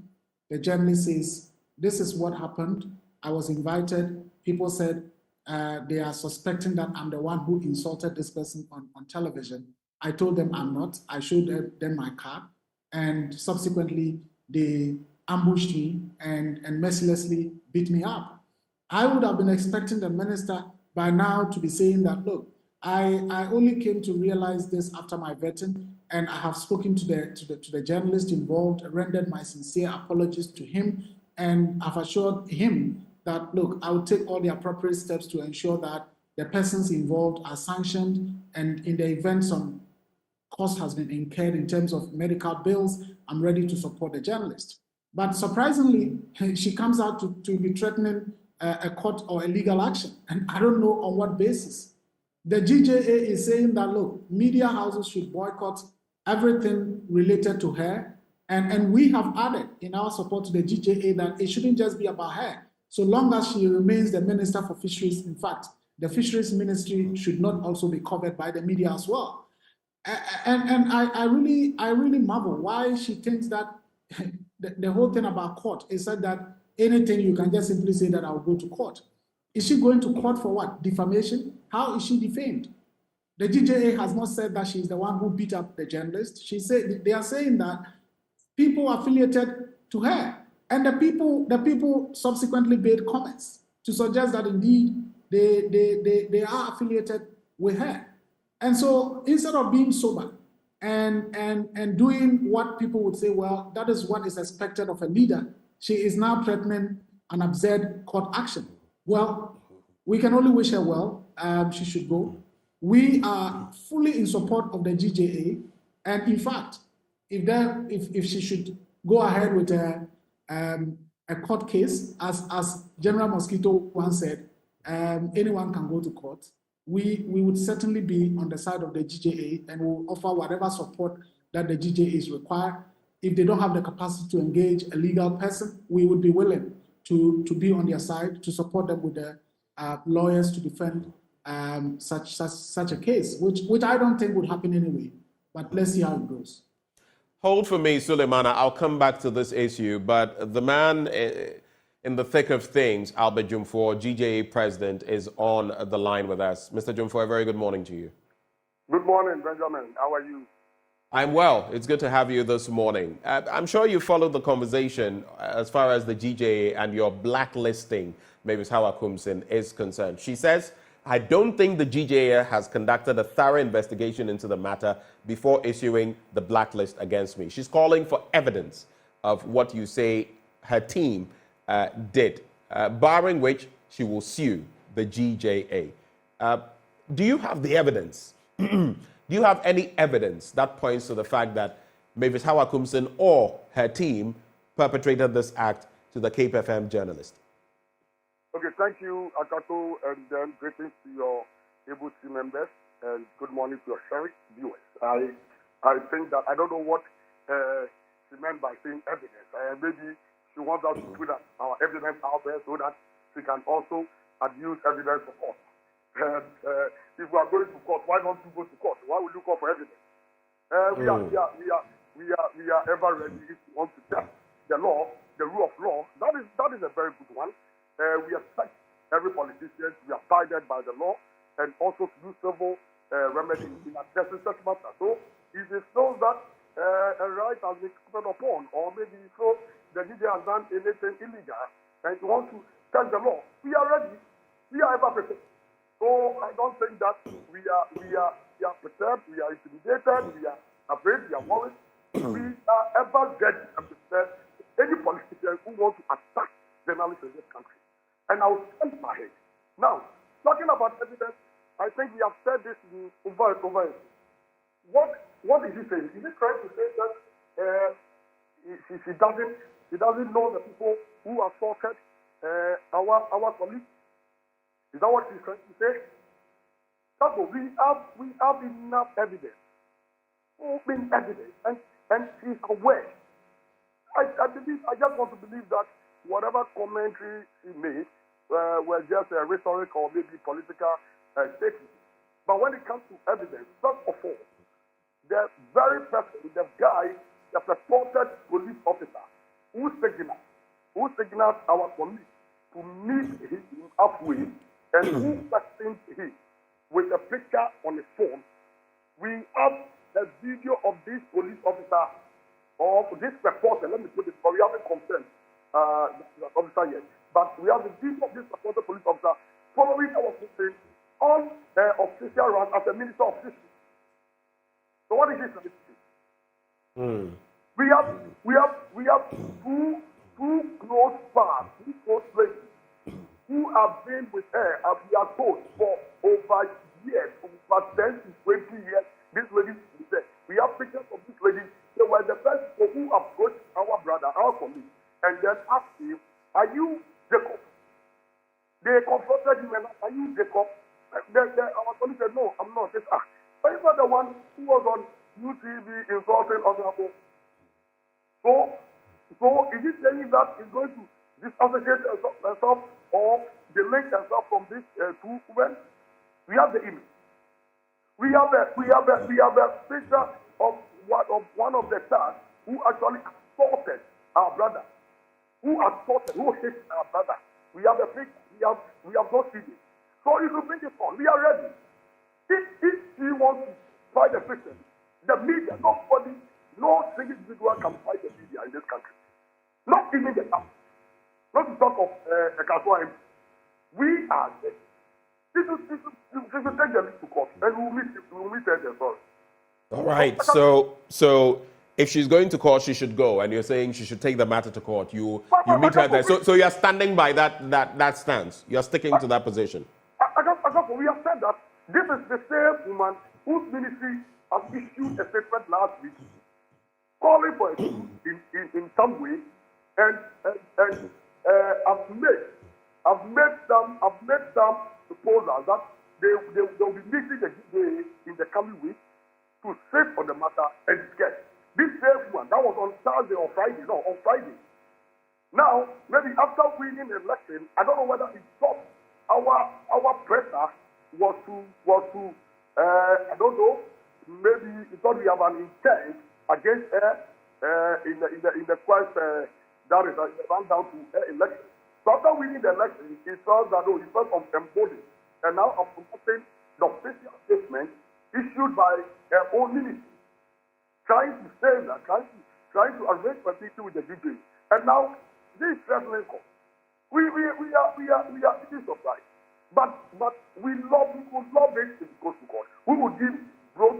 The journalist says, this is what happened. I was invited. People said they are suspecting that I'm the one who insulted this person on television. I told them I'm not. I showed them my card. And subsequently, they ambushed me and mercilessly beat me up. I would have been expecting the minister by now to be saying that, look, I only came to realize this after my vetting, and I have spoken to the journalist involved, rendered my sincere apologies to him, and I've assured him that, look, I will take all the appropriate steps to ensure that the persons involved are sanctioned, and in the event some cost has been incurred in terms of medical bills, I'm ready to support the journalist. But surprisingly, she comes out to be threatening a court or a legal action, and I don't know on what basis. The GJA is saying that, look, media houses should boycott everything related to her, and we have added in our support to the GJA that it shouldn't just be about her. So long as she remains the Minister for Fisheries, in fact, the Fisheries Ministry should not also be covered by the media as well. And I really marvel why she thinks that the whole thing about court is that anything you can just simply say that I'll go to court. Is she going to court for what? Defamation? How is she defamed? The GJA has not said that she's the one who beat up the journalist. They are saying that people affiliated to her, and the people subsequently made comments to suggest that indeed they are affiliated with her. And so instead of being sober and doing what people would say, well, that is what is expected of a leader, she is now threatening an absurd court action. Well, we can only wish her well. She should go. We are fully in support of the GJA. And in fact, if she should go ahead with a court case, as General Mosquito once said, anyone can go to court. We would certainly be on the side of the GJA and will offer whatever support that the GJA is required. If they don't have the capacity to engage a legal person, we would be willing to be on their side, to support them with the lawyers to defend such a case, which I don't think would happen anyway. But let's see how it goes. Hold for me, Suleimana. I'll come back to this issue, but the man in the thick of things, Albert Jumfor, GJA president, is on the line with us. Mr. Jumfor, a very good morning to you. Good morning, Benjamin. How are you? I'm well. It's good to have you this morning. I'm sure you followed the conversation as far as the GJA and your blacklisting Mavis Hawakumson is concerned. She says, I don't think the GJA has conducted a thorough investigation into the matter before issuing the blacklist against me. She's calling for evidence of what you say her team did, barring which she will sue the GJA. Do you have the evidence? Do you have any evidence that points to the fact that Mavis Hawakumson or her team perpetrated this act to the Cape FM journalist? Okay, thank you, Akato, and then greetings to your able team members, and good morning to your Sherry viewers. I think that I don't know what she meant by saying evidence. Maybe she wants us to put our evidence out there so that she can also adduce evidence for us. And if we are going to court, why don't you go to court? Why would you call for evidence? We are ever ready if you want to test the law, the rule of law. That is a very good one. we expect every politician to be abided by the law and also to use civil remedies in addressing such matters. So if it shows that a right has been committed upon, or maybe so the Niger has done anything illegal and you want to test the law, we are ready. We are ever prepared. So I don't think that we are perturbed, we are intimidated, we are afraid, we are worried. We are ever ready and prepared. Any politician who wants to attack journalists in this country. And I will stand my head. Now, talking about evidence, I think we have said this over and over. What is he saying? Is he trying to say that he doesn't know the people who assaulted our colleagues? Is that what he's trying to say? That's what we have enough evidence. Open evidence, and he's aware. I just want to believe that whatever commentary he made were just rhetoric or maybe political statements. But when it comes to evidence, first of all, the very person, the guy, the purported police officer who signaled our colleague to meet him halfway and who questioned him with a picture on his phone, we have the video of this police officer or this reporter, let me put it, but we haven't confirmed the officer yet. But we have the video of this reporter police officer following our footage on the official run as a minister of justice. So what is this? We have two close pals, two close ladies who have been with her, as we are told, for over years, over 10 to 20 years. This lady is there. We have pictures of this lady. They were the first people who approached our brother, our colleague, and then asked him, "Are you Jacob?" They confronted him and asked, "Are you Jacob?" Our colleague said, "No, I'm not." They said, "Are you not the one who was on UTV insulting Honorable?" So is he saying that he's going to disassociate himself or delink himself from these two women? We have the image. We have a picture of one of the stars who actually assaulted our brother, who hit our brother. We have a picture. We have no CD. So you can bring it on. We are ready. If he wants to fight the fiction, the media, nobody, no single individual can fight the media in this country. Not even the town. Not to talk of Kaswa. We are ready. This will take them to court, and we'll meet them there. Sorry. All right. So if she's going to court, she should go, and you're saying she should take the matter to court. You meet her there. So you're standing by that stance. You're sticking to that position. We have said that this is the same woman whose ministry has issued a statement last week, calling for a coup in some way, and I've made some proposals that they will be meeting in the coming week to sit on the matter and discuss. This same one, that was on Thursday or Friday. No, on Friday. Now, maybe after winning the election, I don't know whether he thought our pressure was to I don't know, maybe he thought we have an intent against her in the quest that is run down to her election. So after winning the election, he felt that he felt emboldened. And now I'm promoting the official statement issued by her own ministry, trying to say that, trying to arrange for people with the DJ. And now this is threatening call. We are easily surprised. But we would love it if it goes to court. We will give blow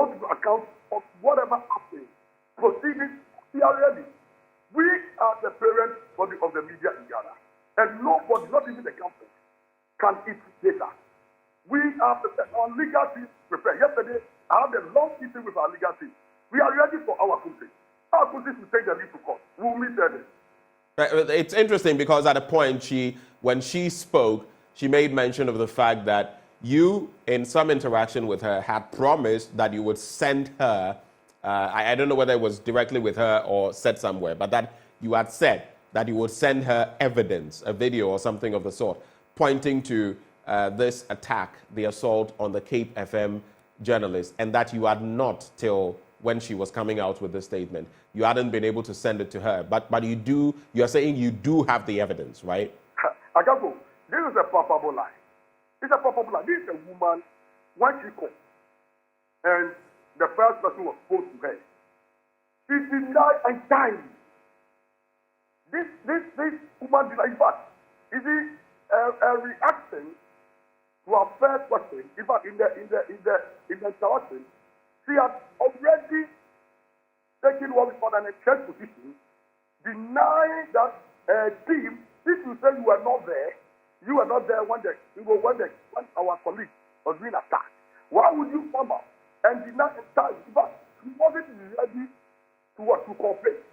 to account of whatever happens. Proceedings, we are ready. We are the parents of the media in Ghana. And nobody, not even the government, can eat data. We are our legal team prepared. Yesterday, I had a long meeting with our legal team. We are ready for our country. Our country will take the lead to court. We will meet there. It's interesting because at a point, when she spoke, she made mention of the fact that you, in some interaction with her, had promised that you would send her, I don't know whether it was directly with her or said somewhere, but that you had said that you would send her evidence, a video or something of the sort, pointing to this attack, the assault on the Cape FM journalist, and that you had not, till when she was coming out with this statement, you hadn't been able to send it to her. But you're saying you do have the evidence, right? Agago, this is a palpable lie. It's a palpable lie. This is a woman, when she called, and the first person was supposed to her. She denied entirely. This woman denied. In fact, is it a reaction to her first question? In fact, in the interaction, she had already taken what we call an entrenched position, denying that team. If you say you were not there when our colleague was being attacked. Why would you come out and deny entirely? But he wasn't ready to cooperate.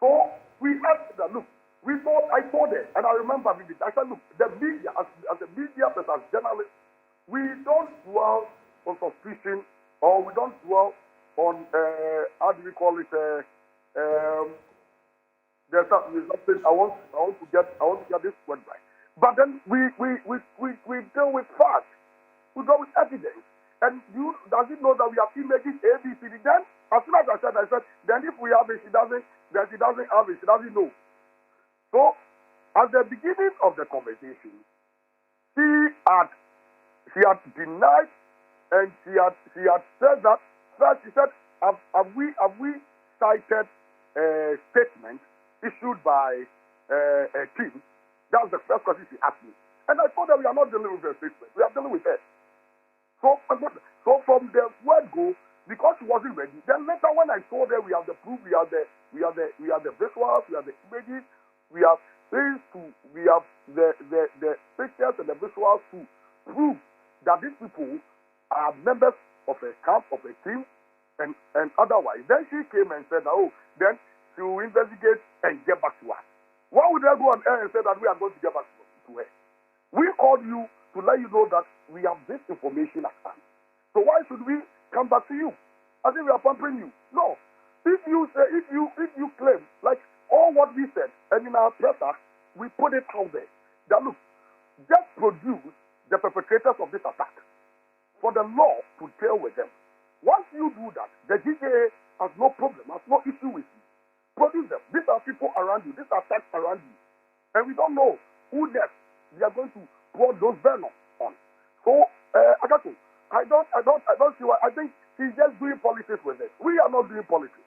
So we asked that, look, I told her, and I remember I said, look, the media, as a media person, as journalists, we don't dwell on suspicion, or we don't dwell on, how do we call it, there's something I want to get this word right. But then we deal with facts. We deal with evidence. And does it know that we are still making ABCD? Then, as soon as I said, then if we have it, she doesn't have it, she doesn't know. So, at the beginning of the conversation, she had denied, and she had said that. First, she said, have we cited a statement issued by a team? That was the first question she asked me. And I told her we are not dealing with a statement. We are dealing with her. So from the word go, because she wasn't ready, then later when I told her we have the proof, we have the visuals, we have the images, we have things we have the pictures and the visuals to prove that these people are members of a camp, of a team, and otherwise. Then she came and said, oh, then she will investigate and get back to us. Why would I go on air and say that we are going to get back to her? We called you to let you know that we have this information at hand. So why should we come back to you as if we are pampering you? No. If you claim, like all what we said, and in our press act, we put it out there, that look, just produce the perpetrators of this attack for the law to deal with them. Once you do that, the GJA has no problem, has no issue with you. Produce them. These are people around you. These are attacks around you. And we don't know who next we are going to pour those venom on. So, Agato, I don't see why. I think he's just doing politics with it. We are not doing politics.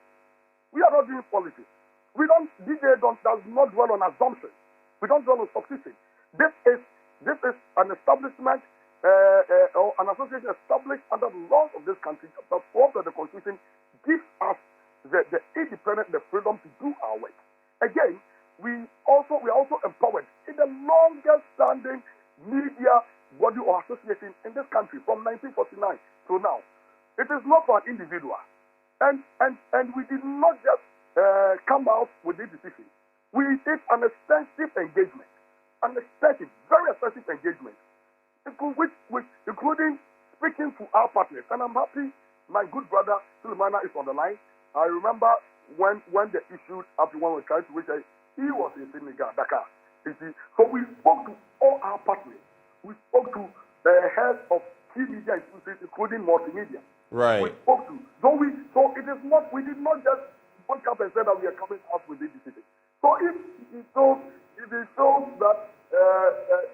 We are not doing politics. DJ does not dwell on assumptions. We don't dwell on suspicion. This is an establishment or an association established under the laws of this country. The force of the Constitution gives us the independence, the freedom to do our work. Again, we are also empowered in the longest standing media body or association in this country from 1949 to now. It is not for an individual. And we did not just come out with this decision. We did an extensive engagement, very extensive engagement, including speaking to our partners. And I'm happy my good brother Sulemana is on the line. I remember when the issue after when we tried to reach her, he was in Senegal, Dakar. So we spoke to all our partners. We spoke to the heads of key media institutions, including multimedia. Right. We spoke to. So it is not. We did not just wake up and say that we are coming out with this decision. So if it shows that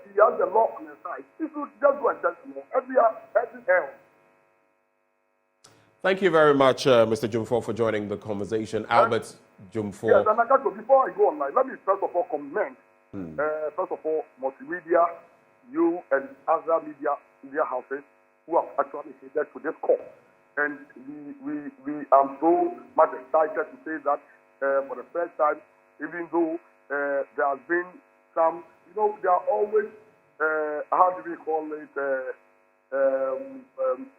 he has the law on his side, he should just go and tell them every error. Thank you very much, Mr. Jumfor, for joining the conversation. Albert Jumfor. Yes, and before I go online, let me first of all commend, first of all, multimedia, you and other media houses who have actually headed to this call. And we are so much excited to say that for the first time, even though there has been some, there are always, how do we call it,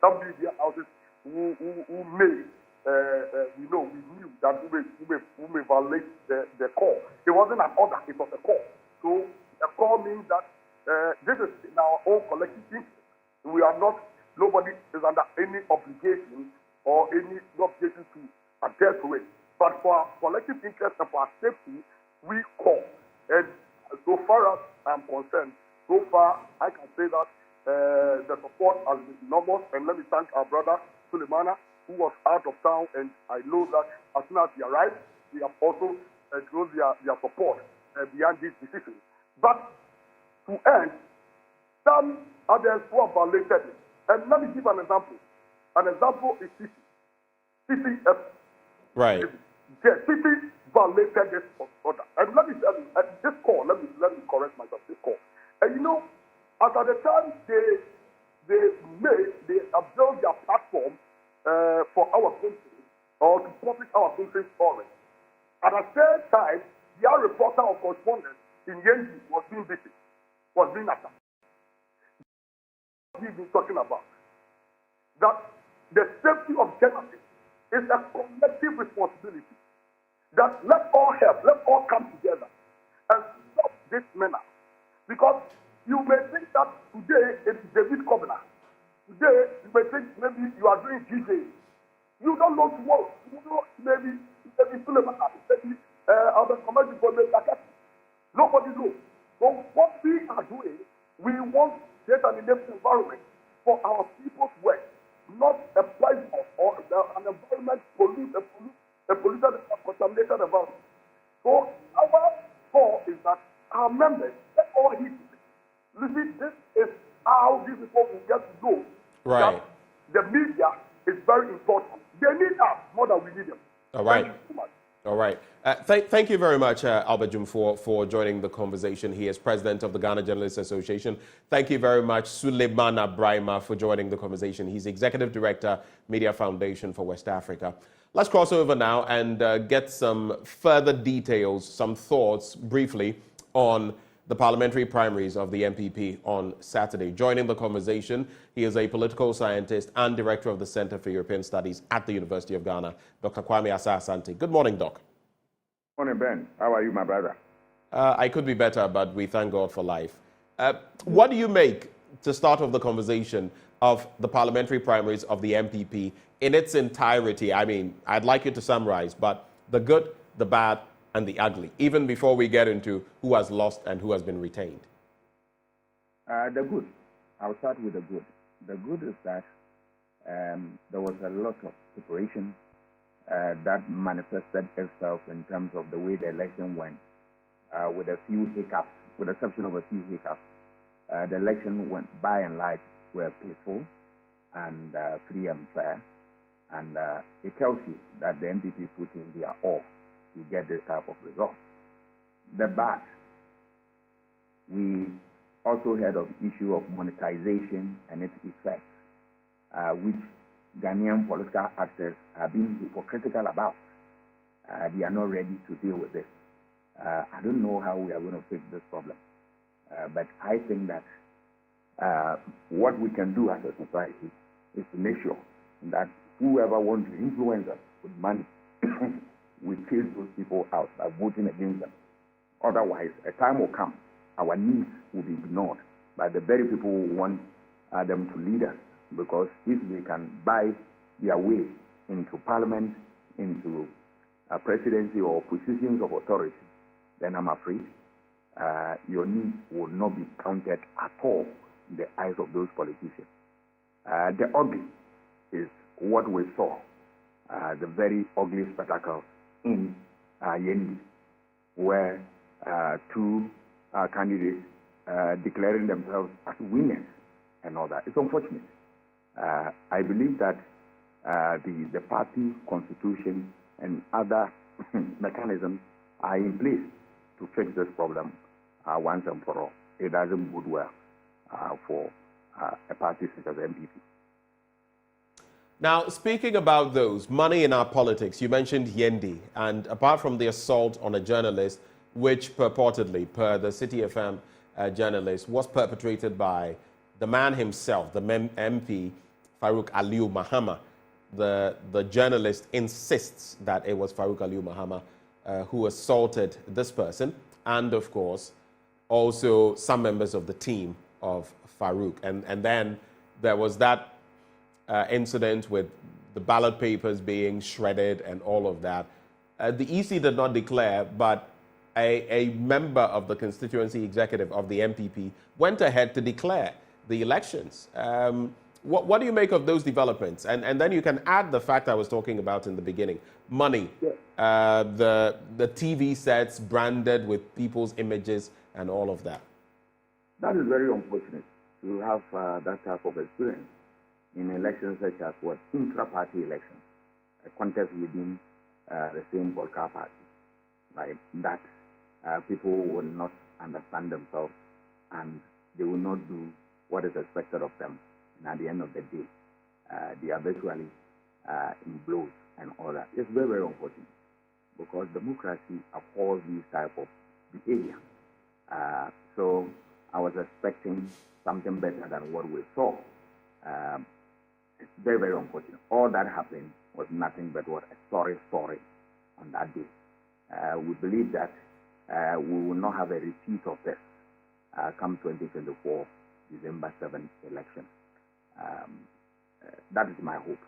some media houses who may, we knew that who may violate the call. It wasn't an order, it was a call. So a call means that this is in our own collective interest. We are not, nobody is under any obligation or any obligation to adhere to it. But for our collective interest and for our safety, we call. And so far as I'm concerned, so far I can say that the support has been enormous. And let me thank our brother Sulemana, who was out of town, and I know that as soon as he arrived, we have also shown their support behind this decision. But to end, some others who have violated it. And let me give an example. An example is City. Right. Yes, City violated this order. And let me tell you, at this call, let me correct myself, this call. And you know, as at the time they have built their platform for our country, or to profit our country's story. At the same time, their reporter or correspondent in Yendi was being beaten, was being attacked. We've been talking about that the safety of journalists is a collective responsibility. That let all help, let all come together and stop this menace. Because you may think that today it is David Kovner. Today you may think maybe you are doing DJ. You don't know tomorrow. You know maybe Suleiman, maybe other commercial for nobody knows. So what we are doing, we want to create an enabling environment for our people's work, not a poison or an environment polluted, contaminated environment. So our call is that our members, let all heed to it. Listen, this is how these people will get to know that the media is very important. They need us more than we need them. All right. Thank you so much. All right. Thank you very much, Albert Jum, for joining the conversation. He is president of the Ghana Journalists Association. Thank you very much, Suleimana Brahima, for joining the conversation. He's executive director, Media Foundation for West Africa. Let's cross over now and get some further details, some thoughts briefly on the parliamentary primaries of the MPP on Saturday. Joining the conversation, he is a political scientist and director of the Center for European Studies at the University of Ghana, Dr. Kwame Asah-Asante. Good morning, Doc. Morning, Ben. How are you, my brother? I could be better, but we thank God for life. What do you make, to start off the conversation, of the parliamentary primaries of the MPP in its entirety? I mean, I'd like you to summarize, but the good, the bad, and the ugly, even before we get into who has lost and who has been retained. The good. I'll start with the good. The good is that there was a lot of preparation that manifested itself in terms of the way the election went, with a few hiccups, with the exception of a few hiccups. The election went, by and large, were peaceful and free and fair, and it tells you that the MPP put in their all to get this type of result. The bad, we also heard of the issue of monetization and its effects, which Ghanaian political actors have been hypocritical about. They are not ready to deal with this. I don't know how we are going to fix this problem, but I think that what we can do as a society is to make sure that whoever wants to influence us with money, we chase those people out by voting against them. Otherwise, a time will come, our needs will be ignored by the very people who want them to lead us. Because if they can buy their way into parliament, into a presidency or positions of authority, then I'm afraid your needs will not be counted at all in the eyes of those politicians. The ugly is what we saw, the very ugly spectacle in Yendi, where two candidates declaring themselves as winners and all that. It's unfortunate. I believe that the party constitution and other mechanisms are in place to fix this problem once and for all. It doesn't bode well for a party such as MPP. Now, speaking about those, money in our politics, you mentioned Yendi, and apart from the assault on a journalist, which purportedly, per the City FM journalist, was perpetrated by the man himself, the MP, Farouk Aliyu Mahama. The journalist insists that it was Farouk Aliyu Mahama who assaulted this person, and of course, also some members of the team of Farouk. And then there was that incident with the ballot papers being shredded and all of that. The EC did not declare, but a member of the constituency executive of the MPP went ahead to declare the elections. What do you make of those developments? And then you can add the fact I was talking about in the beginning. Money, the TV sets branded with people's images and all of that. That is very unfortunate to have that type of experience in elections such as what intra-party elections, a contest within the same political party, like that. People will not understand themselves and they will not do what is expected of them. And at the end of the day, they are virtually in blows and all that. It's very, very unfortunate because democracy abhors these type of behavior. So I was expecting something better than what we saw. It's very, very unfortunate. All that happened was nothing but what a sorry story on that day. We believe that we will not have a repeat of this come 2024 December 7th election. That is my hope.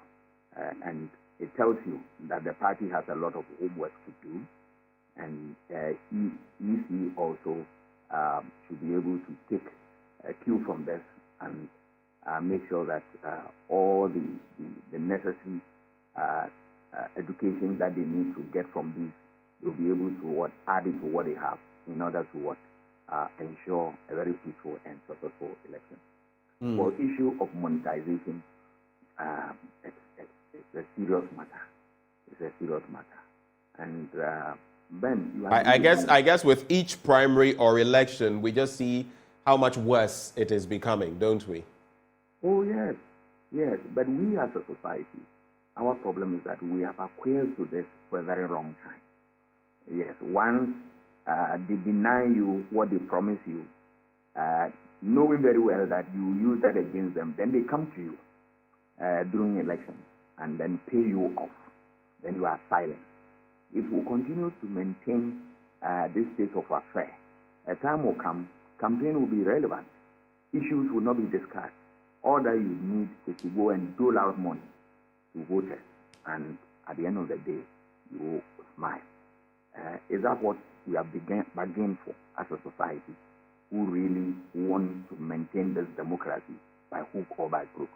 And it tells you that the party has a lot of homework to do, and EC also should be able to take a cue from this and make sure that all the necessary education that they need to get from these, they'll be able to add it to what they have in order to ensure a very peaceful and successful election. For issue of monetization, it's a serious matter. It's a serious matter. And Ben, you have I guess with each primary or election, we just see how much worse it is becoming, don't we? Oh, yes. Yes. But we as a society, our problem is that we have acquired to this for a very long time. Yes. Once they deny you what they promise you, knowing very well that you use that against them, then they come to you during elections and then pay you off. Then you are silent. If we continue to maintain this state of affair, a time will come, campaign will be relevant. Issues will not be discussed. All that you need is to go and dole out money to voters, and at the end of the day, you will smile. Is that what we have bargained for as a society, who really want to maintain this democracy by hook or by crook?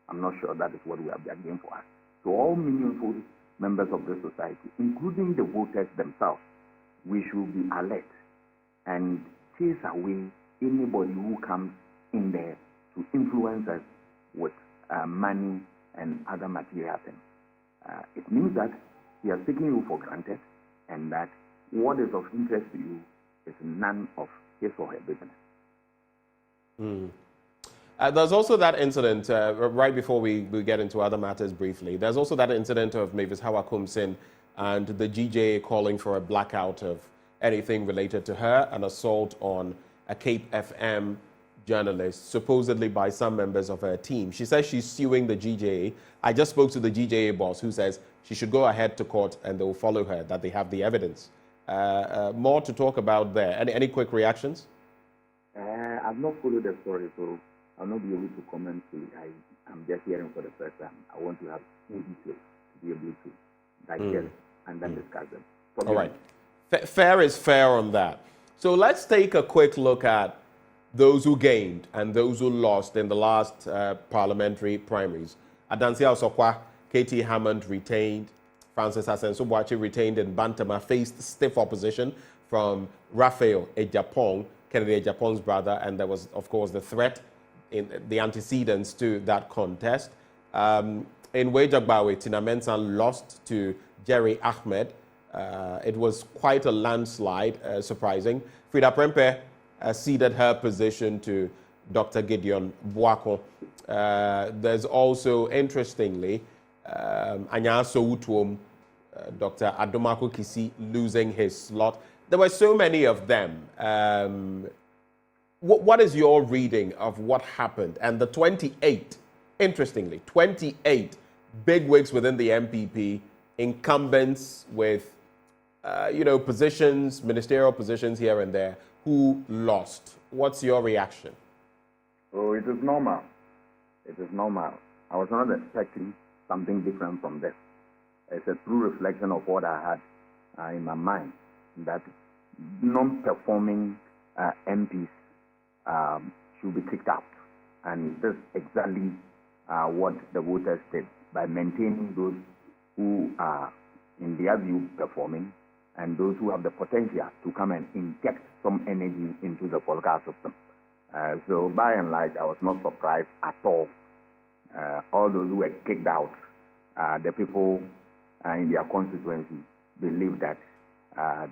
I'm not sure that is what we have bargained for us. So all meaningful members of the society, including the voters themselves, we should be alert and chase away anybody who comes in there to influence us with money and other material things. It means that he has taken you for granted, and that what is of interest to you is none of his or her business. There's also that incident, right before we get into other matters briefly, there's also that incident of Mavis Hawakumsin and the GJA calling for a blackout of anything related to her, an assault on a Cape FM journalist, supposedly by some members of her team. She says she's suing the GJA. I just spoke to the GJA boss, who says she should go ahead to court and they will follow her, that they have the evidence. More to talk about there. Any quick reactions? I've not followed the story, so I'll not be able to comment. I'm just hearing for the first time. I want to have full details to be able to digest and then discuss them. All right. Fair is fair on that. So let's take a quick look at those who gained and those who lost in the last parliamentary primaries. Adansi Osokwa, Katie Hammond retained. Francis Asensio Boakye retained in Bantama, faced stiff opposition from Raphael Ejapong, Kennedy Ejapong's brother, and there was, of course, the threat in the antecedents to that contest. In Wejagbawe, Tina Mensah lost to Jerry Ahmed. It was quite a landslide, surprising. Frida Prempeh ceded her position to Dr. Gideon Boako. There's also, interestingly, Anyaso Utuom, Dr. Adomako Kisi losing his slot. There were so many of them. What is your reading of what happened? And the 28, interestingly, 28 bigwigs within the MPP, incumbents with, positions, ministerial positions here and there, who lost. What's your reaction? Oh, it is normal. It is normal. I was not expecting something different from this. It's a true reflection of what I had in my mind, that non-performing MPs should be kicked out. And this is exactly what the voters did by maintaining those who are, in their view, performing, and those who have the potential to come and inject some energy into the political system. So by and large, I was not surprised at all. All those who were kicked out, the people in their constituency believed that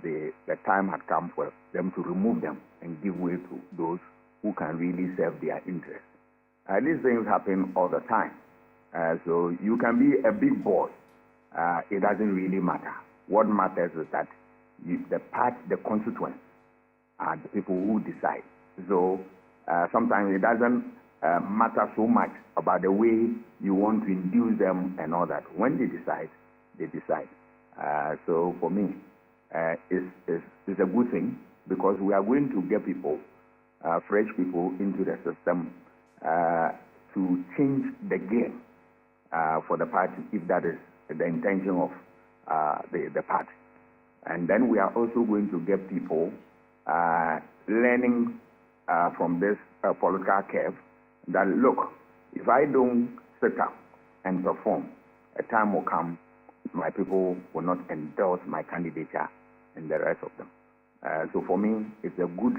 the time had come for them to remove them and give way to those who can really serve their interests. These things happen all the time. So you can be a big boss. It doesn't really matter. What matters is that the constituents are the people who decide. So sometimes it doesn't matter so much about the way you want to induce them and all that. When they decide, they decide. So for me, it's a good thing because we are going to get people, fresh people into the system to change the game for the party, if that is the intention of the party. And then we are also going to get people learning from this political curve that, look, if I don't sit up and perform, a time will come my people will not endorse my candidature and the rest of them. So for me, it's a good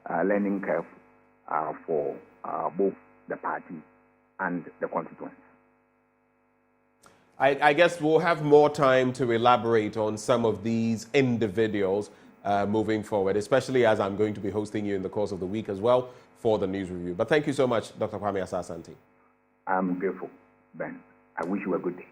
learning curve for both the party and the constituents. I guess we'll have more time to elaborate on some of these individuals moving forward, especially as I'm going to be hosting you in the course of the week as well for the news review. But thank you so much, Dr. Kwame Asah-Asante. I'm grateful, Ben. I wish you a good day.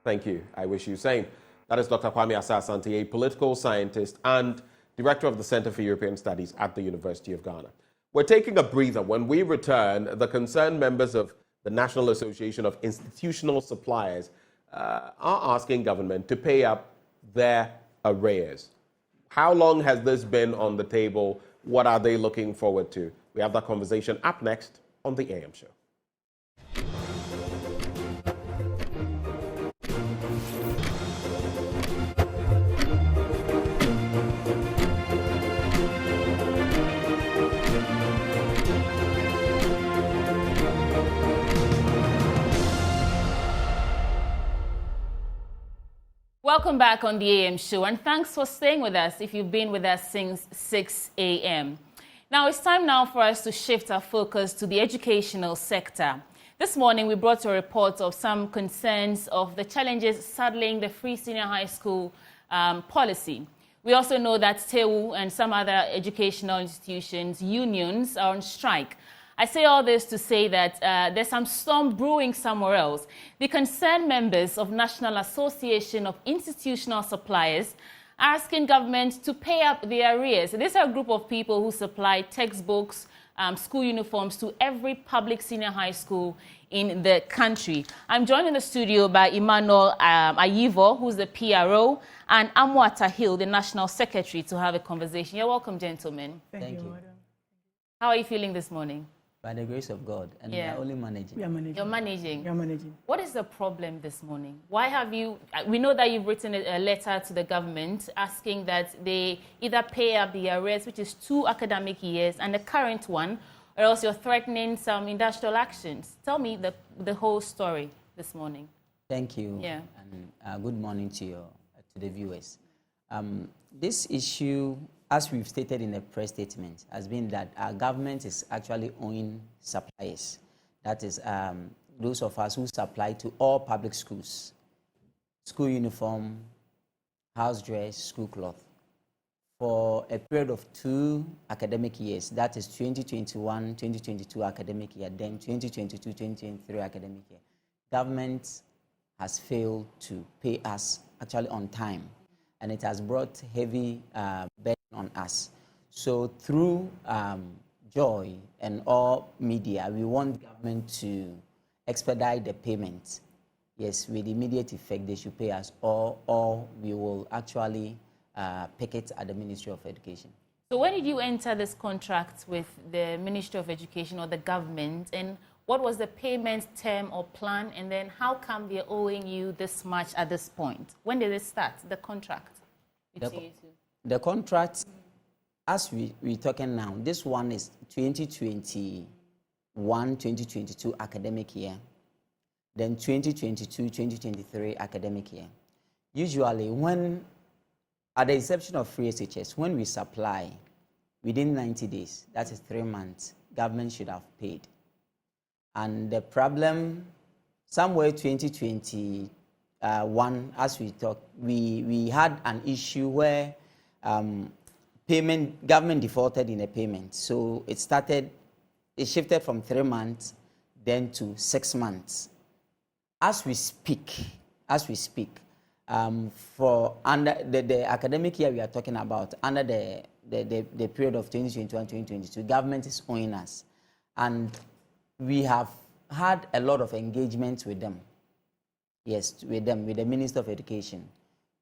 Thank you. I wish you the same. That is Dr. Kwame Asah-Asante, a political scientist and director of the Center for European Studies at the University of Ghana. We're taking a breather. When we return, the concerned members of the National Association of Institutional Suppliers are asking government to pay up their arrears. How long has this been on the table? What are they looking forward to? We have that conversation up next on the AM Show. Welcome back on the AM Show, and thanks for staying with us if you've been with us since 6 a.m. Now, it's time now for us to shift our focus to the educational sector. This morning, we brought you a report of some concerns of the challenges saddling the free senior high school policy. We also know that TEWU and some other educational institutions, unions, are on strike. I say all this to say that there's some storm brewing somewhere else. The concerned members of National Association of Institutional Suppliers are asking government to pay up their arrears. These are a group of people who supply textbooks, school uniforms to every public senior high school in the country. I'm joined in the studio by Emmanuel Ayivo, who's the PRO, and Amwa Tahil, the National Secretary, to have a conversation. You're welcome, gentlemen. Thank you. How are you feeling this morning? By the grace of God, and we are only managing. You're managing. You're managing. What is the problem this morning? Why have you? We know that you've written a letter to the government asking that they either pay up the arrears, which is 2 academic years, and the current one, or else you're threatening some industrial actions. Tell me the whole story this morning. Thank you. Yeah. And good morning to the viewers. This issue, as we've stated in a press statement, has been that our government is actually owing suppliers. That is, those of us who supply to all public schools, school uniform, house dress, school cloth, for a period of 2 academic years. That is 2021-2022 academic year, then 2022-2023 academic year. Government has failed to pay us actually on time, and it has brought heavy burden on us. So through Joy and all media, we want government to expedite the payment. Yes, with immediate effect, they should pay us, or we will actually pick it at the Ministry of Education. So when did you enter this contract with the Ministry of Education or the government, and what was the payment term or plan, and then how come they're owing you this much at this point? When did it start, the contract? The contract, as we're talking now, this one is 2021-2022 academic year, then 2022-2023 academic year. Usually when, at the exception of free SHS, when we supply within 90 days, that is 3 months, government should have paid. And the problem, somewhere 2021, as we talk, we had an issue where government defaulted in a payment. So it shifted from 3 months then to 6 months. As we speak, for under the academic year we are talking about, under the period of 2021-2022, government is owing us. And we have had a lot of engagement with them. Yes, with the Minister of Education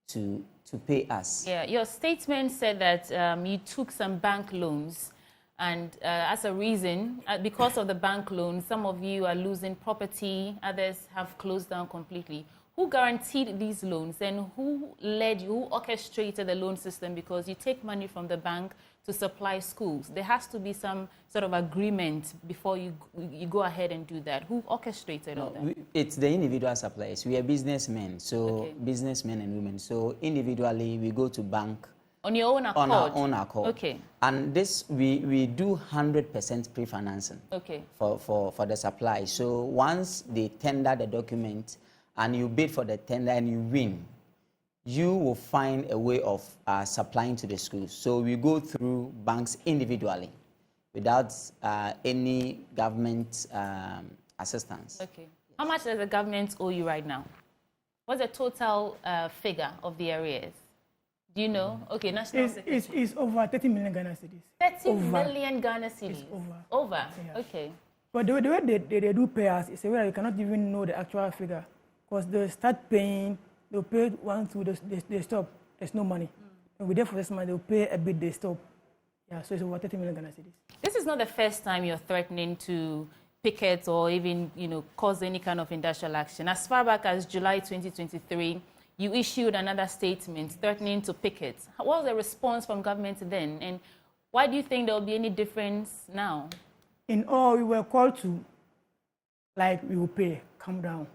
to pay us. Yeah, your statement said that you took some bank loans, and as a reason, because of the bank loans, some of you are losing property, others have closed down completely. Who guaranteed these loans, and who orchestrated the loan system? Because you take money from the bank to supply schools. There has to be some sort of agreement before you go ahead and do that. Who orchestrated all that? It's the individual suppliers. We are businessmen, so businessmen and women. So individually, we go to bank. On your own accord? On our own accord. Okay. And this, we do 100% pre-financing for the supply. So once they tender the document and you bid for the tender and you win, you will find a way of supplying to the schools. So we go through banks individually without any government assistance. Okay. How much does the government owe you right now? What's the total figure of the arrears? Do you know? Okay, National Secretary. It's over 30 million Ghana cedis. 30 million Ghana cedis? It's over? Yeah. Okay. But the way they do pay us is a way that you cannot even know the actual figure. Because they start paying, they'll pay once they stop, there's no money. And we there for this month, they'll pay a bit, they stop. Yeah, so it's over 30 million Ghana cedis. This is not the first time you're threatening to picket or even, cause any kind of industrial action. As far back as July 2023, you issued another statement threatening to picket. What was the response from government then? And why do you think there will be any difference now? In all, we were called to, we will pay, calm down.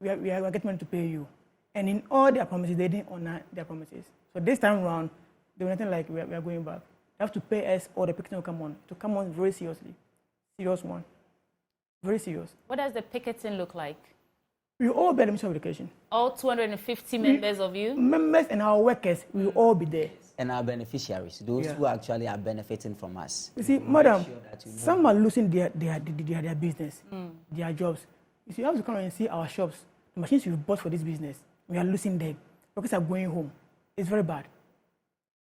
We are getting money to pay you. And in all their promises, they didn't honor their promises. So this time around, they were nothing like we are going back. They have to pay us or the picketing will come on very seriously. Serious one. Very serious. What does the picketing look like? We all bear the Ministry of Education. All 250 members of you? Members and our workers, we will all be there. And our beneficiaries, those who actually are benefiting from us. You see, madam, some are losing their business, their jobs. You see, you have to come and see our shops, the machines we've bought for this business. We are losing them. Workers are going home. It's very bad.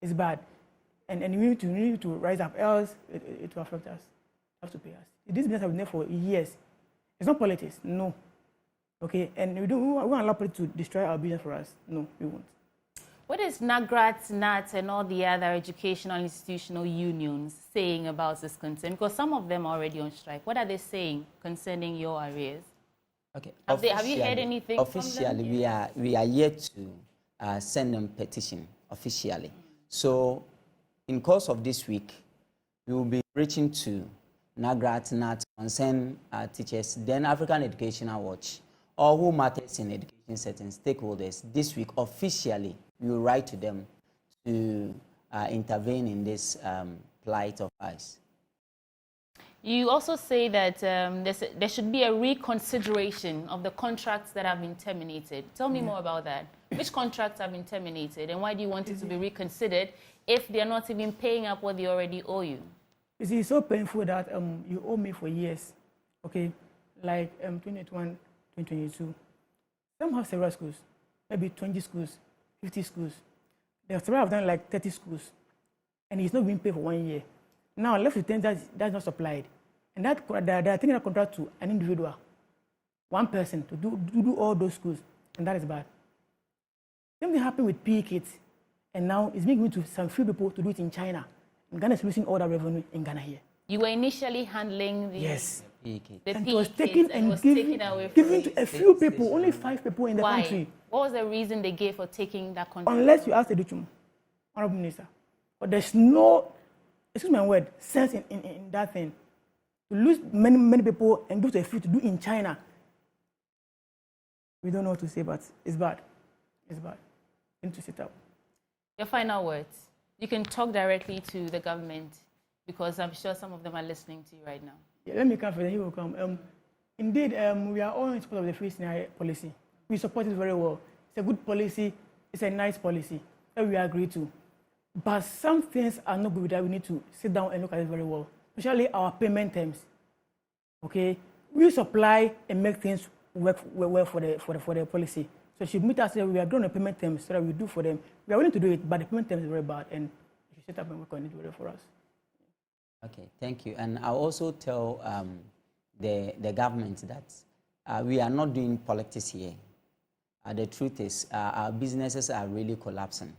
It's bad. And we need to rise up, else it will affect us. You have to pay us. This business has been there for years. It's not politics, no. Okay, and we won't allow people to destroy our business for us. No, we won't. What is NAGRAT, NAT, and all the other educational institutional unions saying about this concern? Because some of them are already on strike. What are they saying concerning your arrears? Okay. Have you heard anything officially, from them? we are yet to send them petition officially. So, in course of this week, we will be reaching to NAGRAT, NAT, concerned teachers, then African Educational Watch, or who matters in education settings, stakeholders. This week, officially, we will write to them to intervene in this plight of ours. You also say that there should be a reconsideration of the contracts that have been terminated. Tell me more about that. Which contracts have been terminated, and why do you want it to be reconsidered if they are not even paying up what they already owe you? You see, it's so painful that you owe me for years, okay? Like 2021, 2022. Some have several schools, maybe 20 schools, 50 schools. There are several of them like 30 schools, and it's not being paid for 1 year. Now, left with 10 that's not supplied. And they are taking a contract to an individual, one person, to do all those schools, and that is bad. Same thing happened with PE kits, and now it's being given to some few people to do it in China. And Ghana is losing all that revenue in Ghana here. You were initially handling the PE kits. And it was taken and given to a few people, only 5 people in the country. What was the reason they gave for taking that contract? Unless you ask the Duchum, Honorable Minister. But there's no, excuse my word, sense in that thing. To lose many people and give to a few to do in China. We don't know what to say, but it's bad. It's bad. We need to sit up. Your final words. You can talk directly to the government. Because I'm sure some of them are listening to you right now. Yeah, let me come first, he will come. Indeed, we are all in support of the free scenario policy. We support it very well. It's a good policy. It's a nice policy that we agree to. But some things are not good that we need to sit down and look at it very well, especially our payment terms. Okay, we supply and make things work well for the policy. So she meet us, we are doing the payment terms so that we do for them. We are willing to do it, but the payment terms is very bad, and you should set up and work on it very for us. Okay, thank you. And I'll also tell the government that we are not doing politics here. The truth is our businesses are really collapsing.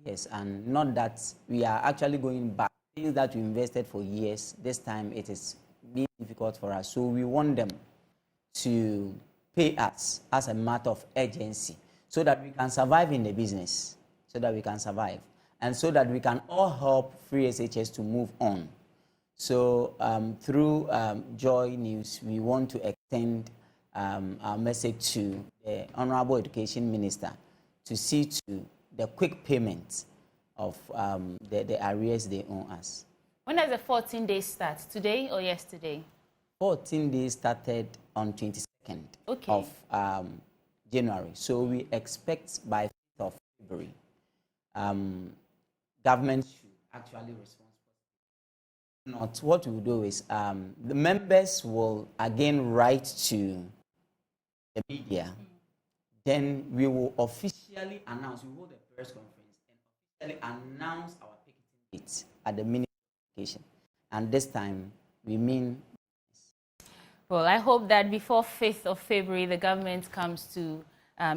Yes, and not that we are actually going back. Things that we invested for years, this time it is being difficult for us. So we want them to pay us as a matter of urgency so that we can survive in the business, so that we can survive, and so that we can all help Free SHS to move on. So through Joy News, we want to extend our message to the Honorable Education Minister to see to the quick payment of the arrears they owe us. When does the 14 days start? Today or yesterday? 14 days started on 22nd of January. So we expect by 5th of February, government should actually respond. Not what we will do is the members will again write to the media. Then we will officially announce, we hold a press conference and officially announce our picketing dates at the ministry occasion. And this time we mean. Well, I hope that before 5th of February, the government comes to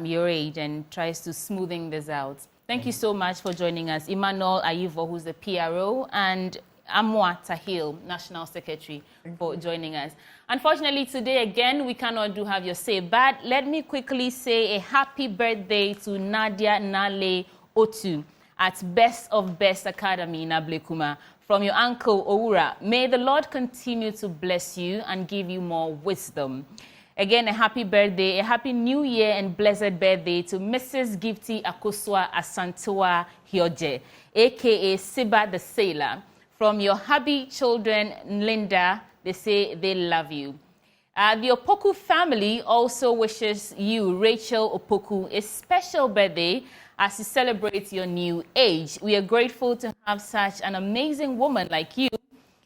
your aid and tries to smoothing this out. Thank you so much for joining us. Emmanuel Ayivo, who's the PRO, and Amwa Tahil, National Secretary, for joining us. Unfortunately, today again, we cannot have your say, but let me quickly say a happy birthday to Nadia Nale Otu at Best of Best Academy in Ablekuma. From your uncle, Oura, may the Lord continue to bless you and give you more wisdom. Again, a happy birthday, a happy new year and blessed birthday to Mrs. Gifty Akosua Asantewa Hioje, a.k.a. Siba the Sailor. From your hubby children, Linda, they say they love you. The Opoku family also wishes you, Rachel Opoku, a special birthday as you celebrate your new age. We are grateful to have such an amazing woman like you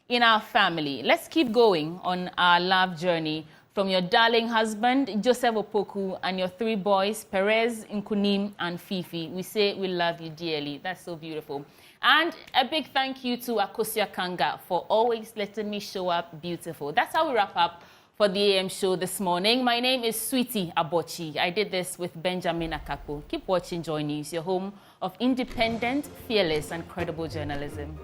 in our family. Let's keep going on our love journey. From your darling husband, Joseph Opoku, and your 3 boys, Perez, Nkunim, and Fifi. We say we love you dearly. That's so beautiful. And a big thank you to Akosia Kanga for always letting me show up beautiful. That's how we wrap up for the AM show this morning. My name is Sweetie Aboagye. I did this with Benjamin Akakpo. Keep watching Joy News, your home of independent, fearless, and credible journalism.